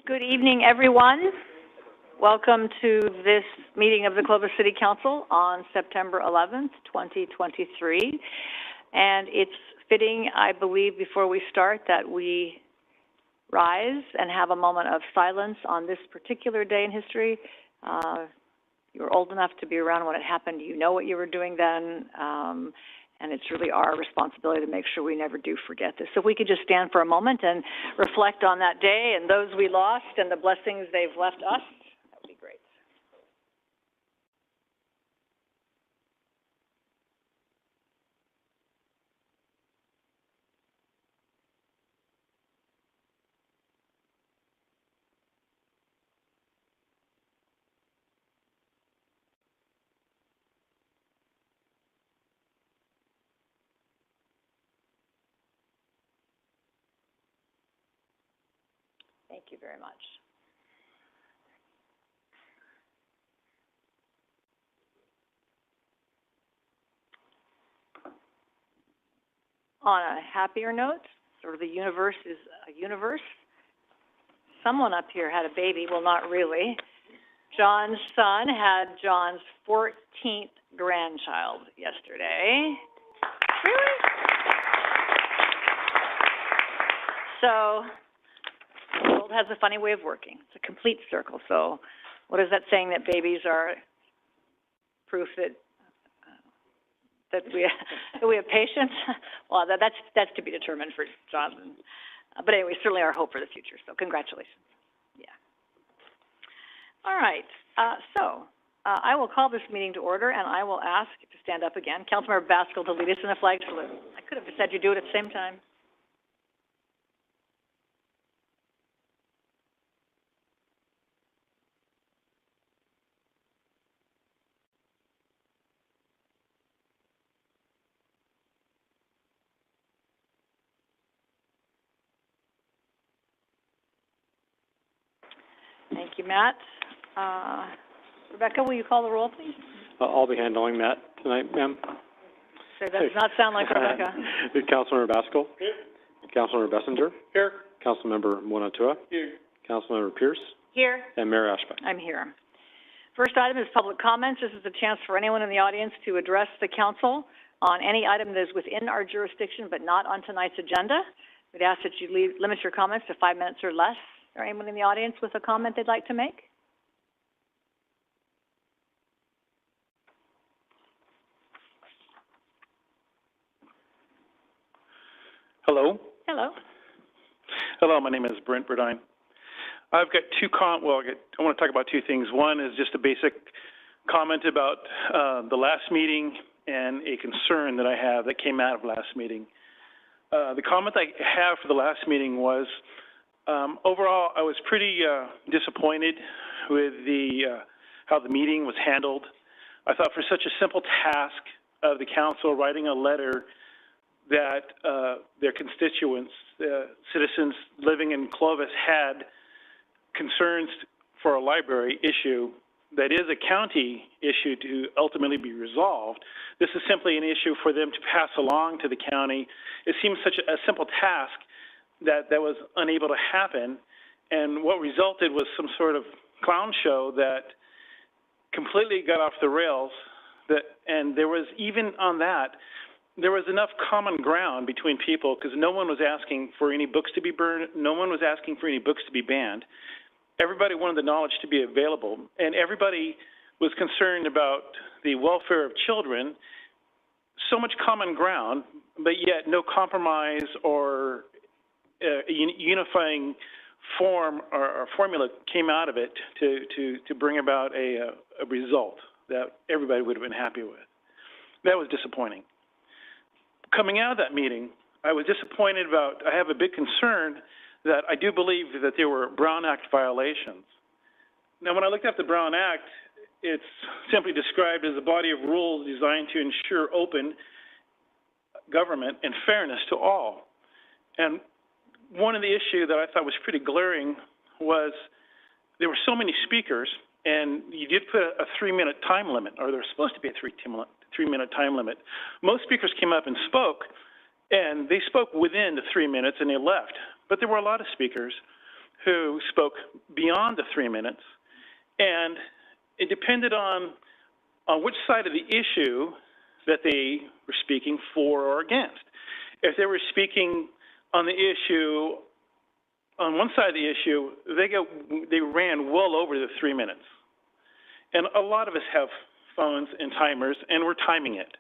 Good evening, everyone. Welcome to this meeting of the Clovis City Council on September 11th, 2023. And it's fitting, I believe, before we start, that we rise and have a moment of silence on this particular day in history. You were old enough to be around when it happened. You know what you were doing then. And it's really our responsibility to make sure we never do forget this. So if we could just stand for a moment and reflect on that day and those we lost and the blessings they've left us, that would be great. Thank you very much. On a happier note, sort of the universe is a universe. Someone up here had a baby, well, not really. John's son had John's 14th grandchild yesterday. Really? So, the world has a funny way of working. It's a complete circle. So what is that saying, that babies are proof that we have patience? Well, that's to be determined for John. But anyway, certainly our hope for the future. So congratulations. Yeah. All right. I will call this meeting to order, and I will ask to stand up again, Councilmember Baskell, to lead us in a flag salute. I could have said you do it at the same time. Thank you, Matt. Rebecca, will you call the roll, please? I'll be handling that tonight, ma'am. So that does not sound like Rebecca. Councilmember Baskell. Here. Councilmember Bessinger. Here. Councilmember Monatua. Here. Councilmember Pierce. Here. And Mayor Ashbeck. I'm here. First item is public comments. This is a chance for anyone in the audience to address the council on any item that is within our jurisdiction but not on tonight's agenda. We'd ask that you limit your comments to 5 minutes or less. Is there anyone in the audience with a comment they'd like to make? Hello. Hello. Hello, my name is Brent Burdine. I've got I want to talk about two things. One is just a basic comment about the last meeting and a concern that I have that came out of last meeting. The comment I have for the last meeting was, overall, I was pretty disappointed with how the meeting was handled. I thought for such a simple task of the council writing a letter that their constituents, citizens living in Clovis, had concerns for a library issue that is a county issue to ultimately be resolved. This is simply an issue for them to pass along to the county. It seems such a simple task that was unable to happen, and what resulted was some sort of clown show that completely got off the rails. And there was, even on that, there was enough common ground between people, because no one was asking for any books to be burned, no one was asking for any books to be banned. Everybody wanted the knowledge to be available, and everybody was concerned about the welfare of children. So much common ground, but yet no compromise or unifying form or formula came out of it to bring about a result that everybody would have been happy with. That was disappointing. Coming out of that meeting, I was disappointed about, I have a big concern that I do believe that there were Brown Act violations. Now, when I looked at the Brown Act, it's simply described as a body of rules designed to ensure open government and fairness to all. And one of the issues that I thought was pretty glaring was there were so many speakers, and you did put a 3-minute time limit, or there was supposed to be a 3-minute time limit. Most speakers came up and spoke, and they spoke within the 3 minutes and they left. But there were a lot of speakers, who spoke beyond the 3 minutes, and it depended on which side of the issue that they were speaking for or against. If they were speaking on the issue, on one side of the issue, they ran well over the 3 minutes. And a lot of us have phones and timers, and we're timing it.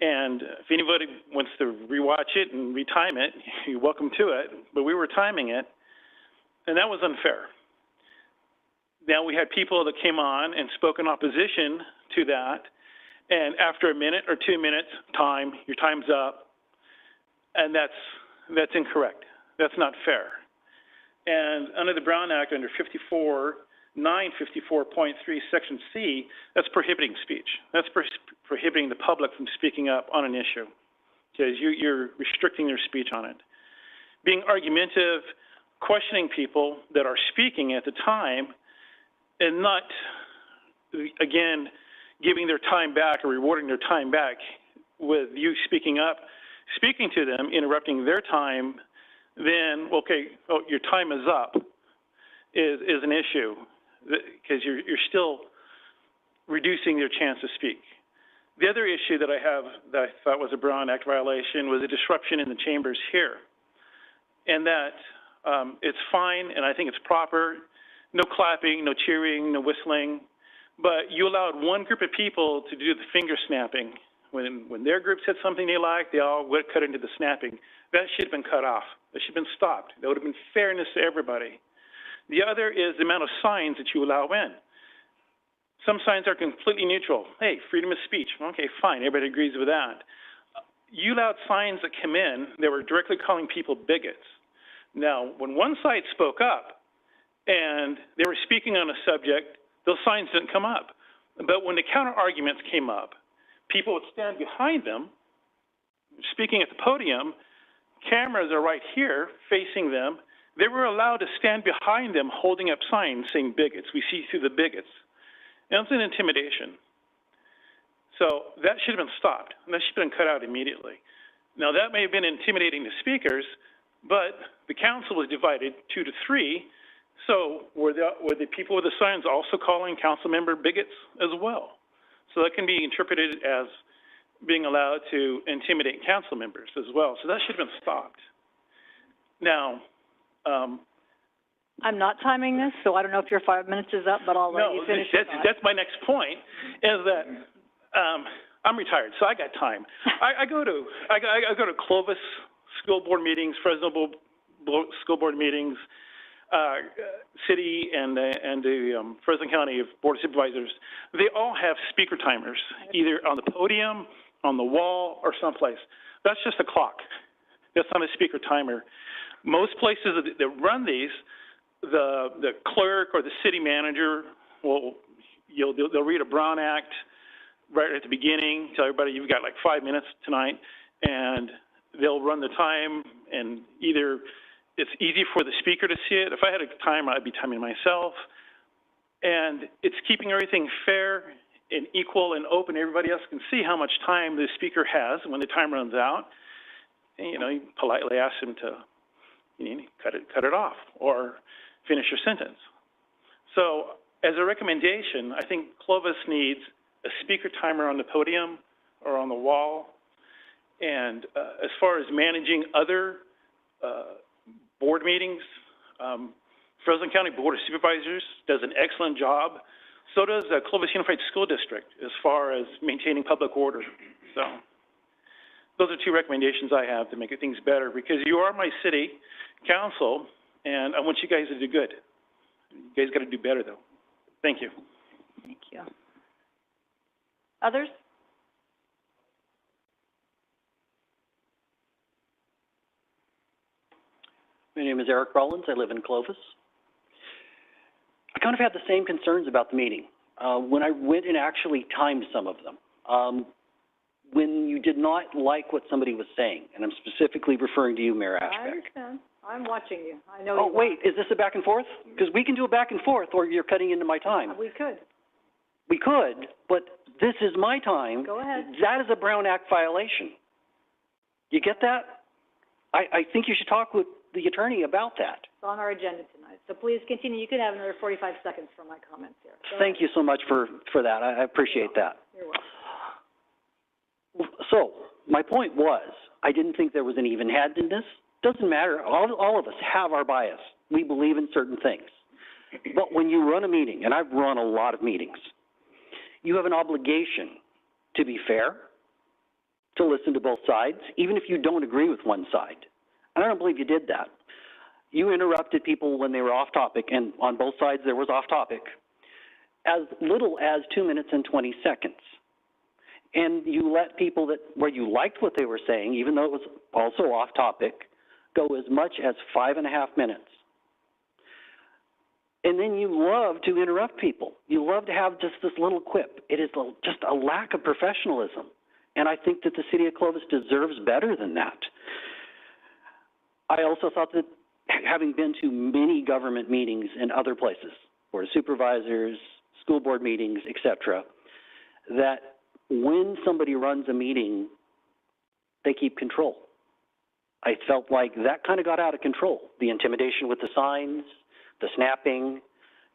And if anybody wants to rewatch it and retime it, you're welcome to it, but we were timing it, and that was unfair. Now, we had people that came on and spoke in opposition to that, and after a minute or 2 minutes, your time's up, and that's incorrect. That's not fair. And under the Brown Act, under 954.3, Section C, that's prohibiting speech. That's prohibiting the public from speaking up on an issue, because you're restricting their speech on it. Being argumentative, questioning people that are speaking at the time, and not, again, giving their time back or rewarding their time back with you speaking up, speaking to them, interrupting their time, then, okay, your time is up, is an issue, because you're still reducing their chance to speak. The other issue that I have that I thought was a Brown Act violation was a disruption in the chambers here. And that it's fine, and I think it's proper, no clapping, no cheering, no whistling, but you allowed one group of people to do the finger snapping. When their group said something they liked, they all would cut into the snapping. That should have been cut off. That should have been stopped. That would have been fairness to everybody. The other is the amount of signs that you allow in. Some signs are completely neutral. Hey, freedom of speech. Okay, fine, everybody agrees with that. You allowed signs that come in that were directly calling people bigots. Now, when one side spoke up and they were speaking on a subject, those signs didn't come up. But when the counter arguments came up, people would stand behind them, speaking at the podium. Cameras are right here facing them. They were allowed to stand behind them holding up signs saying bigots. We see through the bigots. And it's an intimidation. So that should have been stopped. And that should have been cut out immediately. Now, that may have been intimidating to speakers, but the council was divided 2 to 3. So were the people with the signs also calling council member bigots as well? So that can be interpreted as being allowed to intimidate council members as well. So that should have been stopped. Now, I'm not timing this, so I don't know if your 5 minutes is up, but I'll let you finish. That's my next point, is that I'm retired, so I got time. I go to Clovis school board meetings, Fresno school board meetings, city and the Fresno County Board of Supervisors. They all have speaker timers, either on the podium, on the wall, or someplace. That's just a clock. That's not a speaker timer. Most places that run these, the clerk or the city manager they'll read a Brown Act right at the beginning, tell everybody you've got like 5 minutes tonight, and they'll run the time, and either it's easy for the speaker to see it. If I had a timer, I'd be timing myself. And it's keeping everything fair and equal and open. Everybody else can see how much time the speaker has when the time runs out. And, you politely ask them to cut it off or finish your sentence. So as a recommendation, I think Clovis needs a speaker timer on the podium or on the wall. And as far as managing other board meetings, Fresno County Board of Supervisors does an excellent job. So does Clovis Unified School District as far as maintaining public order. So those are 2 recommendations I have to make things better, because you are my city council, and I want you guys to do good. You guys got to do better, though. Thank you. Thank you. Others? My name is Eric Rollins. I live in Clovis. I kind of had the same concerns about the meeting. When I went and actually timed some of them, when you did not like what somebody was saying, and I'm specifically referring to you, Mayor Ashbeck. I understand. I'm watching you. I know. Oh, wait, is this a back and forth? Because we can do a back and forth, or you're cutting into my time. We could. We could, but this is my time. Go ahead. That is a Brown Act violation. You get that? I think you should talk with the attorney about that. It's on our agenda tonight, so please continue. You can have another 45 seconds for my comments here. Thank you so much for that. I appreciate that. You're welcome. So, my point was, I didn't think there was an even-handedness. Doesn't matter. All of us have our bias. We believe in certain things. But when you run a meeting, and I've run a lot of meetings, you have an obligation to be fair, to listen to both sides, even if you don't agree with one side. And I don't believe you did that. You interrupted people when they were off topic, and on both sides there was off topic, as little as 2 minutes and 20 seconds. And you let people that, where you liked what they were saying, even though it was also off topic, go as much as 5.5 minutes. And then you love to interrupt people. You love to have just this little quip. It is just a lack of professionalism. And I think that the city of Clovis deserves better than that. I also thought that, having been to many government meetings in other places, board of supervisors, school board meetings, et cetera, that when somebody runs a meeting, they keep control. I felt like that kind of got out of control. The intimidation with the signs, the snapping.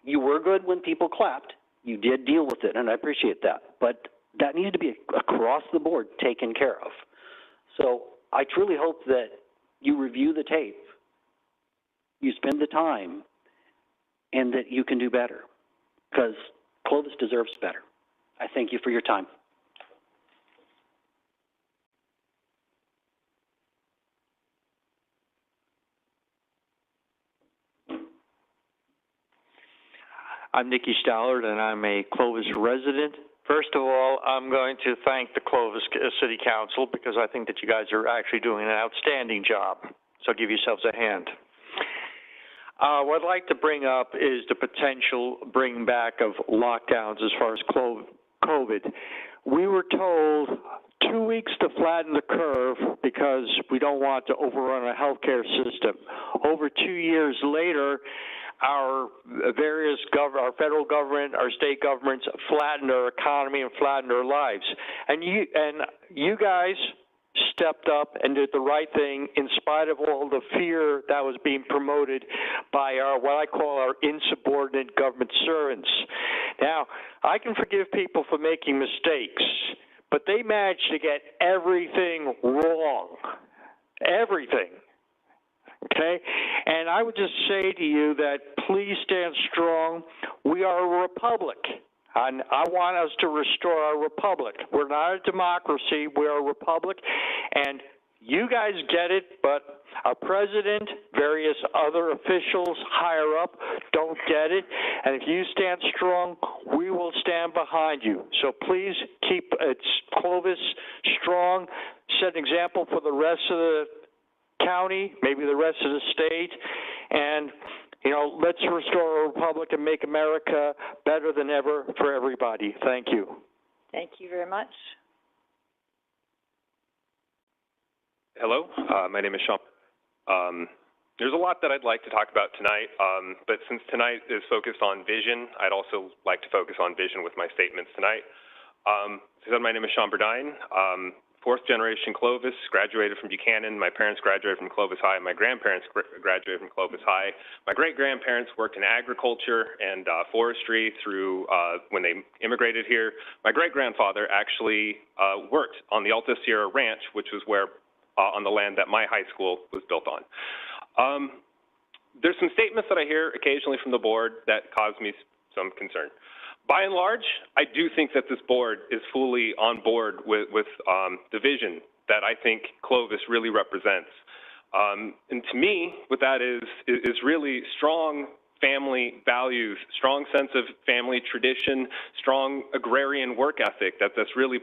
You were good when people clapped. You did deal with it, and I appreciate that. But that needed to be across the board taken care of. So I truly hope that you review the tape, you spend the time, and that you can do better, because Clovis deserves better. I thank you for your time. I'm Nikki Stallard, and I'm a Clovis resident. First of all, I'm going to thank the Clovis City Council because I think that you guys are actually doing an outstanding job. So give yourselves a hand. What I'd like to bring up is the potential bring back of lockdowns as far as COVID. We were told 2 weeks to flatten the curve because we don't want to overrun our healthcare system. Over 2 years later, our various our federal government, our state governments flattened our economy and flattened our lives. And you guys stepped up and did the right thing in spite of all the fear that was being promoted by our, what I call our insubordinate government servants. Now, I can forgive people for making mistakes, but they managed to get everything wrong. Everything. Okay? And I would just say to you that please stand strong. We are a republic. And I want us to restore our republic. We're not a democracy. We're a republic. And you guys get it, but our president, various other officials higher up don't get it. And if you stand strong, we will stand behind you. So please keep Clovis strong. Set an example for the rest of the county, maybe the rest of the state. And you know, let's restore our republic and make America better than ever for everybody. Thank you. Thank you very much. Hello, my name is Sean. There's a lot that I'd like to talk about tonight, but since tonight is focused on vision, I'd also like to focus on vision with my statements tonight. So my name is Sean Burdine. Fourth generation Clovis, graduated from Buchanan. My parents graduated from Clovis High. My grandparents graduated from Clovis High. My great-grandparents worked in agriculture and forestry through when they immigrated here. My great-grandfather actually worked on the Alta Sierra Ranch, which was where on the land that my high school was built on. There's some statements that I hear occasionally from the board that cause me some concern. By and large, I do think that this board is fully on board with the vision that I think Clovis really represents. And to me, what that is really strong family values, strong sense of family tradition, strong agrarian work ethic that's really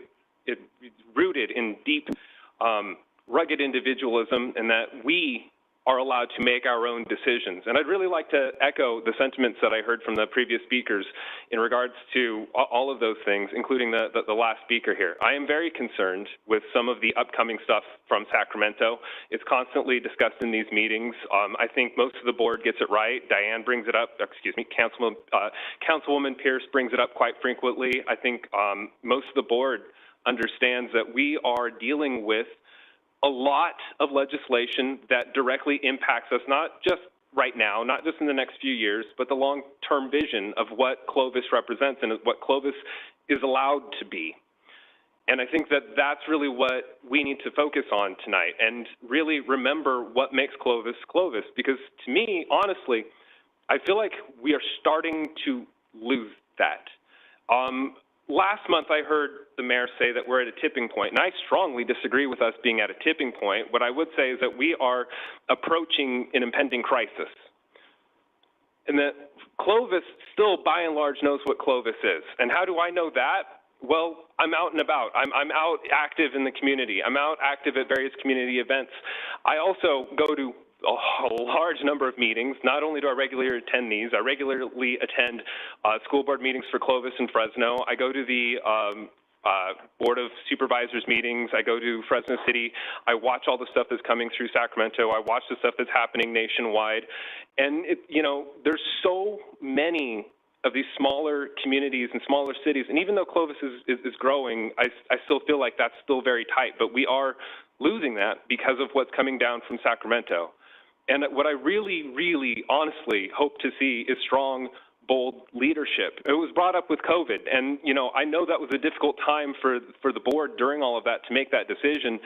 rooted in deep, rugged individualism, and that we are allowed to make our own decisions. And I'd really like to echo the sentiments that I heard from the previous speakers in regards to all of those things, including the last speaker here. I am very concerned with some of the upcoming stuff from Sacramento. It's constantly discussed in these meetings. I think most of the board gets it right. Diane brings it up, Councilwoman Pierce brings it up quite frequently. I think most of the board understands that we are dealing with a lot of legislation that directly impacts us, not just right now, not just in the next few years, but the long-term vision of what Clovis represents and what Clovis is allowed to be. And I think that that's really what we need to focus on tonight and really remember what makes Clovis Clovis. Because to me, honestly, I feel like we are starting to lose that. Last month, I heard the mayor say that we're at a tipping point, and I strongly disagree with us being at a tipping point. What I would say is that we are approaching an impending crisis, and that Clovis still, by and large, knows what Clovis is. And how do I know that? Well, I'm out and about. I'm out active in the community. I'm out active at various community events. I also go to a large number of meetings. Not only do I regularly attend these, I regularly attend school board meetings for Clovis and Fresno. I go to the Board of Supervisors meetings. I go to Fresno City. I watch all the stuff that's coming through Sacramento. I watch the stuff that's happening nationwide. And, you know, there's so many of these smaller communities and smaller cities. And even though Clovis is growing, I still feel like that's still very tight. But we are losing that because of what's coming down from Sacramento. And what I really, really honestly hope to see is strong, bold leadership. It was brought up with COVID, and you know, I know that was a difficult time for the board during all of that to make that decision,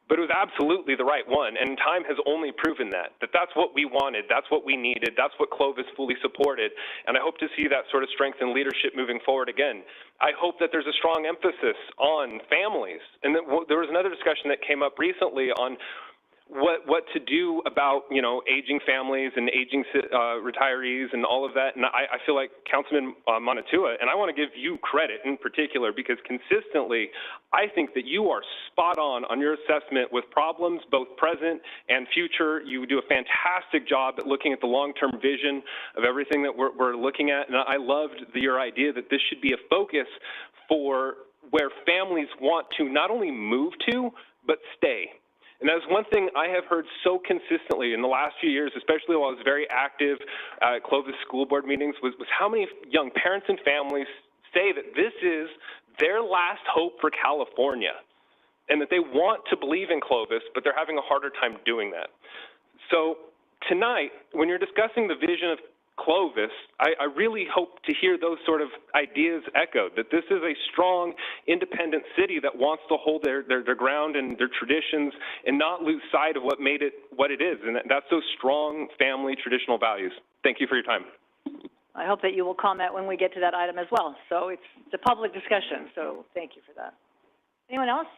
but it was absolutely the right one, and time has only proven that that's what we wanted, that's what we needed, that's what Clovis fully supported, and I hope to see that sort of strength and leadership moving forward again. I hope that there's a strong emphasis on families, and that there was another discussion that came up recently on what to do about, you know, aging families and aging retirees and all of that. And I feel like Councilman Monatua, and I want to give you credit in particular because consistently I think that you are spot on your assessment with problems, both present and future. You do a fantastic job at looking at the long-term vision of everything that we're looking at. And I loved your idea that this should be a focus for where families want to not only move to, but stay. And that was one thing I have heard so consistently in the last few years, especially while I was very active at Clovis school board meetings, was how many young parents and families say that this is their last hope for California and that they want to believe in Clovis, but they're having a harder time doing that. So tonight, when you're discussing the vision of Clovis, I really hope to hear those sort of ideas echoed, that this is a strong, independent city that wants to hold their ground and their traditions and not lose sight of what made it what it is, and that's those strong family traditional values. Thank you for your time. I hope that you will comment when we get to that item as well. So it's a public discussion, so thank you for that. Anyone else?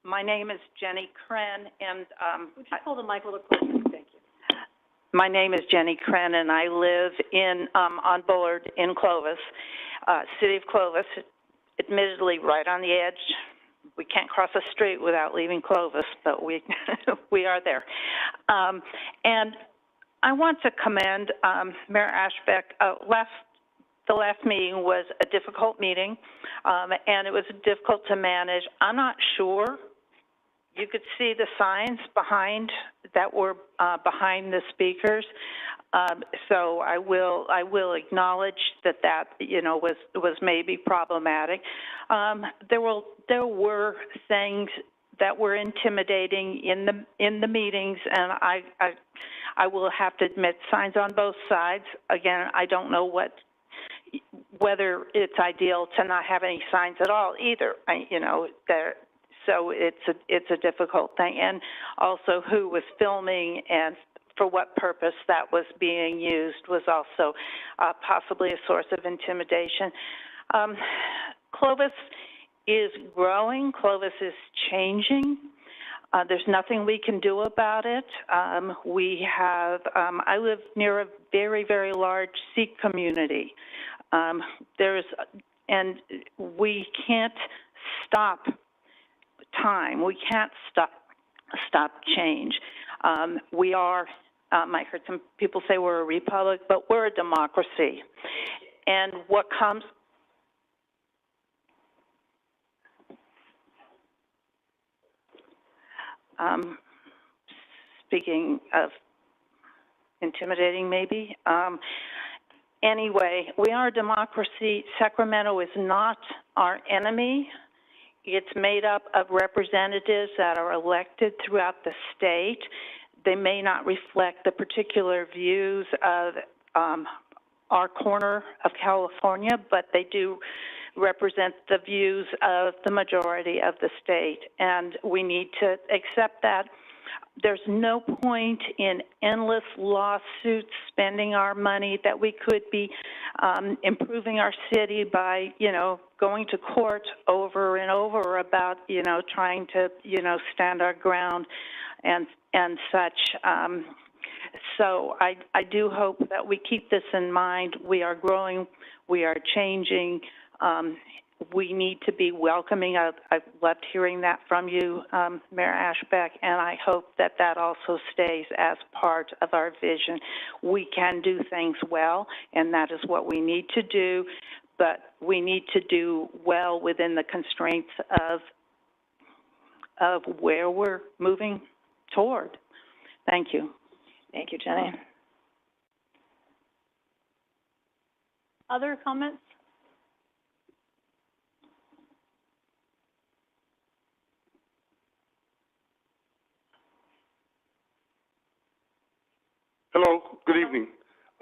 My name is Jenny Kren, and would you hold the mic a little closer? Thank you. my name is Jenny Kren, and I live in on Bullard in Clovis, city of Clovis, admittedly right on the edge. We can't cross a street without leaving Clovis, but we we are there. And I want to commend Mayor Ashbeck. The last meeting was a difficult meeting, and it was difficult to manage. I'm not sure you could see the signs behind that were behind the speakers. So I will acknowledge that was maybe problematic. There were things that were intimidating in the meetings, and I will have to admit, signs on both sides. Again, I don't know whether it's ideal to not have any signs at all either. So it's a difficult thing, and also who was filming and for what purpose that was being used was also possibly a source of intimidation. Clovis is growing. Clovis is changing. There's nothing we can do about it. I live near a very, very large Sikh community. And we can't stop time. We can't stop change. We are, I heard some people say we're a republic, but we're a democracy. And what comes, speaking of intimidating, maybe. Anyway, we are a democracy. Sacramento is not our enemy. It's made up of representatives that are elected throughout the state. They may not reflect the particular views of our corner of California, but they do represent the views of the majority of the state, and we need to accept that. There's no point in endless lawsuits, spending our money that we could be improving our city by, going to court over and over about, trying to, stand our ground and such. So I do hope that we keep this in mind. We are growing, we are changing. We need to be welcoming. I've loved hearing that from you, Mayor Ashbeck, and I hope that that also stays as part of our vision. We can do things well, and that is what we need to do, but we need to do well within the constraints of where we're moving toward. Thank you. Thank you, Jenny. Other comments? Hello, good evening.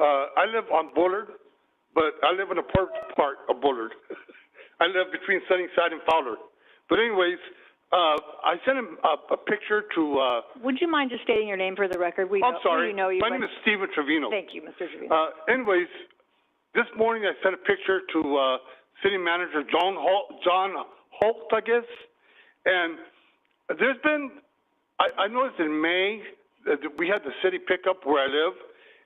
I live on Bullard, but I live in a poor part of Bullard. I live between Sunnyside and Fowler. But anyways, I sent him a picture to, Would you mind just stating your name for the record? I'm sorry, My my name is Stephen Trevino. Thank you, Mr. Trevino. Anyways, this morning I sent a picture to City Manager John Holt, I guess. And there's been, I noticed in May, we had the city pickup where I live,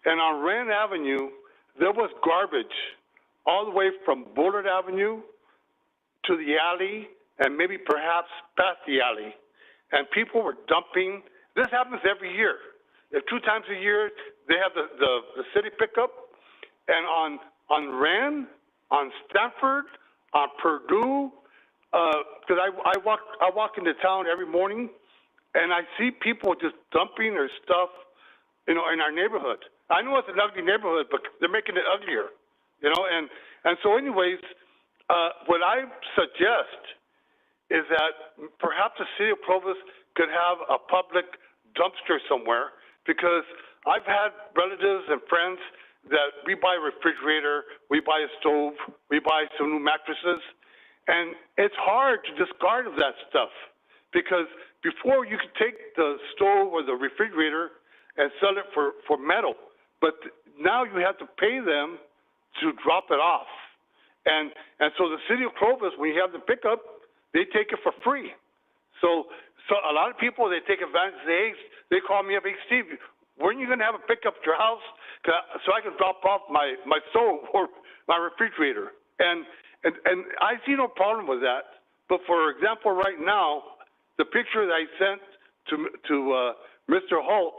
and on Rand Avenue, there was garbage all the way from Bullard Avenue to the alley, and maybe perhaps past the alley. And people were dumping. This happens every year. 2 times a year, they have the city pickup, and on Rand, on Stanford, on Purdue, because I walk into town every morning, and I see people just dumping their stuff, in our neighborhood. I know it's an ugly neighborhood, but they're making it uglier, and so anyways, what I suggest is that perhaps the city of Clovis could have a public dumpster somewhere, because I've had relatives and friends that we buy a refrigerator, we buy a stove, we buy some new mattresses, and it's hard to discard of that stuff, because before you could take the stove or the refrigerator and sell it for metal, but now you have to pay them to drop it off. And so the city of Clovis, when you have the pickup, they take it for free. So a lot of people, they take advantage. They call me up, hey, Steve, when are you going to have a pickup at your house so I can drop off my stove or my refrigerator? And I see no problem with that. But for example, right now, the picture that I sent to Mr. Holt,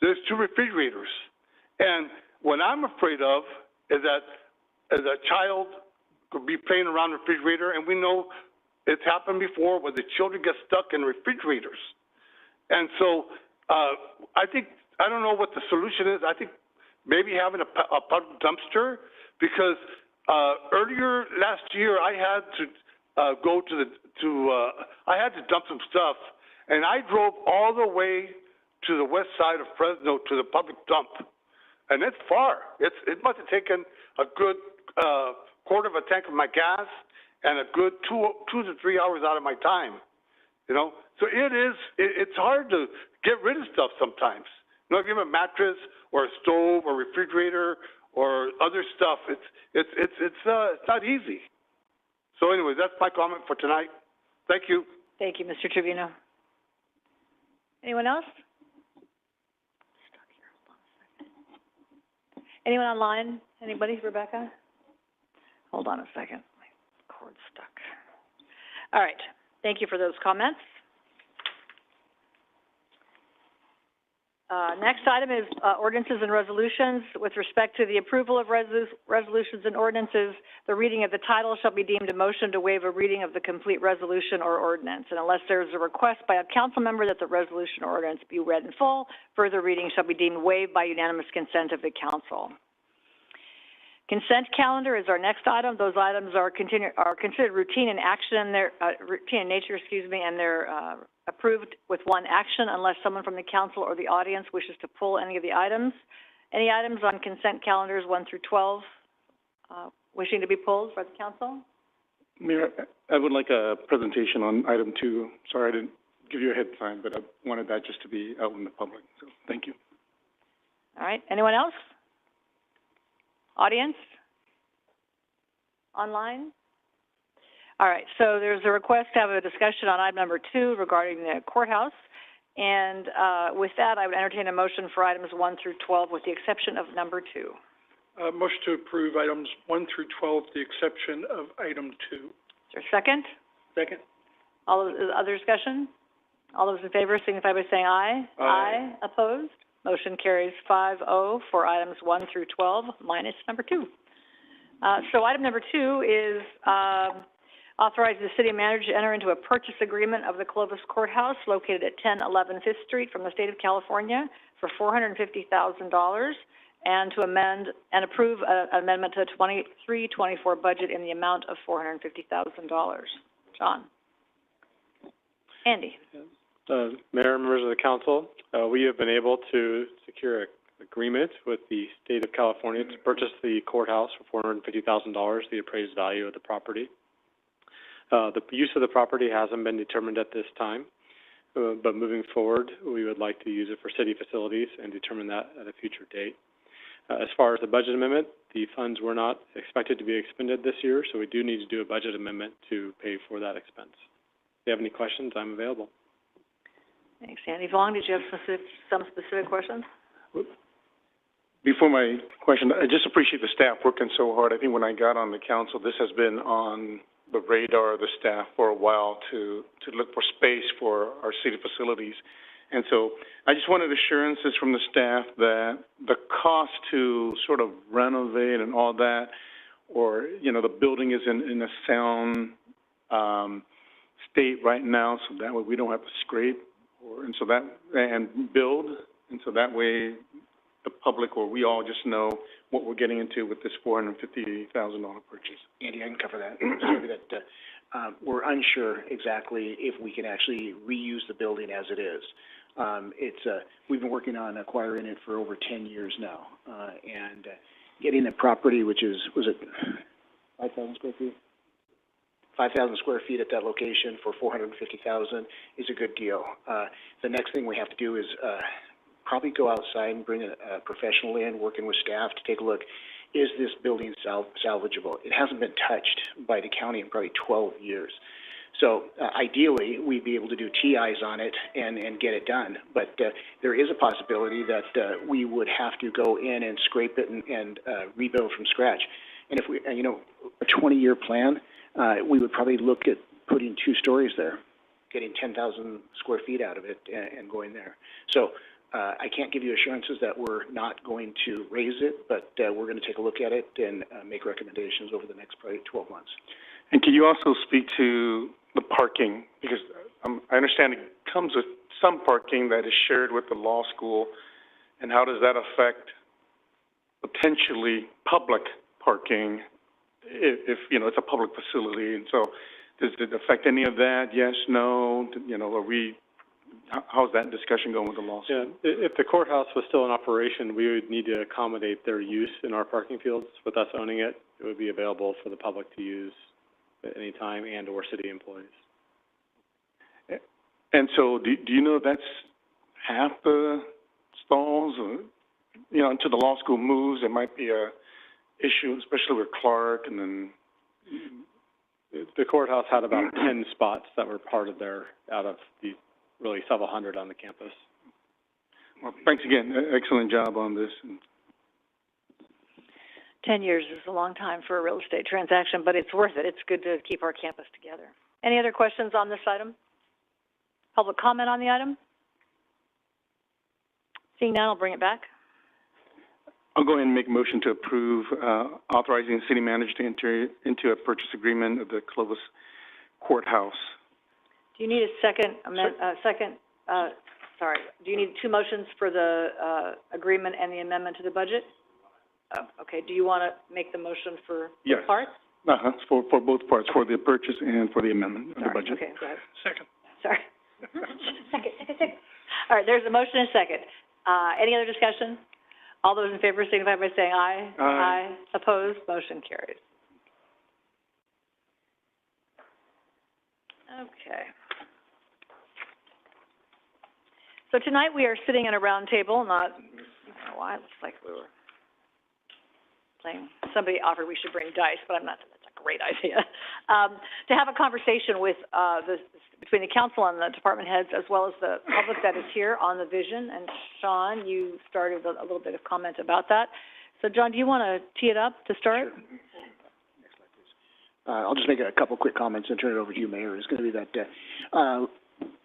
there's 2 refrigerators. And what I'm afraid of is that as a child could be playing around the refrigerator, and we know it's happened before where the children get stuck in refrigerators. And so I don't know what the solution is. I think maybe having a public dumpster, because earlier last year I had to I had to dump some stuff, and I drove all the way to the west side of Fresno to the public dump, and it's far. It must have taken a good quarter of a tank of my gas and a good 2 to 3 hours out of my time, So it's hard to get rid of stuff sometimes. If you have a mattress or a stove or refrigerator or other stuff, it's not easy. So anyway, that's my comment for tonight. Thank you. Thank you, Mr. Trevino. Anyone else? Anyone online? Anybody, Rebecca? Hold on a second. My cord's stuck. All right. Thank you for those comments. Next item is ordinances and resolutions. With respect to the approval of resolutions and ordinances, the reading of the title shall be deemed a motion to waive a reading of the complete resolution or ordinance. And unless there is a request by a council member that the resolution or ordinance be read in full, further reading shall be deemed waived by unanimous consent of the council. Consent calendar is our next item. Those items are considered routine in action and routine in nature, and they're approved with one action unless someone from the council or the audience wishes to pull any of the items. Any items on consent calendars 1 through 12 wishing to be pulled by the council? Mayor, I would like a presentation on item 2. Sorry, I didn't give you a head time, but I wanted that just to be out in the public. So, thank you. All right. Anyone else? Audience? Online? All right, so there's a request to have a discussion on item number 2 regarding the courthouse. And with that, I would entertain a motion for items 1 through 12 with the exception of number 2. Motion to approve items 1 through 12, the exception of item 2. Is there a second? Second. All those, other discussion? All those in favor signify by saying aye. Aye. Opposed? Motion carries 5-0 for items 1 through 12 minus number 2. So item number 2 is authorize the city manager to enter into a purchase agreement of the Clovis Courthouse located at 1011 5th Street from the state of California for $450,000 and to amend and approve an amendment to the 23-24 budget in the amount of $450,000. John. Andy. Mayor, members of the council, we have been able to secure an agreement with the state of California to purchase the courthouse for $450,000, the appraised value of the property. The use of the property hasn't been determined at this time, but moving forward, we would like to use it for city facilities and determine that at a future date. As far as the budget amendment, the funds were not expected to be expended this year, so we do need to do a budget amendment to pay for that expense. If you have any questions, I'm available. Thanks, Andy. Vaughn, did you have some specific questions? Before my question, I just appreciate the staff working so hard. I think when I got on the council, this has been on the radar of the staff for a while to look for space for our city facilities. And so I just wanted assurances from the staff that the cost to sort of renovate and all that, or, you know, the building is in a sound state right now, so that way we don't have to scrape and build, and so that way the public or we all just know what we're getting into with this $450,000 purchase. Andy, I can cover that. We're unsure exactly if we can actually reuse the building as it is. We've been working on acquiring it for over 10 years now, and getting the property, which is, was it 5,000 square feet? 5,000 square feet at that location for $450,000 is a good deal. The next thing we have to do is probably go outside and bring a professional in, working with staff to take a look. Is this building salvageable? It hasn't been touched by the county in probably 12 years. So ideally, we'd be able to do TIs on it and get it done. But there is a possibility that we would have to go in and scrape it and rebuild from scratch. And if we, you know, a 20-year plan, we would probably look at putting 2 stories there, getting 10,000 square feet out of it and going there. So I can't give you assurances that we're not going to raise it, but we're going to take a look at it and make recommendations over the next probably 12 months. And can you also speak to the parking? Because I understand it comes with some parking that is shared with the law school, and how does that affect potentially public parking if you know, it's a public facility? And so does it affect any of that? Yes, no? You know, how's that discussion going with the law school? Yeah, if the courthouse was still in operation, we would need to accommodate their use in our parking fields. With us owning it, it would be available for the public to use at any time and or city employees. And so do you know that's half the stalls? Or, you know, until the law school moves, there might be a issue, especially with Clark, and then the courthouse had about 10 spots that were part of their, out of the really several hundred on the campus. Well, thanks again. Excellent job on this. 10 years is a long time for a real estate transaction, but it's worth it. It's good to keep our campus together. Any other questions on this item? Public comment on the item? Seeing none, I'll bring it back. I'll go ahead and make a motion to approve, authorizing the city manager to enter into a purchase agreement of the Clovis courthouse. Do you need a second do you need two motions for the, agreement and the amendment to the budget? Oh, okay. Do you want to make the motion for Yes. both parts? For both parts, for the purchase and for the amendment of the budget. Okay, go ahead. Second. Sorry. Second. All right, there's a motion and a second. Any other discussion? All those in favor signify by saying aye. Aye. Opposed? Motion carries. Okay. So tonight we are sitting in a round table, I don't know why, it looks like we were playing, somebody offered we should bring dice, but that's a great idea. To have a conversation with, between the council and the department heads, as well as the public that is here on the vision. And Sean, you started a little bit of comment about that. So John, do you want to tee it up to start? Sure. Next slide, please. I'll just make a couple quick comments and turn it over to you, Mayor. It's going to be that,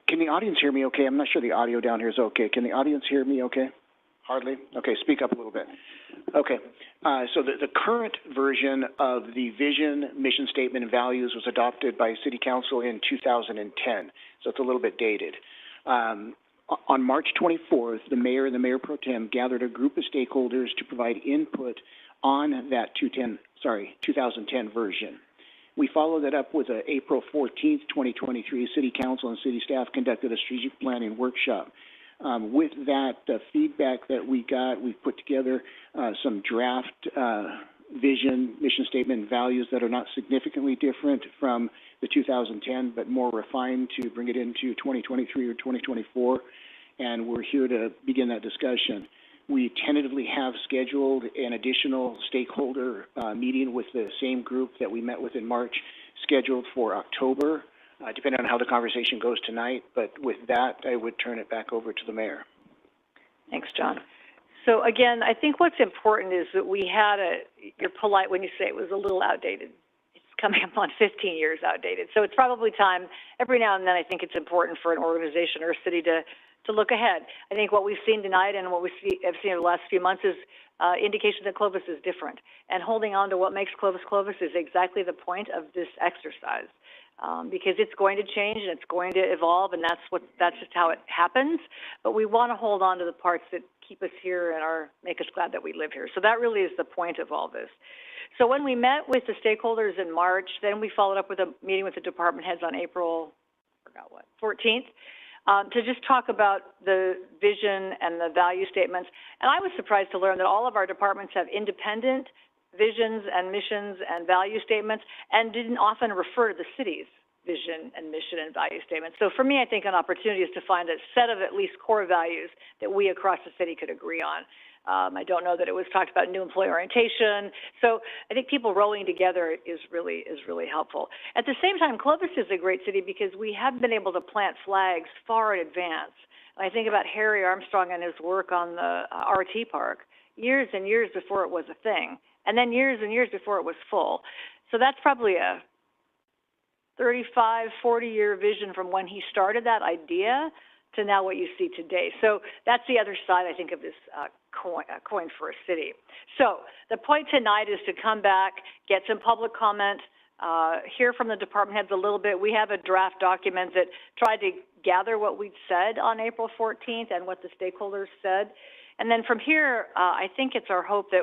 can the audience hear me okay? I'm not sure the audio down here is okay. Can the audience hear me okay? Hardly? Okay, speak up a little bit. Okay. So the current version of the vision, mission statement, and values was adopted by City Council in 2010, so it's a little bit dated. On March 24th, the mayor and the mayor pro tem gathered a group of stakeholders to provide input on that 2010 version. We followed that up with a April 14th, 2023, City Council and city staff conducted a strategic planning workshop. With that feedback that we got, we put together some draft vision, mission statement, and values that are not significantly different from the 2010, but more refined to bring it into 2023 or 2024. And we're here to begin that discussion. We tentatively have scheduled an additional stakeholder meeting with the same group that we met with in March, scheduled for October. Depending on how the conversation goes tonight, but with that, I would turn it back over to the mayor. Thanks, John. So again, I think what's important is that we had you're polite when you say it was a little outdated. It's coming up on 15 years outdated. So it's probably time, every now and then I think it's important for an organization or a city to look ahead. I think what we've seen tonight and what have seen in the last few months is indication that Clovis is different. And holding on to what makes Clovis Clovis is exactly the point of this exercise. Because it's going to change and it's going to evolve, and that's just how it happens. But we want to hold on to the parts that keep us here and make us glad that we live here. So that really is the point of all this. So when we met with the stakeholders in March, then we followed up with a meeting with the department heads on April, 14th, to just talk about the vision and the value statements. And I was surprised to learn that all of our departments have independent visions and missions and value statements, and didn't often refer to the city's vision and mission and value statements. So for me, I think an opportunity is to find a set of at least core values that we across the city could agree on. I don't know that it was talked about new employee orientation. So I think people rolling together is really helpful. At the same time, Clovis is a great city because we have been able to plant flags far in advance. And I think about Harry Armstrong and his work on the RT park years and years before it was a thing. And then years and years before it was full. So that's probably a 35, 40-year vision from when he started that idea to now what you see today. So that's the other side, I think, of this coin for a city. So the point tonight is to come back, get some public comment, hear from the department heads a little bit. We have a draft document that tried to gather what we'd said on April 14th and what the stakeholders said. And then from here, I think it's our hope that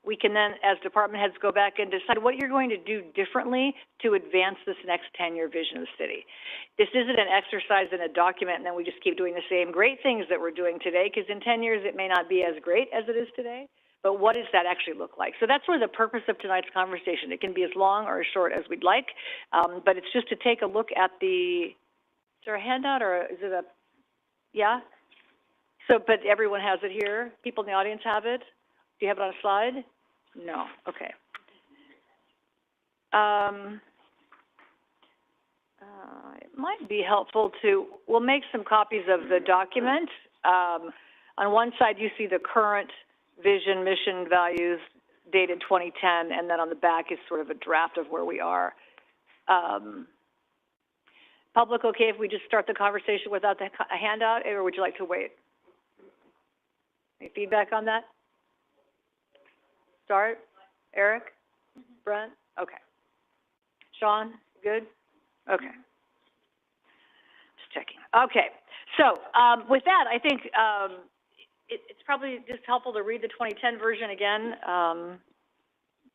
we can then, as department heads, go back and decide what you're going to do differently to advance this next 10-year vision of the city. This isn't an exercise in a document and then we just keep doing the same great things that we're doing today, because in 10 years it may not be as great as it is today, but what does that actually look like? So that's really the purpose of tonight's conversation. It can be as long or as short as we'd like, but it's just to take a look at is there a handout or is it yeah? So, but everyone has it here? People in the audience have it? Do you have it on a slide? No. Okay. It might be helpful we'll make some copies of the document. On one side, you see the current vision, mission, values, dated 2010, and then on the back is sort of a draft of where we are. Public, okay if we just start the conversation without a handout, or would you like to wait? Any feedback on that? Start? Eric? Brent? Okay. Sean, good? Okay. Just checking. Okay. So, with that, I think, it's probably just helpful to read the 2010 version again.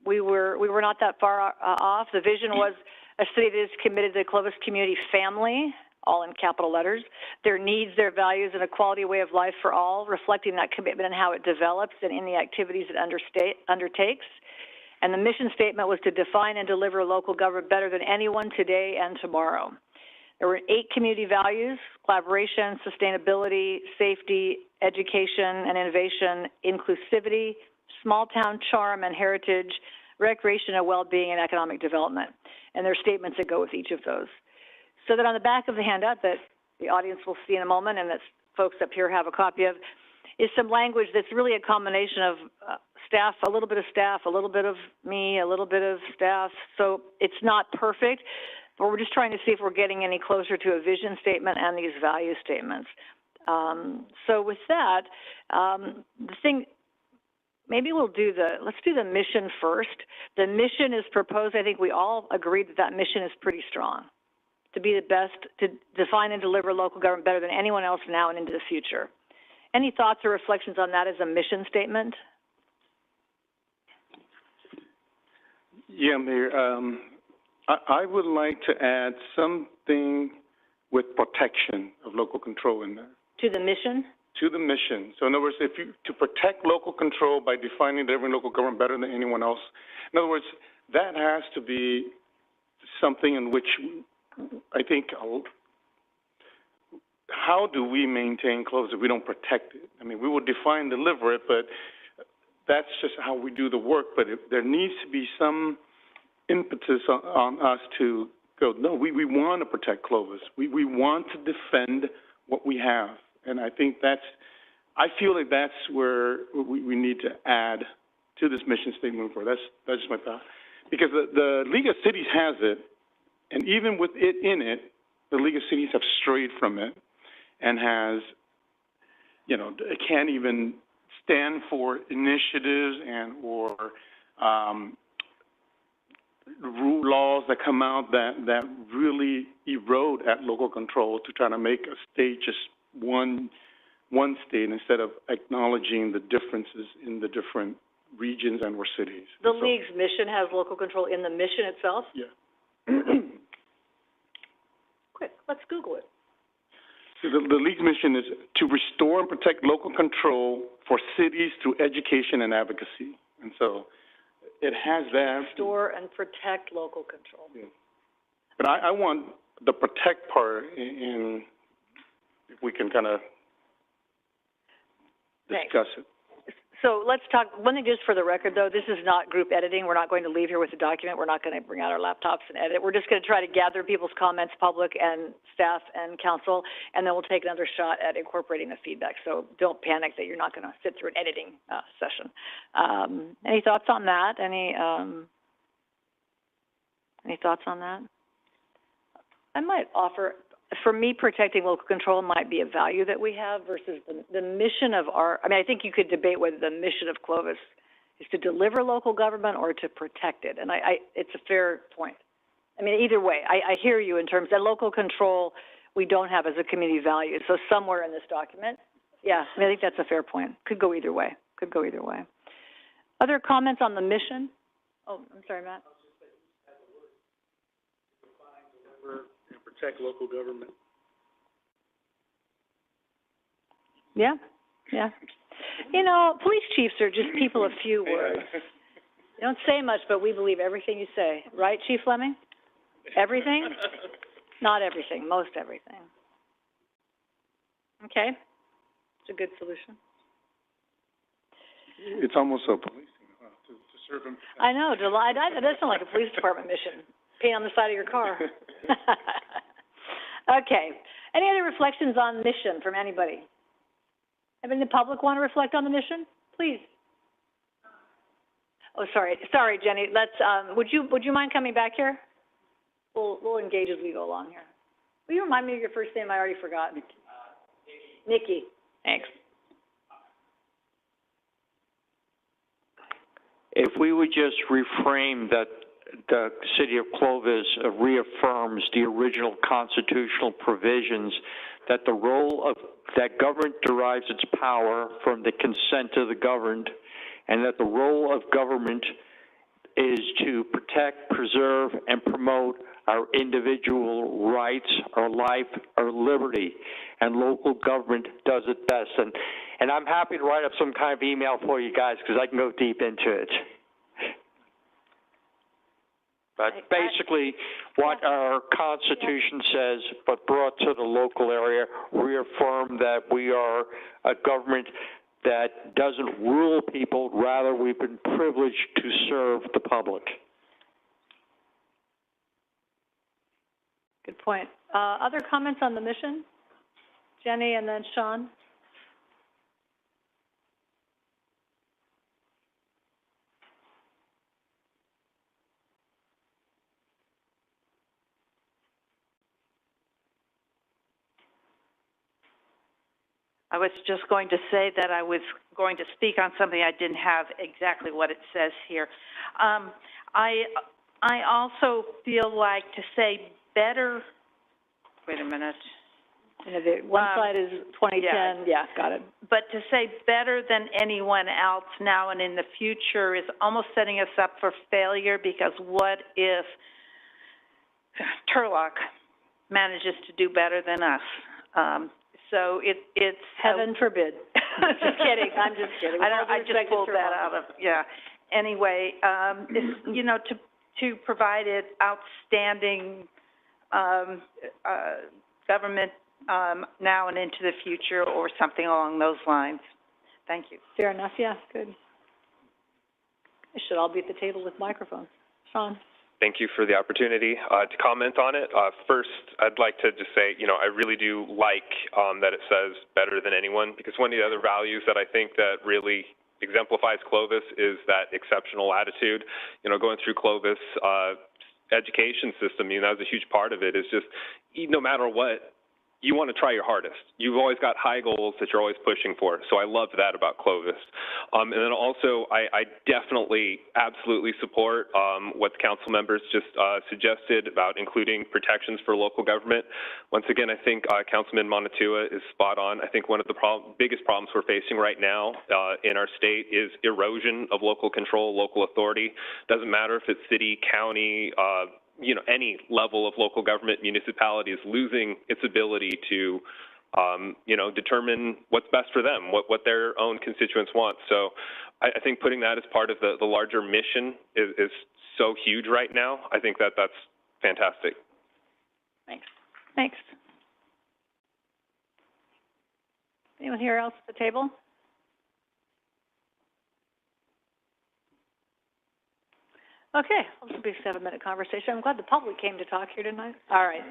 We were not that far off. The vision was a city that is committed to the Clovis community family, all in capital letters, their needs, their values, and a quality way of life for all, reflecting that commitment and how it develops and in the activities it undertakes. And the mission statement was to define and deliver local government better than anyone today and tomorrow. There were 8 community values: collaboration, sustainability, safety, education and innovation, inclusivity, small town charm and heritage, recreation and well-being, and economic development. And there are statements that go with each of those. So that on the back of the handout that the audience will see in a moment and that folks up here have a copy of, is some language that's really a combination of staff, a little bit of staff, a little bit of me, a little bit of staff. So it's not perfect, but we're just trying to see if we're getting any closer to a vision statement and these value statements. So with that, the thing, maybe let's do the mission first. The mission is proposed. I think we all agree that that mission is pretty strong. To be the best, to define and deliver local government better than anyone else now and into the future. Any thoughts or reflections on that as a mission statement? Yeah, Mayor, I would like to add something with protection of local control in there. To the mission? To the mission. So in other words, to protect local control by defining delivering local government better than anyone else. In other words, that has to be something in which I think, how do we maintain Clovis if we don't protect it? I mean, we will define, deliver it, but that's just how we do the work. But there needs to be some impetus on us to go, no, we want to protect Clovis. We want to defend what we have. And I think I feel like that's where we need to add to this mission statement for. That's just my thought. Because the League of Cities has it, and even with it in it, the League of Cities have strayed from it and has, it can't even stand for initiatives or laws that come out that really erode at local control to try to make a state just one state instead of acknowledging the differences in the different regions and or cities. The League's mission has local control in the mission itself? Yeah. Quick, let's Google it. So the League's mission is to restore and protect local control for cities through education and advocacy. And so it has that. Restore and protect local control. Yeah. But I want the protect part in if we can kind of discuss it. So let's talk, one thing just for the record though, this is not group editing. We're not going to leave here with a document. We're not going to bring out our laptops and edit. We're just going to try to gather people's comments, public and staff and council, and then we'll take another shot at incorporating the feedback. So don't panic that you're not going to sit through an editing session. Any thoughts on that? Any thoughts on that? I might offer, for me, protecting local control might be a value that we have versus the mission of I mean, I think you could debate whether the mission of Clovis is to deliver local government or to protect it. And it's a fair point. I mean, either way, I hear you in terms that local control we don't have as a community value. So somewhere in this document, yeah, I mean, I think that's a fair point. Could go either way. Could go either way. Other comments on the mission? Oh, I'm sorry, Matt. Protect local government. Yeah, yeah. Police chiefs are just people of few words. They don't say much, but we believe everything you say. Right, Chief Fleming? Everything? Not everything, most everything. Okay. It's a good solution. It's almost a policing, to serve them. I know, that does sound like a police department mission. Paint on the side of your car. Okay. Any other reflections on mission from anybody? Anybody in the public want to reflect on the mission? Please. Oh, sorry, Jenny. Let's. Would you mind coming back here? We'll engage as we go along here. Will you remind me of your first name? I already forgot. Nikki. Thanks. we would just reframe that the city of Clovis reaffirms the original constitutional provisions that the role of, that government derives its power from the consent of the governed, and that the role of government is to protect, preserve, and promote our individual rights, our life, our liberty, and local government does it best. And I'm happy to write up some kind of email for you guys because I can go deep into it. But basically, what our Constitution says, but brought to the local area, reaffirm that we are a government that doesn't rule people, rather we've been privileged to serve the public. Good point. Other comments on the mission? Jenny and then Sean. I was just going to say that I was going to speak on something. I didn't have exactly what it says here. I also feel like to say better, wait a minute. One side is 2010, yeah, got it. But to say better than anyone else now and in the future is almost setting us up for failure, because what if Turlock manages to do better than us? So it's heaven forbid. Just kidding. I'm just kidding. I just pulled that out of, yeah. Anyway, it's, you know, to provide it outstanding government now and into the future, or something along those lines. Thank you. Fair enough. Yeah, good. They should all be at the table with microphones. Sean. Thank you for the opportunity to comment on it. First, I'd like to just say, you know, I really do like that it says better than anyone, because one of the other values that I think that really exemplifies Clovis is that exceptional attitude. You know, going through Clovis education system, you know, that was a huge part of it, is just no matter what, you want to try your hardest. You've always got high goals that you're always pushing for. So I love that about Clovis. And then also, I definitely, absolutely support what the council members just suggested about including protections for local government. Once again, I think Councilman Monatua is spot on. I think one of the biggest problems we're facing right now in our state is erosion of local control, local authority. Doesn't matter if it's city, county, you know, any level of local government, municipality is losing its ability to, you know, determine what's best for them, what their own constituents want. So I think putting that as part of the larger mission is so huge right now. I think that's fantastic. Thanks. Thanks. Anyone here else at the table? Okay, this will be a 7-minute conversation. I'm glad the public came to talk here tonight. All right.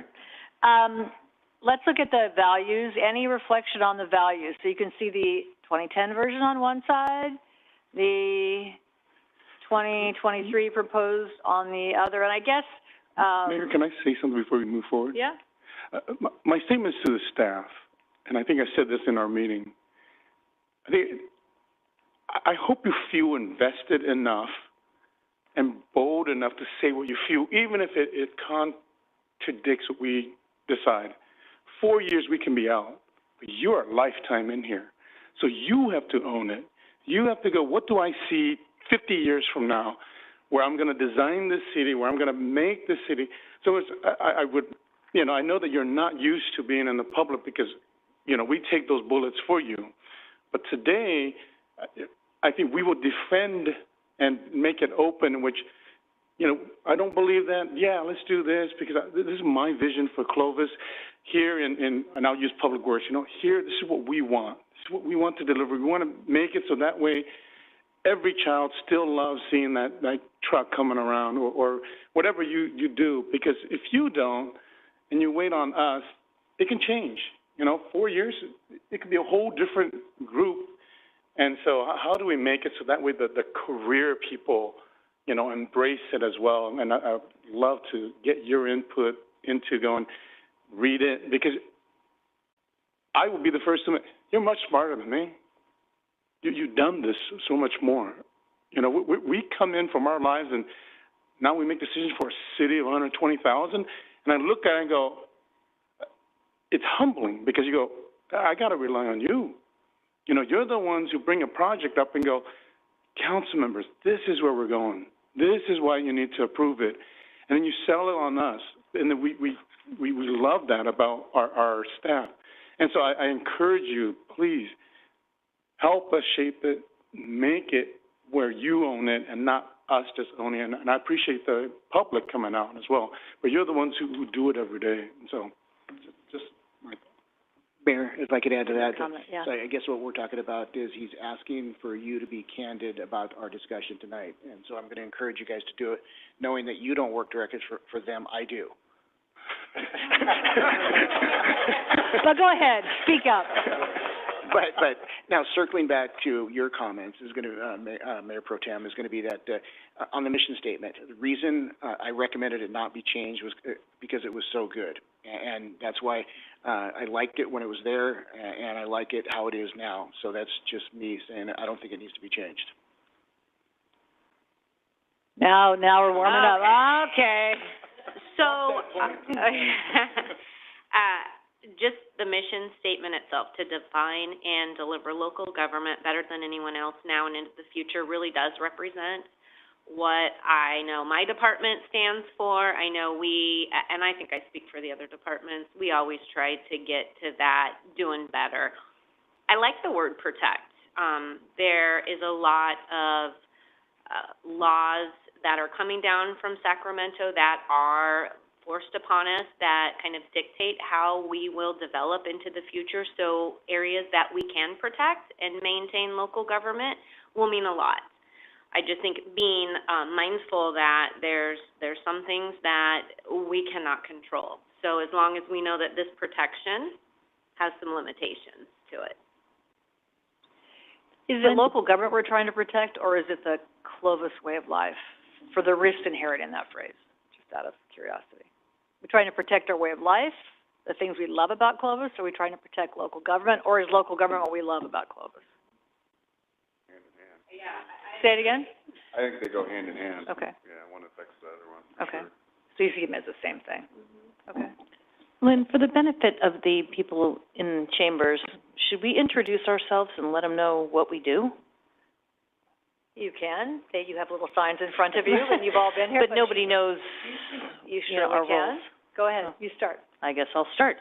Let's look at the values. Any reflection on the values? So you can see the 2010 version on one side, the 2023 proposed on the other, and I guess... Mayor, can I say something before we move forward? Yeah. My statement is to the staff, and I think I said this in our meeting. I hope you feel invested enough and bold enough to say what you feel, even if it contradicts what we decide. 4 years we can be out, but you're a lifetime in here. So you have to own it. You have to go, what do I see 50 years from now where I'm going to design this city, where I'm going to make this city? So I would, you know, I know that you're not used to being in the public because, you know, we take those bullets for you. But today, I think we will defend and make it open, in which, you know, I don't believe that, yeah, let's do this, because this is my vision for Clovis here and I'll use public works, you know, here, this is what we want. This is what we want to deliver. We want to make it so that way every child still loves seeing that truck coming around or whatever you do, because if you don't and you wait on us, it can change. You know, 4 years, it could be a whole different group. And so how do we make it so that way the career people, you know, embrace it as well? And I'd love to get your input into going, read it, because I will be the first to admit, you're much smarter than me. You've done this so much more. You know, we come in from our lives, and now we make decisions for a city of 120,000, and I look at it and go, it's humbling, because you go, I got to rely on you. You know, you're the ones who bring a project up and go, council members, this is where we're going. This is why you need to approve it. And then you settle it on us. And then we love that about our staff. And so I encourage you, please, help us shape it, make it where you own it and not us just owning it. And I appreciate the public coming out as well. But you're the ones who do it every day. And so just my thought. Mayor, if I could add to that. Comment, yeah. So I guess what we're talking about is he's asking for you to be candid about our discussion tonight. And so I'm going to encourage you guys to do it, knowing that you don't work directly for them, I do. But go ahead, speak up. But now circling back to your comments is going to, Mayor Pro Tem, is going to be that on the mission statement, the reason I recommended it not be changed was because it was so good. And that's why I liked it when it was there, and I like it how it is now. So that's just me saying I don't think it needs to be changed. Now we're warming up. Okay. So, just the mission statement itself, to define and deliver local government better than anyone else now and into the future, really does represent what I know my department stands for. I know and I think I speak for the other departments, we always try to get to that doing better. I like the word protect. There is a lot of laws that are coming down from Sacramento that are forced upon us that kind of dictate how we will develop into the future. So areas that we can protect and maintain local government will mean a lot. I just think being mindful that there's some things that we cannot control. So as long as we know that this protection has some limitations to it. Is it local government we're trying to protect, or is it the Clovis way of life, for the risks inherent in that phrase, just out of curiosity? We're trying to protect our way of life, the things we love about Clovis, or are we trying to protect local government, or is local government what we love about Clovis? Hand in hand. Yeah. Say it again? I think they go hand in hand. Okay. Yeah, one affects the other one. Okay. Sure. So you see them as the same thing? Okay. Lynn, for the benefit of the people in chambers, should we introduce ourselves and let them know what we do? You can. Say you have little signs in front of you, and you've all been here. But nobody knows, You you know, surely our can. roles. Go ahead. You start. I guess I'll start.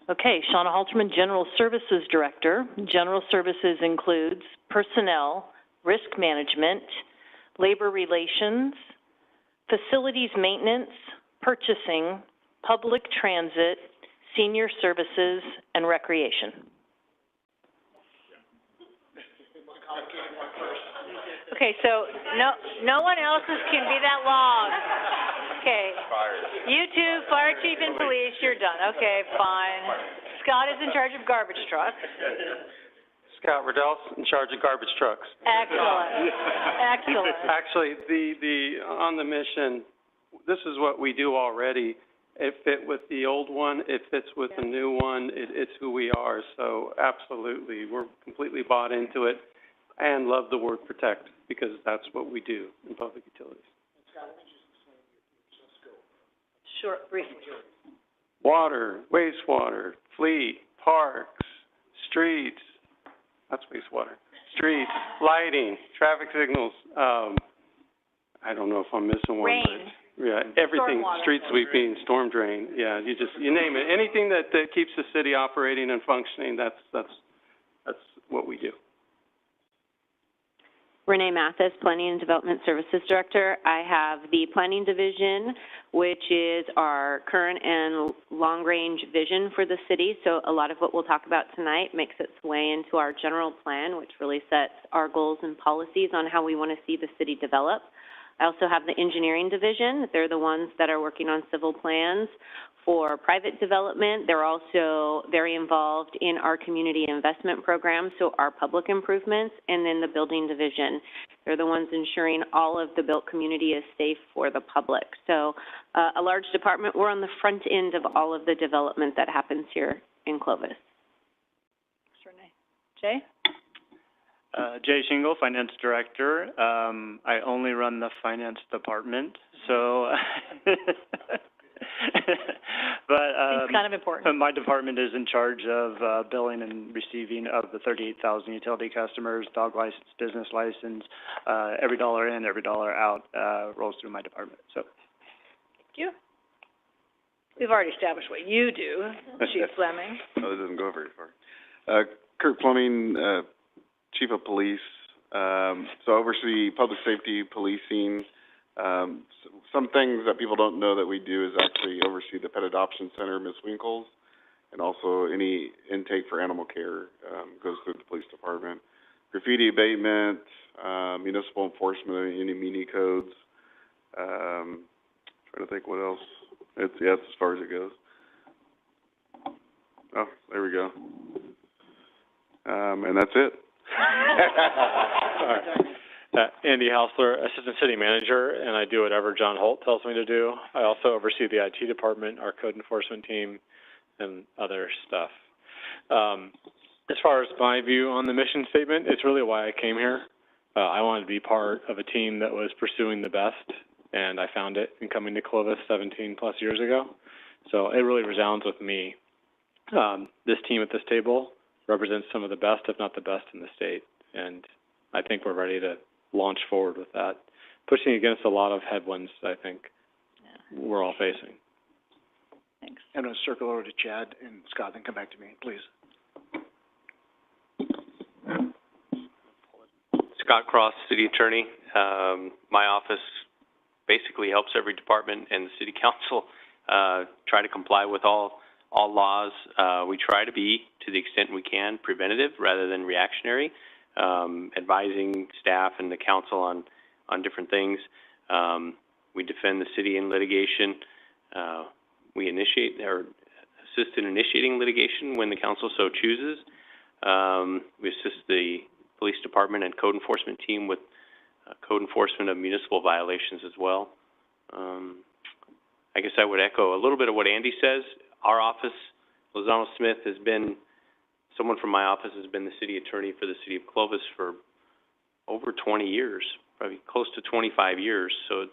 Okay, Shauna Halterman, General Services Director. General Services includes personnel, risk management, labor relations, facilities maintenance, purchasing, public transit, senior services, and recreation. Okay, so no one else's can be that long. Okay. You two, fire chief and police, you're done. Okay, fine. Scott is in charge of garbage trucks. Scott Riddell's in charge of garbage trucks. Excellent. Excellent. Actually, on the mission, this is what we do already. It fit with the old one, it fits with the new one, it's who we are. So absolutely, we're completely bought into it and love the word protect, because that's what we do in public utilities. Sure, briefly. Water, wastewater, fleet, parks, streets, that's wastewater, streets, lighting, traffic signals, I don't know if I'm missing one. Rain. But yeah, everything, Stormwater. street sweeping, storm drain, yeah, you name it. Anything that keeps the city operating and functioning, that's what we do. Renee Mathis, Planning and Development Services Director. I have the Planning Division, which is our current and long-range vision for the city. So a lot of what we'll talk about tonight makes its way into our general plan, which really sets our goals and policies on how we want to see the city develop. I also have the Engineering Division. They're the ones that are working on civil plans for private development. They're also very involved in our community investment program, so our public improvements, and then the Building Division. They're the ones ensuring all of the built community is safe for the public. So a large department. We're on the front end of all of the development that happens here in Clovis. Thanks, Renee. Jay? Jay Shingle, Finance Director. I only run the Finance Department, so, but, It's kind of important. my department is in charge of, billing and receiving of the 38,000 utility customers, dog license, business license. Every dollar in, every dollar out, rolls through my department, so. Thank you. We've already established what you do, Chief Fleming. No, that doesn't go very far. Kurt Plumbing, Chief of Police, so I oversee public safety, policing. Some things that people don't know that we do is actually oversee the Pet Adoption Center, Ms. Winkles, and also any intake for animal care, goes through the police department. Graffiti abatement, municipal enforcement, any muni codes, trying to think what else. That's as far as it goes. Oh, there we go. And that's it. Andy Hausler, Assistant City Manager, and I do whatever John Holt tells me to do. I also oversee the IT department, our code enforcement team, and other stuff. As far as my view on the mission statement, it's really why I came here. I wanted to be part of a team that was pursuing the best, and I found it in coming to Clovis 17 plus years ago. So it really resounds with me. This team at this table represents some of the best, if not the best, in the state, and I think we're ready to launch forward with that, pushing against a lot of headwinds I think we're all facing. Thanks. I'm going to circle over to Chad and Scott, then come back to me, please. Scott Cross, City Attorney. My office basically helps every department and the City Council try to comply with all laws. We try to be, to the extent we can, preventative rather than reactionary, advising staff and the council on different things. We defend the city in litigation. We initiate or assist in initiating litigation when the council so chooses. We assist the police department and code enforcement team with code enforcement of municipal violations as well. I guess I would echo a little bit of what Andy says. Our office, Lozano Smith, has been, someone from my office has been the city attorney for the city of Clovis for over 20 years, probably close to 25 years. So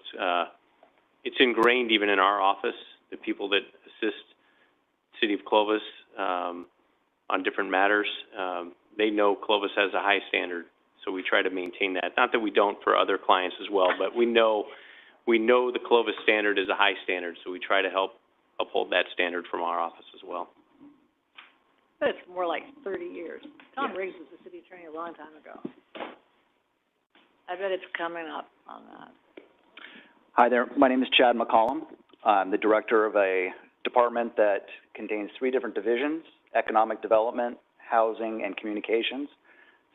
it's ingrained even in our office. The people that assist city of Clovis on different matters, they know Clovis has a high standard. So we try to maintain that. Not that we don't for other clients as well, but we know the Clovis standard is a high standard. So we try to help uphold that standard from our office as well. But it's more like 30 years. Tom Riggs was the city attorney a long time ago. I bet it's coming up on that. Hi there. My name is Chad McCollum. I'm the director of a department that contains 3 different divisions: economic development, housing, and communications.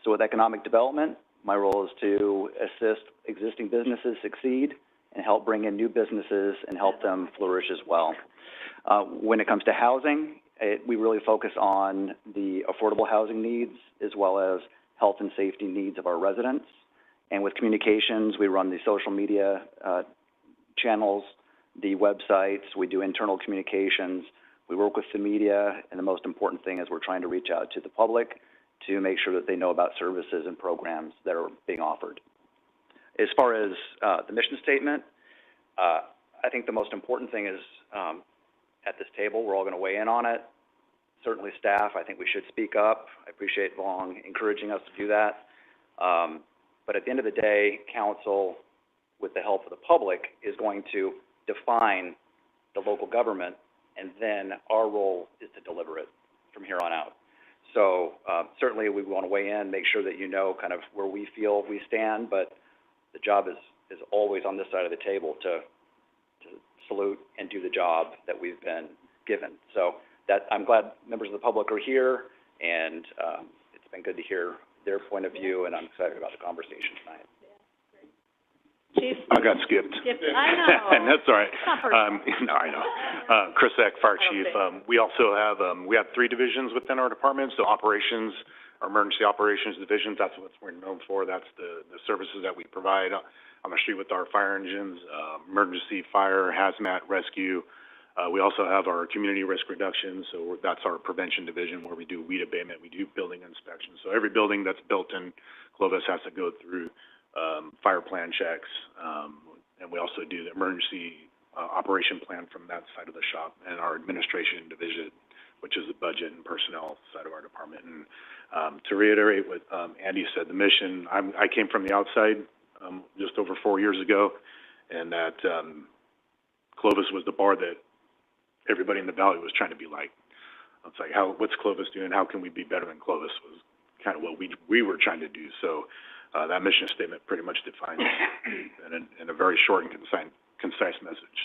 So with economic development, my role is to assist existing businesses succeed and help bring in new businesses and help them flourish as well. When it comes to housing, we really focus on the affordable housing needs as well as health and safety needs of our residents. And with communications, we run the social media channels, the websites, we do internal communications, we work with the media, and the most important thing is we're trying to reach out to the public to make sure that they know about services and programs that are being offered. As far as the mission statement, I think the most important thing is at this table, we're all going to weigh in on it. Certainly staff, I think we should speak up. I appreciate Long encouraging us to do that. But at the end of the day, council, with the help of the public, is going to define the local government, and then our role is to deliver it from here on out. So certainly we want to weigh in, make sure that you know kind of where we feel we stand, but the job is always on this side of the table to salute and do the job that we've been given. So that I'm glad members of the public are here, and it's been good to hear their point of view, and I'm excited about the conversation tonight. Chief? I got skipped. I know. And that's all right. It's not personal. No, I know. Chris Eck, Fire Chief. We also have, we have 3 divisions within our department. So operations, our emergency operations division, that's what we're known for. That's the services that we provide on the street with our fire engines, emergency fire, hazmat, rescue, We also have our community risk reduction, so that's our prevention division where we do weed abatement, we do building inspections. So every building that's built in Clovis has to go through fire plan checks, and we also do the emergency operation plan from that side of the shop, and our administration division, which is the budget and personnel side of our department. And to reiterate what Andy said, the mission, I came from the outside just over 4 years ago, and that Clovis was the bar that everybody in the valley was trying to be like. It's like, what's Clovis doing? How can we be better than Clovis was kind of what we were trying to do. So that mission statement pretty much defines in a very short and concise message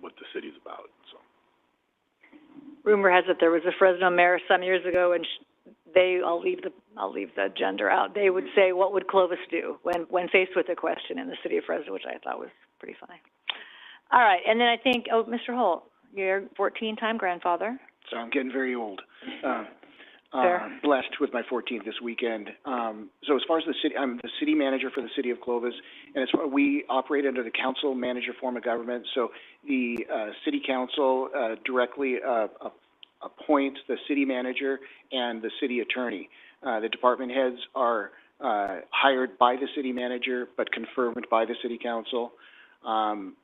what the city's about. So. Rumor has it there was a Fresno mayor some years ago, and I'll leave the gender out. They would say, "What would Clovis do?" when faced with a question in the city of Fresno, which I thought was pretty funny. All right, and then I think, Mr. Holt, you're 14-time grandfather. So I'm getting very old. Blessed with my 14th this weekend. So as far as the city, I'm the city manager for the city of Clovis, and as far, we operate under the council manager form of government. So the city council directly appoints the city manager and the city attorney. The department heads are hired by the city manager but confirmed by the city council.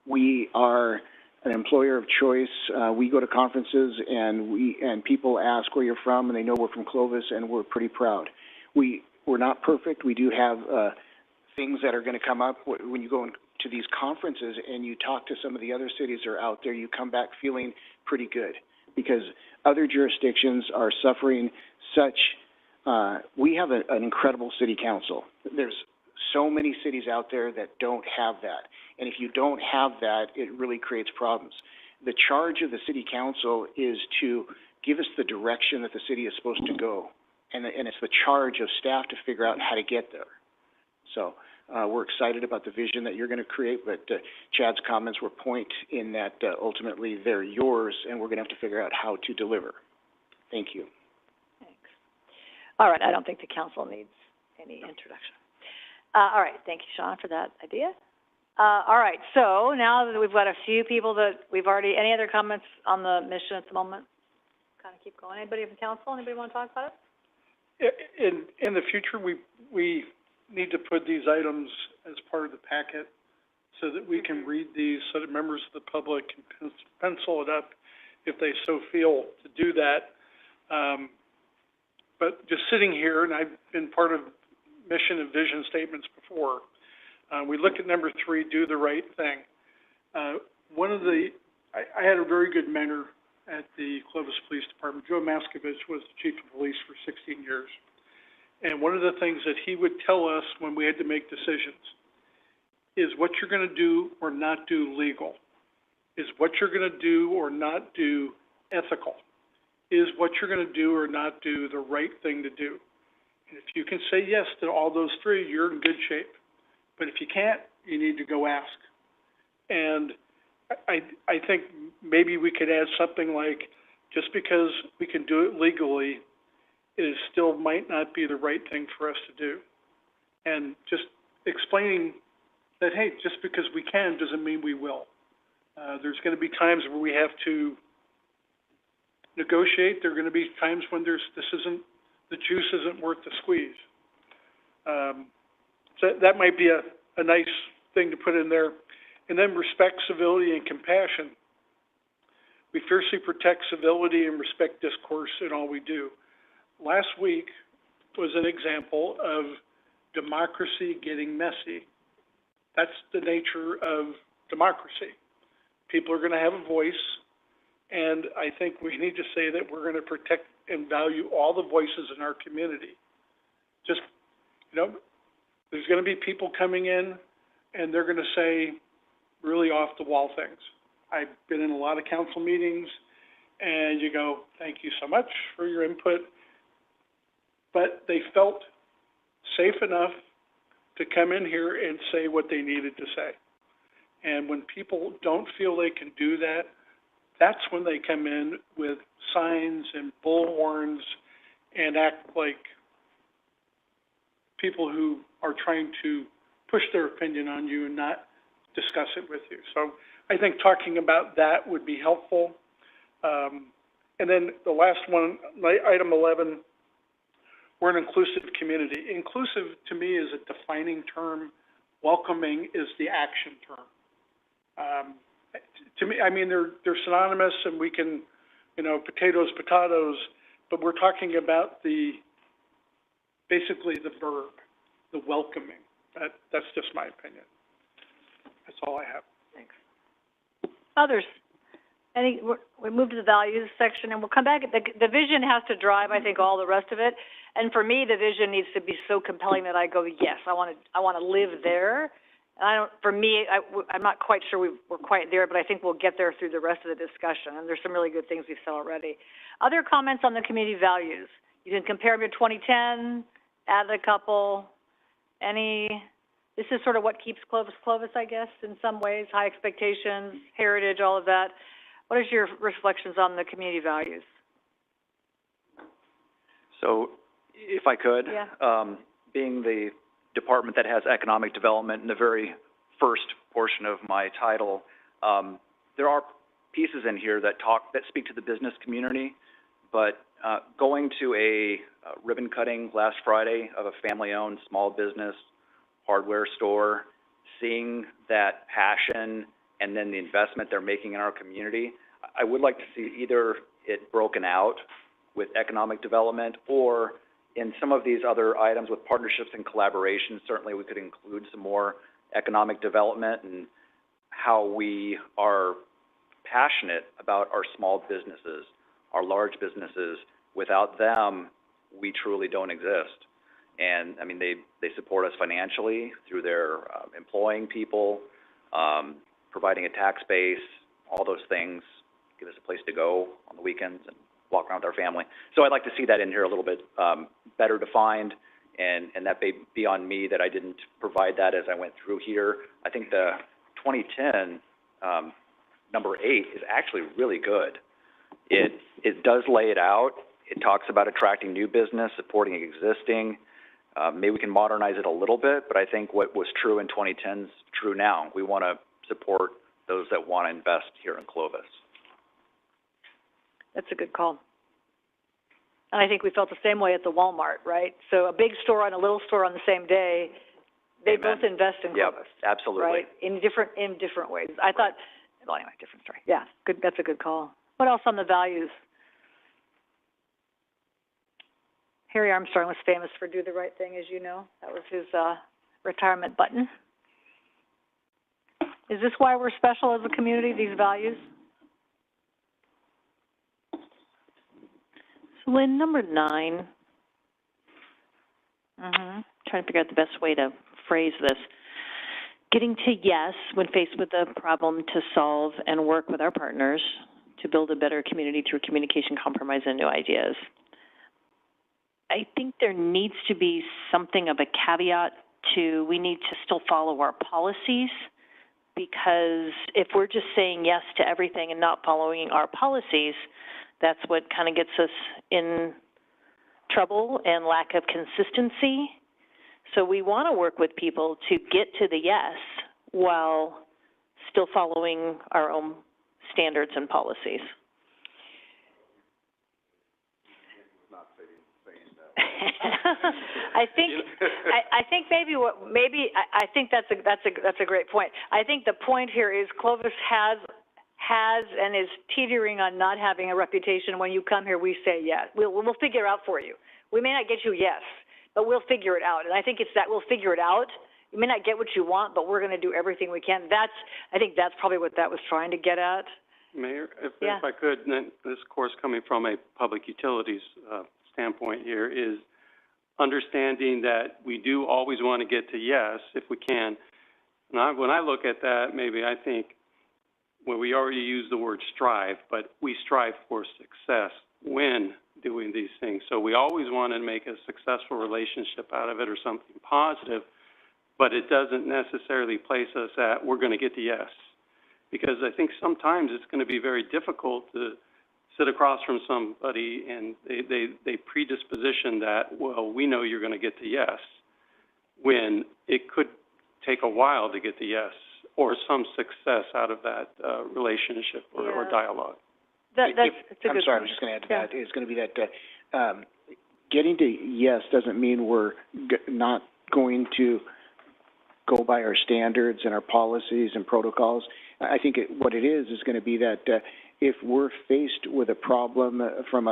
We are an employer of choice. We go to conferences and people ask where you're from, and they know we're from Clovis, and we're pretty proud. We're not perfect. We do have things that are going to come up when you go to these conferences and you talk to some of the other cities that are out there. You come back feeling pretty good because other jurisdictions are suffering such. We have an incredible city council. There's so many cities out there that don't have that. And if you don't have that, it really creates problems. The charge of the city council is to give us the direction that the city is supposed to go. And it's the charge of staff to figure out how to get there. So we're excited about the vision that you're going to create, but Chad's comments were point in that ultimately they're yours, and we're going to have to figure out how to deliver. Thank you. Thanks. All right, I don't think the council needs any introduction. All right, thank you, Sean, for that idea. All right, so now that we've got a few people that we've already, any other comments on the mission at the moment? Kind of keep going. Anybody from council? Anybody want to talk about it? In the future, we need to put these items as part of the packet so that we can read these, so that members of the public can pencil it up if they so feel to do that. But just sitting here, and I've been part of mission and vision statements before. We look at number 3, do the right thing. I had a very good mentor at the Clovis Police Department. Joe Maskovich was the chief of police for 16 years. And one of the things that he would tell us when we had to make decisions is what you're going to do or not do legal? Is what you're going to do or not do ethical? Is what you're going to do or not do the right thing to do? And if you can say yes to all those 3, you're in good shape. But if you can't, you need to go ask. And I think maybe we could add something like, just because we can do it legally, it still might not be the right thing for us to do. And just explaining that, hey, just because we can doesn't mean we will. There's going to be times where we have to negotiate. There are going to be times when the juice isn't worth the squeeze. So that might be a nice thing to put in there. And then respect, civility, and compassion. We fiercely protect civility and respect discourse in all we do. Last week was an example of democracy getting messy. That's the nature of democracy. People are going to have a voice, and I think we need to say that we're going to protect and value all the voices in our community. Just, there's going to be people coming in, and they're going to say really off-the-wall things. I've been in a lot of council meetings, and you go, thank you so much for your input. But they felt safe enough to come in here and say what they needed to say. And when people don't feel they can do that, that's when they come in with signs and bullhorns and act like people who are trying to push their opinion on you and not discuss it with you. So I think talking about that would be helpful. And then the last one, item 11, we're an inclusive community. Inclusive to me is a defining term. Welcoming is the action term. To me, I mean, they're synonymous, and we can, potatoes, but we're talking about basically the verb, the welcoming. That's just my opinion. That's all I have. Thanks. Others? We move to the values section, and we'll come back. The vision has to drive, I think, all the rest of it. And for me, the vision needs to be so compelling that I go, yes, I want to live there. And I'm not quite sure we're quite there, but I think we'll get there through the rest of the discussion. And there's some really good things we've said already. Other comments on the community values? You can compare them to 2010, add a couple. This is sort of what keeps Clovis, I guess, in some ways. High expectations, heritage, all of that. What is your reflections on the community values? So, if I could, yeah. Being the department that has economic development in the very first portion of my title, there are pieces in here that speak to the business community, but going to a ribbon cutting last Friday of a family-owned small business hardware store, seeing that passion and then the investment they're making in our community, I would like to see either it broken out with economic development, or in some of these other items with partnerships and collaboration, certainly we could include some more economic development and how we are passionate about our small businesses, our large businesses. Without them, we truly don't exist. And I mean, they support us financially through their employing people, providing a tax base, all those things, give us a place to go on the weekends and walk around with our family. So I'd like to see that in here a little bit better defined, and that may be on me that I didn't provide that as I went through here. I think the 2010 number 8 is actually really good. It does lay it out. It talks about attracting new business, supporting existing. Maybe we can modernize it a little bit, but I think what was true in 2010 is true now. We want to support those that want to invest here in Clovis. That's a good call. And I think we felt the same way at the Walmart, right? So a big store and a little store on the same day, they Amen. Both invest in Clovis. Yep, absolutely. Right? In different ways. I thought, well, anyway, different story. Yeah, good. That's a good call. What else on the values? Harry Armstrong was famous for do the right thing, as you know. That was his retirement button. Is this why we're special as a community, these values? So Lynn, number 9, trying to figure out the best way to phrase this. Getting to yes when faced with a problem to solve and work with our partners to build a better community through communication, compromise, and new ideas. I think there needs to be something of a caveat to we need to still follow our policies, because if we're just saying yes to everything and not following our policies, that's what kind of gets us in trouble and lack of consistency. So we want to work with people to get to the yes while still following our own standards and policies. I think that's a great point. I think the point here is Clovis has and is teetering on not having a reputation. When you come here, we say yes. We'll figure it out for you. We may not get you yes, but we'll figure it out. And I think it's that we'll figure it out. You may not get what you want, but we're going to do everything we can. I think that's probably what that was trying to get at. Mayor, if I could, and then this, of course, coming from a public utilities standpoint here, is understanding that we do always want to get to yes if we can. And when I look at that, maybe I think, well, we already used the word strive, but we strive for success when doing these things. So we always want to make a successful relationship out of it or something positive, but it doesn't necessarily place us at we're going to get the yes. Because I think sometimes it's going to be very difficult to sit across from somebody and they predisposition that, well, we know you're going to get the yes, when it could take a while to get the yes or some success out of that relationship or dialogue. That's a good I'm sorry, I point. was just gonna add to Yeah. that, it's gonna be that, getting to yes doesn't mean we're not going to go by our standards and our policies and protocols. I think what it is gonna be that, if we're faced with a problem from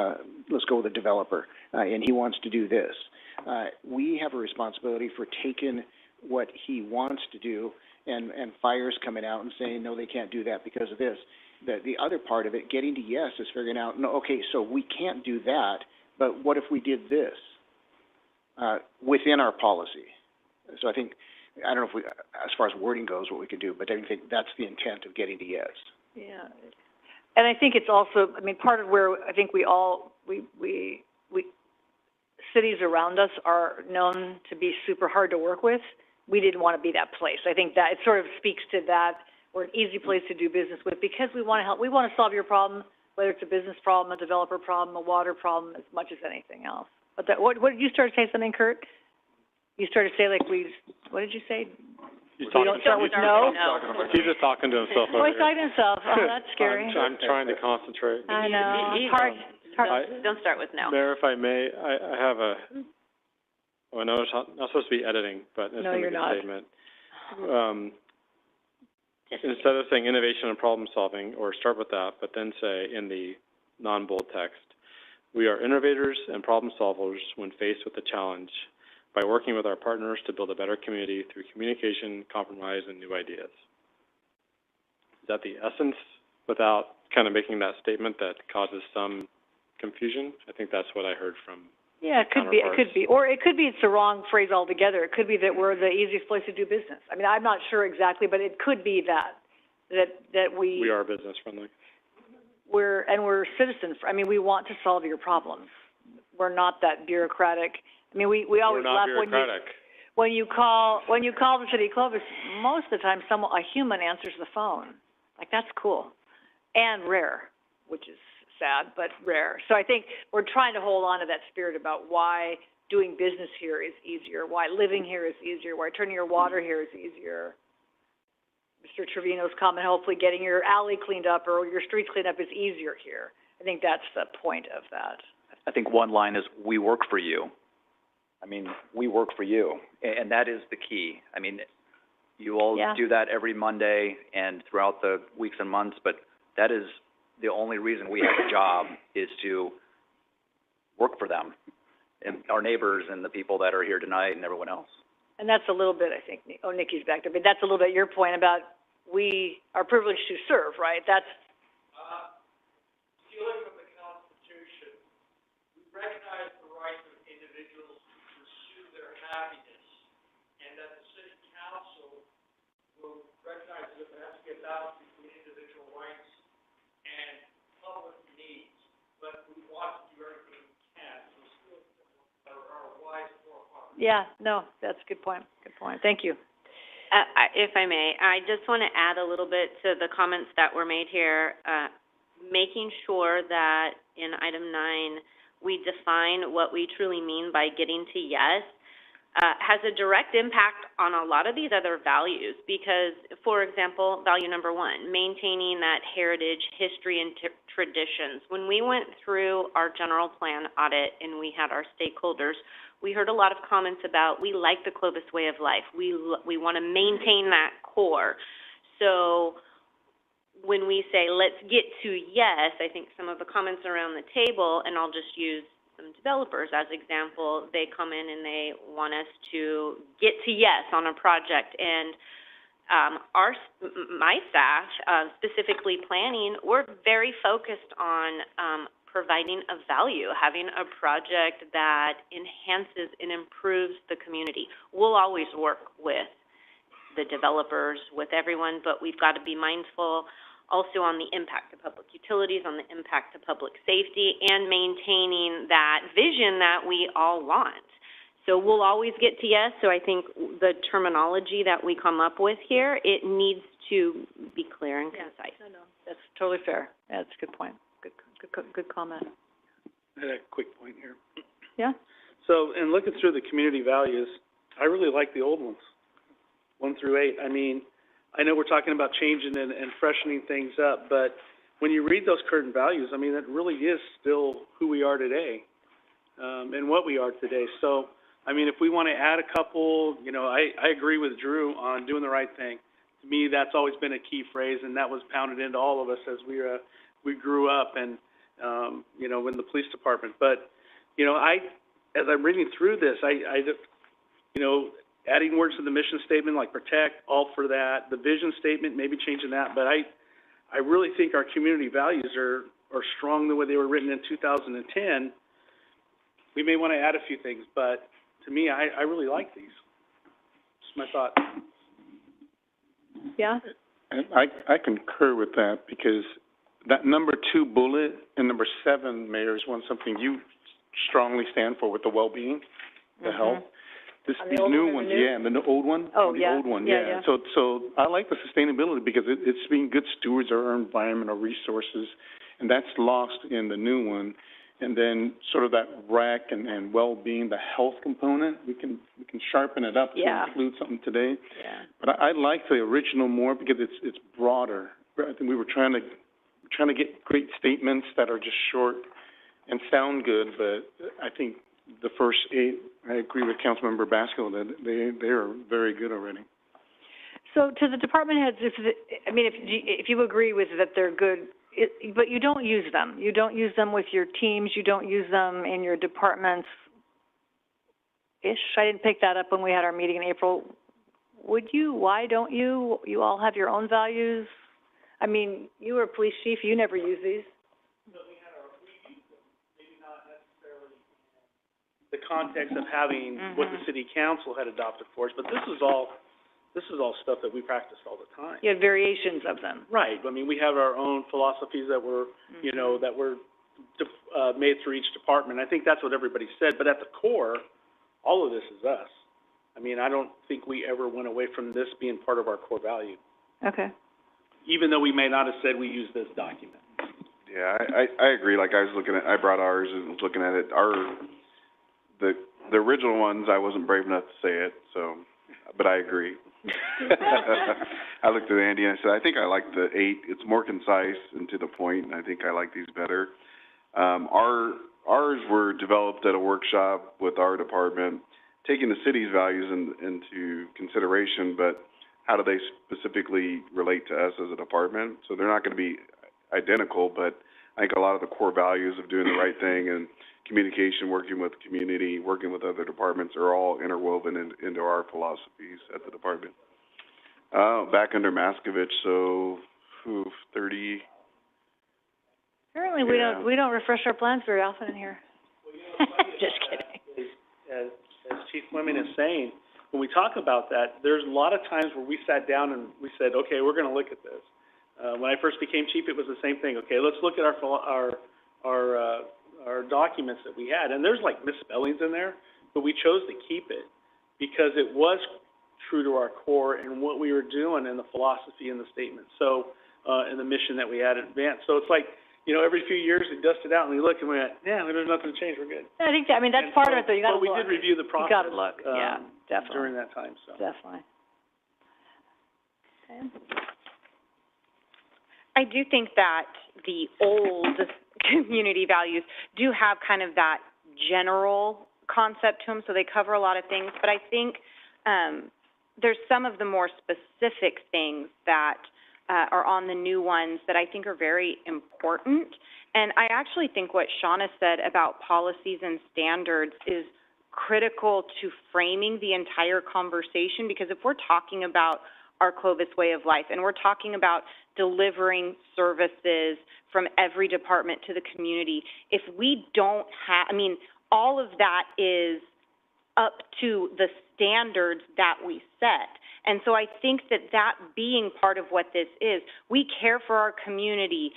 let's go with a developer, and he wants to do this, we have a responsibility for taking what he wants to do and fire's coming out and saying, no, they can't do that because of this. The other part of it, getting to yes, is figuring out, no, okay, so we can't do that, but what if we did this, within our policy? So I think, I don't know if we, as far as wording goes, what we could do, but I think that's the intent of getting to yes. Yeah. And I think it's also, I mean, part of where I think we cities around us are known to be super hard to work with. We didn't want to be that place. I think that it sort of speaks to that. We're an easy place to do business with because we want to help. We want to solve your problem, whether it's a business problem, a developer problem, a water problem, as much as anything else. But what did you start to say something, Kurt? You started to say what did you say? He's We don't start with no? He's just talking to himself over Oh, here. he's talking to himself. Oh, that's scary. I'm trying to concentrate. I know. It's hard. Don't start with no. Mayor, if I may, I have I know it's not supposed to be editing, but it's No, going to you're be a not. statement. Instead of saying innovation and problem solving, or start with that, but then say in the non-bold text, we are innovators and problem solvers when faced with a challenge by working with our partners to build a better community through communication, compromise, and new ideas. Is that the essence without kind of making that statement that causes some confusion? I think that's what I heard from Yeah, it could be. It could be. Or it could be it's the wrong phrase altogether. It could be that we're the easiest place to do business. I mean, I'm not sure exactly, but it could be that we are business friendly. We're citizens. I mean, we want to solve your problems. We're not that bureaucratic. I mean, we always laugh when you call the city of Clovis. Most of the time, a human answers the phone. Like, that's cool, and rare, which is sad, but rare. So I think we're trying to hold on to that spirit about why doing business here is easier, why living here is easier, why turning your water here is easier. Mr. Trevino's comment, hopefully getting your alley cleaned up or your streets cleaned up is easier here. I think that's the point of that. I think one line is, we work for you. I mean, we work for you, and that is the key. I mean, you all do that every Monday and throughout the weeks and months, but that is the only reason we have a job, is to work for them and our neighbors and the people that are here tonight and everyone else. And that's a little bit, I think, Nikki's back there, but that's a little bit your point about we are privileged to serve, right? That's Stealing from the Constitution, we recognize the rights of individuals to pursue their happiness, and that the city council will recognize that there has to be a balance between individual rights and public needs. But we want to do everything we can to steal our wise forefathers. yeah, no, that's a good point. Good point. Thank you. If I may, I just want to add a little bit to the comments that were made here, making sure that in item 9, we define what we truly mean by getting to yes, has a direct impact on a lot of these other values because, for example, value number 1, maintaining that heritage, history, and traditions. When we went through our general plan audit and we had our stakeholders, we heard a lot of comments about we like the Clovis way of life. We want to maintain that core. So when we say let's get to yes, I think some of the comments around the table, and I'll just use some developers as example, they come in and they want us to get to yes on a project. And my staff, specifically planning, we're very focused on providing a value, having a project that enhances and improves the community. We'll always work with the developers, with everyone, but we've got to be mindful also on the impact to public utilities, on the impact to public safety, and maintaining that vision that we all want. So we'll always get to yes, so I think the terminology that we come up with here, it needs to be clear and concise. No, that's totally fair. That's a good point. Good comment. I had a quick point here. Yeah? So, in looking through the community values, I really like the old ones, 1 through 8. I mean, I know we're talking about changing and freshening things up, but when you read those current values, I mean, that really is still who we are today, and what we are today. So, I mean, if we want to add a couple, you know, I agree with Drew on doing the right thing. To me, that's always been a key phrase, and that was pounded into all of us as we grew up and, you know, in the police department. But, you know, as I'm reading through this, you know, adding words to the mission statement like protect, all for that. The vision statement, maybe changing that. But I really think our community values are strong the way they were written in 2010. We may want to add a few things, but to me, I really like these. Just my thought. Yeah? And I concur with that, because that number 2 bullet and number 7, Mayor, is something you strongly stand for with the well-being, the health. These new ones, and the old one? Oh, the old one, yeah. So I like the sustainability, because it's being good stewards of our environment, our resources, and that's lost in the new one. And then sort of that rec and well-being, the health component, we can sharpen it up to include something today. Yeah. But I like the original more, because it's broader. I think we were trying to get great statements that are just short and sound good, but I think the first 8, I agree with Councilmember Basco that they are very good already. So to the department heads, if you agree with that they're good, but you don't use them. You don't use them with your teams. You don't use them in your departments. I didn't pick that up when we had our meeting in April. Would you? Why don't you? You all have your own values. I mean, you were a police chief. You never use these. No, we use them, maybe not necessarily in the context of having what the city council had adopted for us, but this is all stuff that we practiced all the time. You had variations of them. Right. I mean, we have our own philosophies that were, you know, that were made through each department. I think that's what everybody said. But at the core, all of this is us. I mean, I don't think we ever went away from this being part of our core value. Okay. Even though we may not have said we use this document. Yeah, I agree. Like, I brought ours and was looking at it. The original ones, I wasn't brave enough to say it, so, but I agree. I looked at Andy and I said, I think I like the 8. It's more concise and to the point, and I think I like these better. Ours were developed at a workshop with our department, taking the city's values into consideration, but how do they specifically relate to us as a department? So they're not going to be identical, but I think a lot of the core values of doing the right thing and communication, working with the community, working with other departments are all interwoven into our philosophies at the department. Back under Maskovich, so 30. Apparently we don't refresh our plans very often in here. Just kidding. As Chief Fleming is saying, when we talk about that, there's a lot of times where we sat down and we said, okay, we're going to look at this. When I first became chief, it was the same thing. Okay, let's look at our documents that we had, and there's like misspellings in there, but we chose to keep it because it was true to our core and what we were doing and the philosophy and the statement. So, and the mission that we had in advance. So it's like, you know, every few years we dust it out and we look and we went, yeah, there's nothing to change. We're good. I think that's part of it, though. You got to look. But we did review the process. You got to look. Yeah, definitely. During that time. So definitely. Okay. I do think that the old community values do have kind of that general concept to them, so they cover a lot of things. But I think there's some of the more specific things that are on the new ones that I think are very important. And I actually think what Shauna said about policies and standards is critical to framing the entire conversation, because if we're talking about our Clovis way of life and we're talking about delivering services from every department to the community, if we don't have, I mean, all of that is up to the standards that we set. And so I think that being part of what this is, we care for our community,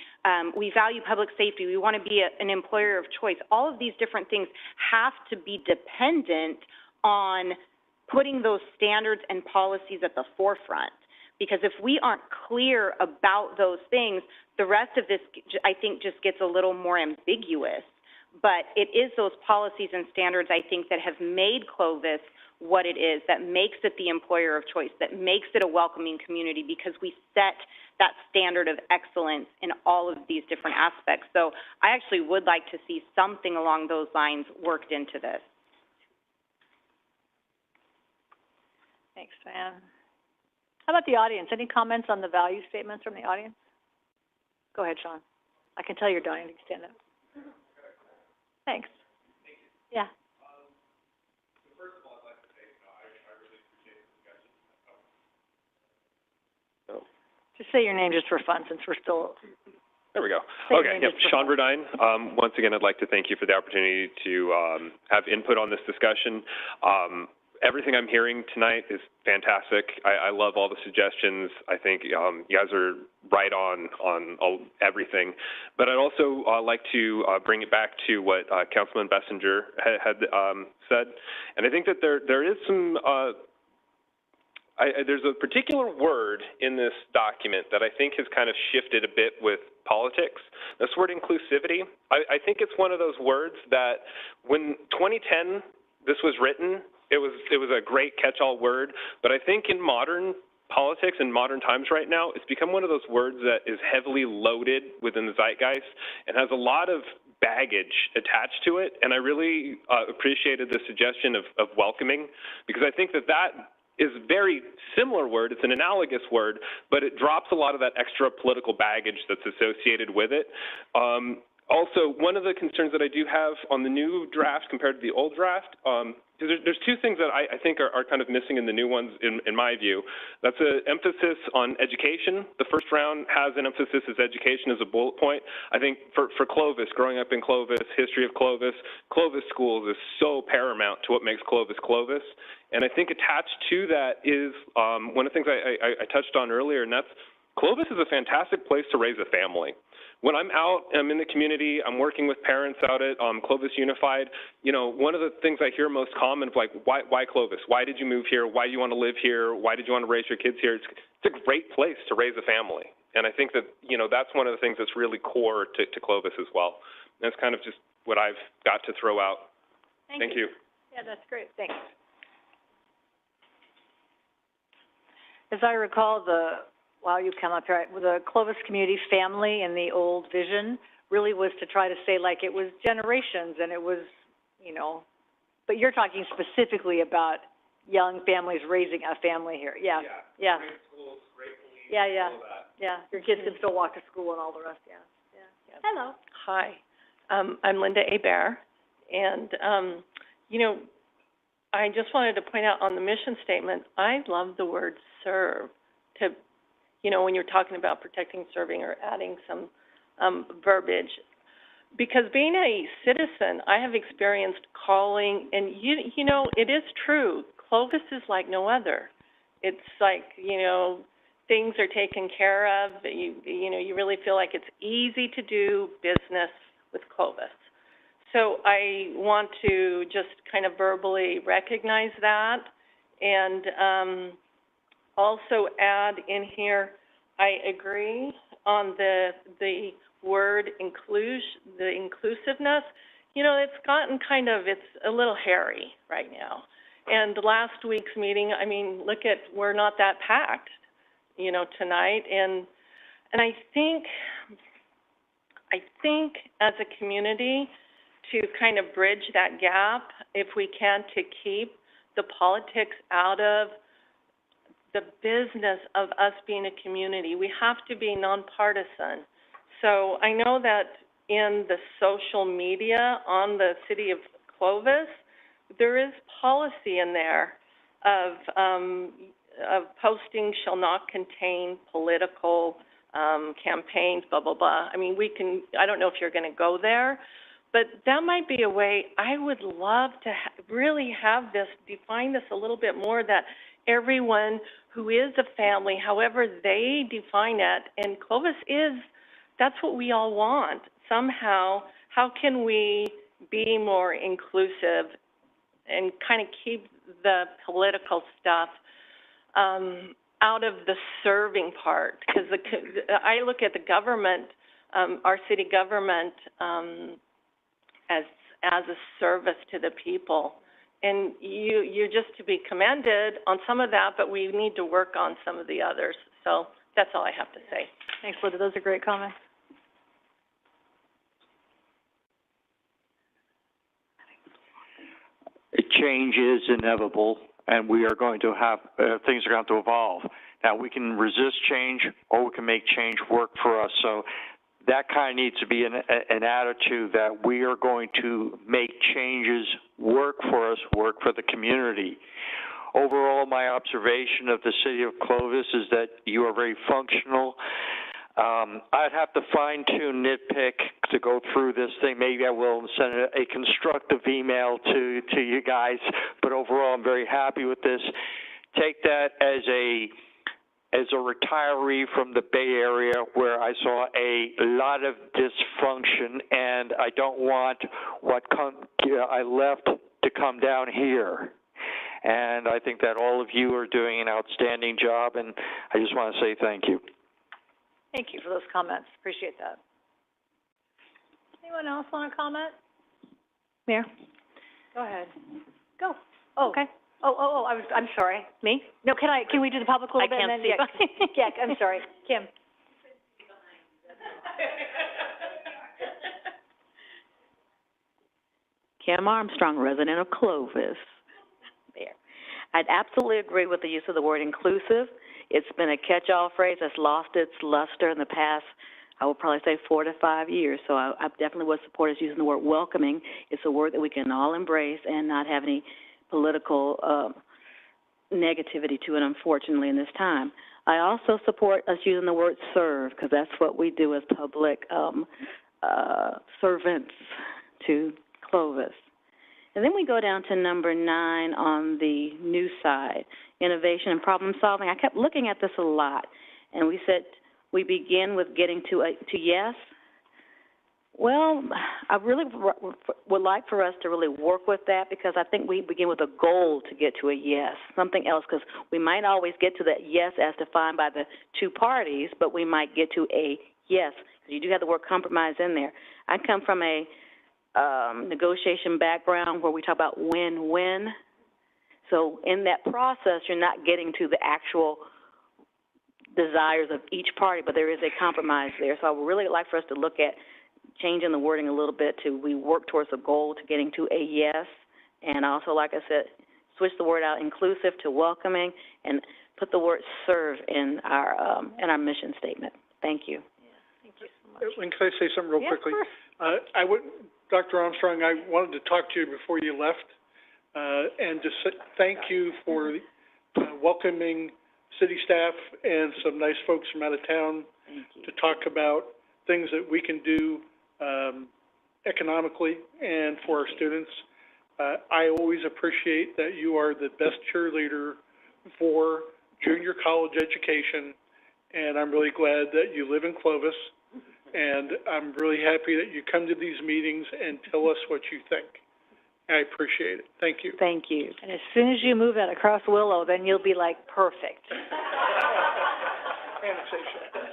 we value public safety, we want to be an employer of choice. All of these different things have to be dependent on putting those standards and policies at the forefront. Because if we aren't clear about those things, the rest of this, I think, just gets a little more ambiguous. But it is those policies and standards, I think, that have made Clovis what it is, that makes it the employer of choice, that makes it a welcoming community, because we set that standard of excellence in all of these different aspects. So I actually would like to see something along those lines worked into this. Thanks, Diane. How about the audience? Any comments on the value statements from the audience? Go ahead, Sean. I can tell you're dying to stand up. Thanks. Yeah. Just say your name just for fun, since we're still... There we go. Say your Okay, name yep, just for Sean fun. Verdine. Once again, I'd like to thank you for the opportunity to have input on this discussion. Everything I'm hearing tonight is fantastic. I love all the suggestions. I think you guys are right on everything. But I'd also like to bring it back to what Councilman Bessinger had said. And I think that there is some... there's a particular word in this document that I think has kind of shifted a bit with politics. This word inclusivity. I think it's one of those words that when 2010 this was written, it was a great catch-all word, but I think in modern politics and modern times right now, it's become one of those words that is heavily loaded within the zeitgeist and has a lot of baggage attached to it. And I really appreciated the suggestion of welcoming, because I think that is a very similar word. It's an analogous word, but it drops a lot of that extra political baggage that's associated with it. Also, one of the concerns that I do have on the new draft compared to the old draft, there's two things that I think are kind of missing in the new ones, in my view. That's an emphasis on education. The first round has an emphasis as education as a bullet point. I think for Clovis, growing up in Clovis, history of Clovis schools is so paramount to what makes Clovis Clovis. And I think attached to that is one of the things I touched on earlier, and that's Clovis is a fantastic place to raise a family. When I'm out, I'm in the community, I'm working with parents out at Clovis Unified, you know, one of the things I hear most common is like, why Clovis? Why did you move here? Why do you want to live here? Why did you want to raise your kids here? It's a great place to raise a family. And I think that, you know, that's one of the things that's really core to Clovis as well. And that's kind of just what I've got to throw out. Thank you. Yeah, that's great. Thanks. As I recall, while you come up here, the Clovis community family in the old vision really was to try to say, like, it was generations and it was, you know, but you're talking specifically about young families raising a family here. Yeah. Yeah. Great schools, great police, all of that. Yeah. Your kids can still walk to school and all the rest. Yeah. Hello. Hi. I'm Linda A. Bear, and, you know, I just wanted to point out on the mission statement, I love the word serve to, you know, when you're talking about protecting, serving, or adding some verbiage. Because being a citizen, I have experienced calling, and you know, it is true, Clovis is like no other. It's like, you know, things are taken care of, you know, you really feel like it's easy to do business with Clovis. So I want to just kind of verbally recognize that, and also add in here, I agree on the word the inclusiveness. You know, it's gotten kind of, it's a little hairy right now. And last week's meeting, I mean, look at, we're not that packed, you know, tonight. And I think as a community, to kind of bridge that gap, if we can, to keep the politics out of the business of us being a community. We have to be nonpartisan. So I know that in the social media on the city of Clovis, there is policy in there of posting shall not contain political campaigns, blah, blah, blah. I mean, I don't know if you're going to go there, but that might be a way. I would love to really have this, define this a little bit more, that everyone who is a family, however they define it, and Clovis is, that's what we all want. Somehow, how can we be more inclusive and kind of keep the political stuff out of the serving part? Because I look at the government, our city government, as a service to the people. and you're just to be commended on some of that, but we need to work on some of the others. So that's all I have to say. Thanks, Linda. Those are great comments. Change is inevitable, and we are going to have, things are going to evolve. Now, we can resist change, or we can make change work for us. So that kind of needs to be an attitude that we are going to make changes work for us, work for the community. Overall, my observation of the city of Clovis is that you are very functional. I'd have to fine-tune, nitpick to go through this thing. Maybe I will send a constructive email to you guys, but overall, I'm very happy with this. Take that as a retiree from the Bay Area where I saw a lot of dysfunction, and I don't want what I left to come down here. And I think that all of you are doing an outstanding job, and I just want to say thank you. Thank you for those comments. Appreciate that. Anyone else want to comment? Mayor? Go ahead. Go. Oh, okay. I'm sorry. Me? No, can we do the public a little bit? I can't and then, see. yeah, I'm sorry. Kim. Kim Armstrong, resident of Clovis. There. I'd absolutely agree with the use of the word inclusive. It's been a catch-all phrase that's lost its luster in the past, I would probably say 4 to 5 years. So I definitely would support us using the word welcoming. It's a word that we can all embrace and not have any political negativity to it, unfortunately, in this time. I also support us using the word serve, because that's what we do as public servants to Clovis. And then we go down to number 9 on the new side, innovation and problem solving. I kept looking at this a lot, and we said we begin with getting to yes. Well, I really would like for us to really work with that, because I think we begin with a goal to get to a yes, something else, because we might always get to that yes as defined by the two parties, but we might get to a yes, because you do have the word compromise in there. I come from a negotiation background where we talk about win-win. So in that process, you're not getting to the actual desires of each party, but there is a compromise there. So I would really like for us to look at changing the wording a little bit to we work towards a goal to getting to a yes. And also, like I said, switch the word out inclusive to welcoming and put the word serve in our mission statement. Thank you. Thank you so much. And can I say something real quickly? Dr. Armstrong, I wanted to talk to you before you left, and just thank you for welcoming city staff and some nice folks from out of town to talk about things that we can do economically and for our students. I always appreciate that you are the best cheerleader for junior college education, and I'm really glad that you live in Clovis. And I'm really happy that you come to these meetings and tell us what you think. I appreciate it. Thank you. Thank you. And as soon as you move out across Willow, then you'll be like perfect. That's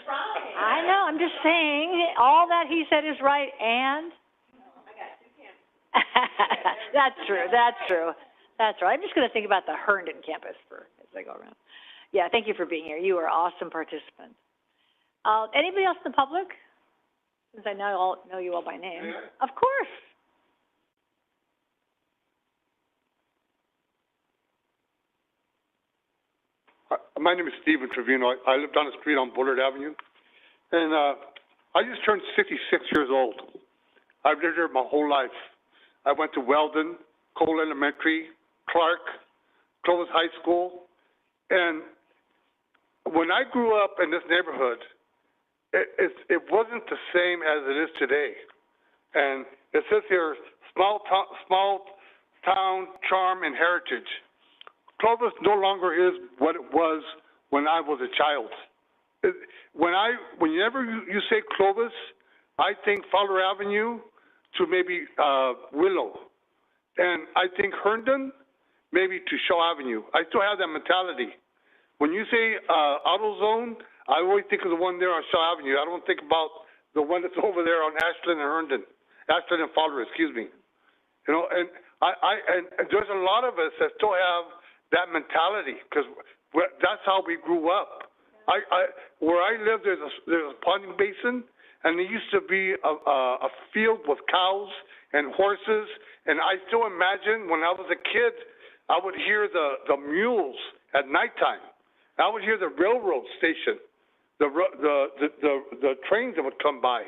right. I know. I'm just saying, all that he said is right, and that's true. That's true. That's right. I'm just going to think about the Herndon campus as I go around. Yeah. Thank you for being here. You are an awesome participant. Anybody else in the public? Since I know you all by name. Of course. My name is Stephen Trevino. I live down the street on Bullard Avenue. And I just turned 66 years old. I've lived here my whole life. I went to Weldon, Cole Elementary, Clark, Clovis High School. And when I grew up in this neighborhood, it wasn't the same as it is today. And it says here, small town charm and heritage. Clovis no longer is what it was when I was a child. Whenever you say Clovis, I think Fowler Avenue to maybe Willow. And I think Herndon, maybe to Shaw Avenue. I still have that mentality. When you say AutoZone, I always think of the one there on Shaw Avenue. I don't think about the one that's over there on Ashland and Herndon. Ashland and Fowler, excuse me. You know, and And there's a lot of us that still have that mentality, because that's how we grew up. Where I live, there's a ponding basin, and there used to be a field with cows and horses, and I still imagine when I was a kid, I would hear the mules at nighttime. I would hear the railroad station, the trains that would come by.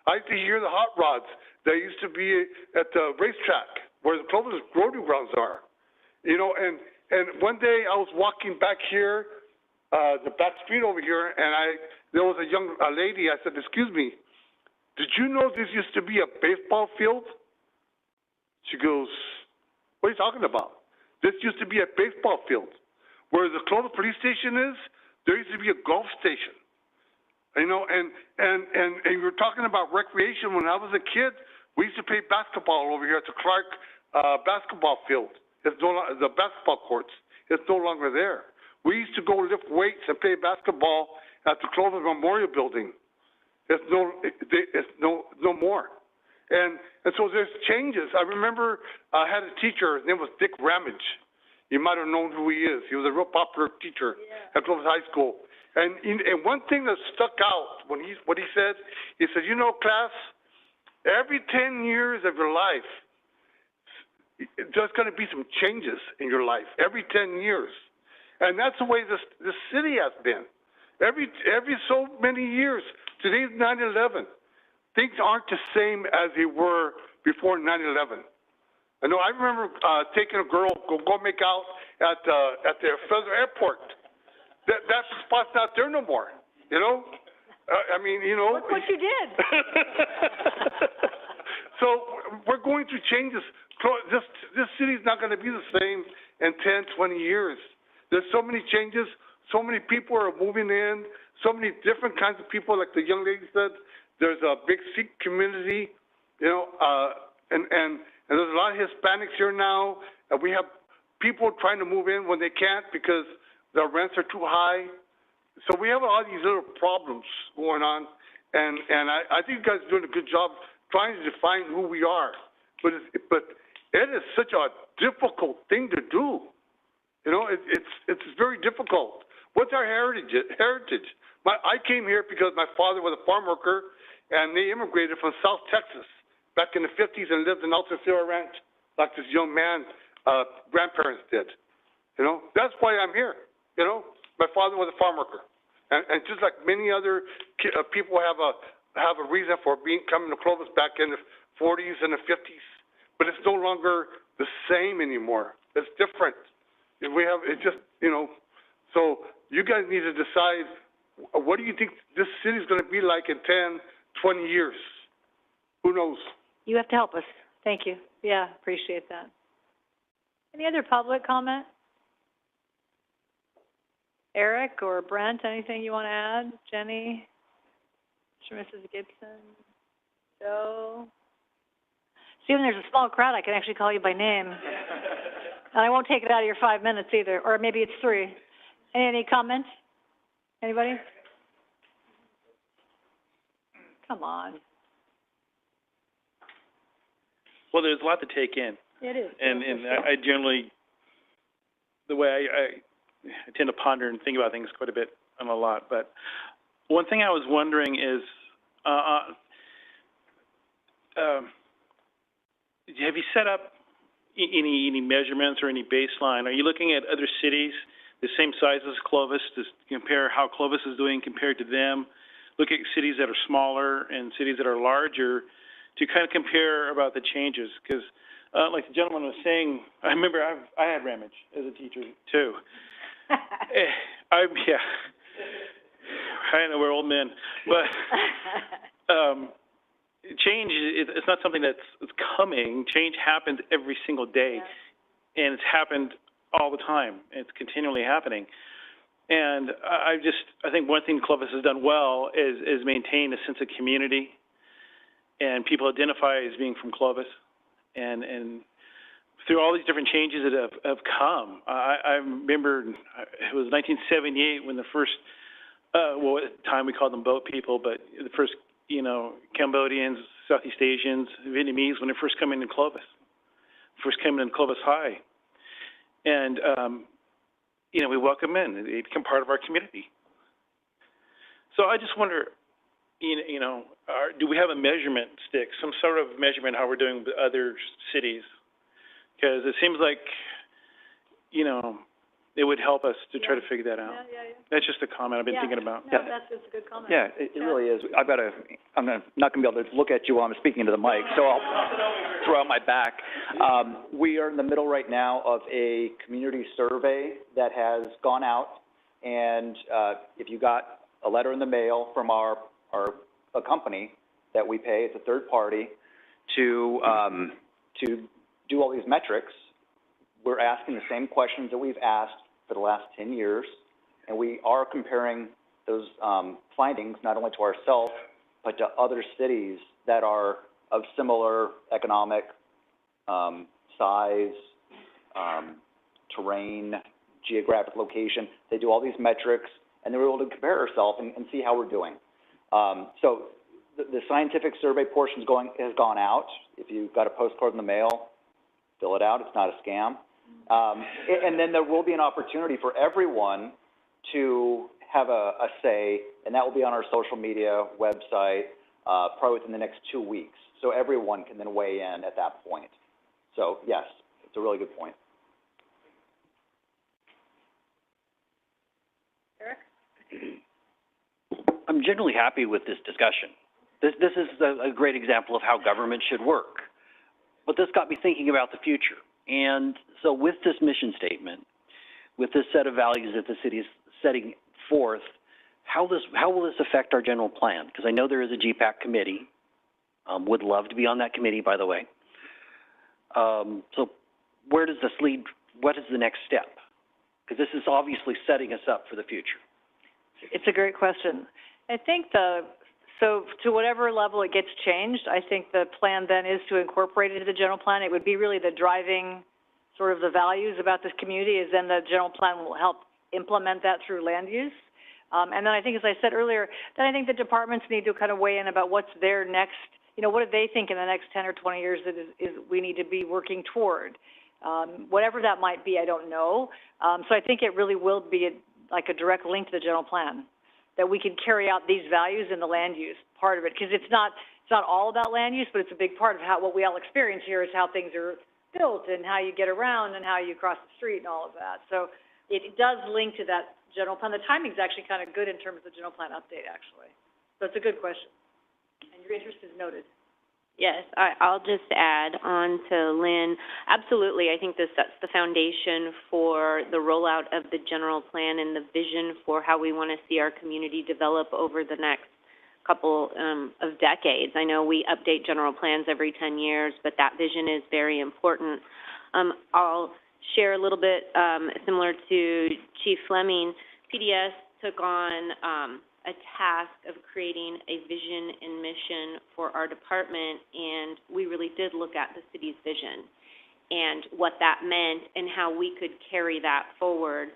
I used to hear the hot rods that used to be at the racetrack where the Clovis rodeo grounds are. You know, and one day I was walking back here, the back street over here, and there was a young lady. I said, "Excuse me, did you know this used to be a baseball field?" She goes, "What are you talking about? This used to be a baseball field. Where the Clovis police station is, there used to be a golf station." You know, and you're talking about recreation. When I was a kid, we used to play basketball over here at the Clark basketball field. It's no longer, the basketball courts. It's no longer there. We used to go lift weights and play basketball at the Clovis Memorial Building. It's no more. And so there's changes. I remember I had a teacher. His name was Dick Ramage. You might have known who he is. He was a real popular teacher at Clovis High School. And one thing that stuck out what he said, "You know, class, every 10 years of your life, there's going to be some changes in your life. Every 10 years, and that's the way this city has been. Every so many years. Today's 9/11. Things aren't the same as they were before 9/11. I know. I remember taking a girl go make out at the Feather Airport. That spot's not there no more. You know, I mean, you know. Look what you did. So we're going through changes. This city's not going to be the same in 10, 20 years. There's so many changes. So many people are moving in. So many different kinds of people, like the young lady said. There's a big Sikh community, you know, and there's a lot of Hispanics here now. And we have people trying to move in when they can't because the rents are too high. So we have all these little problems going on, and I think you guys are doing a good job trying to define who we are. But it is such a difficult thing to do. You know, it's very difficult. What's our heritage? I came here because my father was a farm worker, and they immigrated from South Texas back in the 50s and lived in Alta Sierra Ranch like this young man grandparents did. You know, that's why I'm here. You know, my father was a farm worker, and just like many other people have a reason for coming to Clovis back in the 40s and the 50s, but it's no longer the same anymore. It's different. It's just, you know, so you guys need to decide, what do you think this city is going to be like in 10, 20 years? Who knows? You have to help us. Thank you. Yeah, appreciate that. Any other public comment? Eric or Brent, anything you want to add? Jenny? Mr. Mrs. Gibson? Joe? See, when there's a small crowd, I can actually call you by name. And I won't take it out of your 5 minutes either, or maybe it's 3. Any comments? Anybody? Come on. Well, there's a lot to take in. It is. And I generally, the way I tend to ponder and think about things quite a bit on a lot. But one thing I was wondering is, have you set up any measurements or any baseline? Are you looking at other cities the same size as Clovis to compare how Clovis is doing compared to them? Look at cities that are smaller and cities that are larger to kind of compare about the changes. Because like the gentleman was saying, I remember I had Ramage as a teacher too. I know we're old men, but change, it's not something that's coming. Change happens every single day, and it's happened all the time. It's continually happening. And I think one thing Clovis has done well is maintain a sense of community, and people identify as being from Clovis. And through all these different changes that have come, I remember it was 1978 when the first, well, at the time we called them boat people, but the first, you know, Cambodians, Southeast Asians, Vietnamese, when they first come into Clovis. first came in Clovis High. And, you know, we welcome them in. They become part of our community. So I just wonder, you know, do we have a measurement stick, some sort of measurement how we're doing with other cities? Because it seems like, you know, it would help us to try to figure that out. That's just a comment I've been thinking about. No, that's a good comment. Yeah, it really is. I'm not gonna be able to look at you while I'm speaking into the mic, so I'll throw out my back. We are in the middle right now of a community survey that has gone out, and, if you got a letter in the mail from a company that we pay, it's a third party, to do all these metrics, we're asking the same questions that we've asked for the last 10 years, and we are comparing those findings not only to ourselves, but to other cities that are of similar economic size, terrain, geographic location. They do all these metrics, and they're able to compare ourselves and see how we're doing. So the scientific survey portion has gone out. If you got a postcard in the mail, fill it out. It's not a scam. And then there will be an opportunity for everyone to have a say, and that will be on our social media website probably within the next 2 weeks. So everyone can then weigh in at that point. So yes, it's a really good point. Eric? I'm generally happy with this discussion. This is a great example of how government should work. But this got me thinking about the future. And so with this mission statement, with this set of values that the city is setting forth, how will this affect our general plan? Because I know there is a GPAC committee. Would love to be on that committee, by the way. So where does this lead? What is the next step? Because this is obviously setting us up for the future. It's a great question. I think so to whatever level it gets changed, I think the plan then is to incorporate it into the general plan. It would be really the driving sort of the values about this community, is then the general plan will help implement that through land use. And then I think, as I said earlier, then I think the departments need to kind of weigh in about what's their next, what do they think in the next 10 or 20 years that is we need to be working toward. Whatever that might be, I don't know. So I think it really will be like a direct link to the general plan, that we can carry out these values in the land use part of it, because it's not all about land use, but it's a big part of what we all experience here is how things are built and how you get around and how you cross the street and all of that. So it does link to that general plan. The timing's actually kind of good in terms of the general plan update, actually. So it's a good question, and your interest is noted. Yes, I'll just add on to Lynn. Absolutely, I think this sets the foundation for the rollout of the general plan and the vision for how we want to see our community develop over the next couple of decades. I know we update general plans every 10 years, but that vision is very important. I'll share a little bit similar to Chief Fleming. PDS took on a task of creating a vision and mission for our department, and we really did look at the city's vision and what that meant and how we could carry that forward.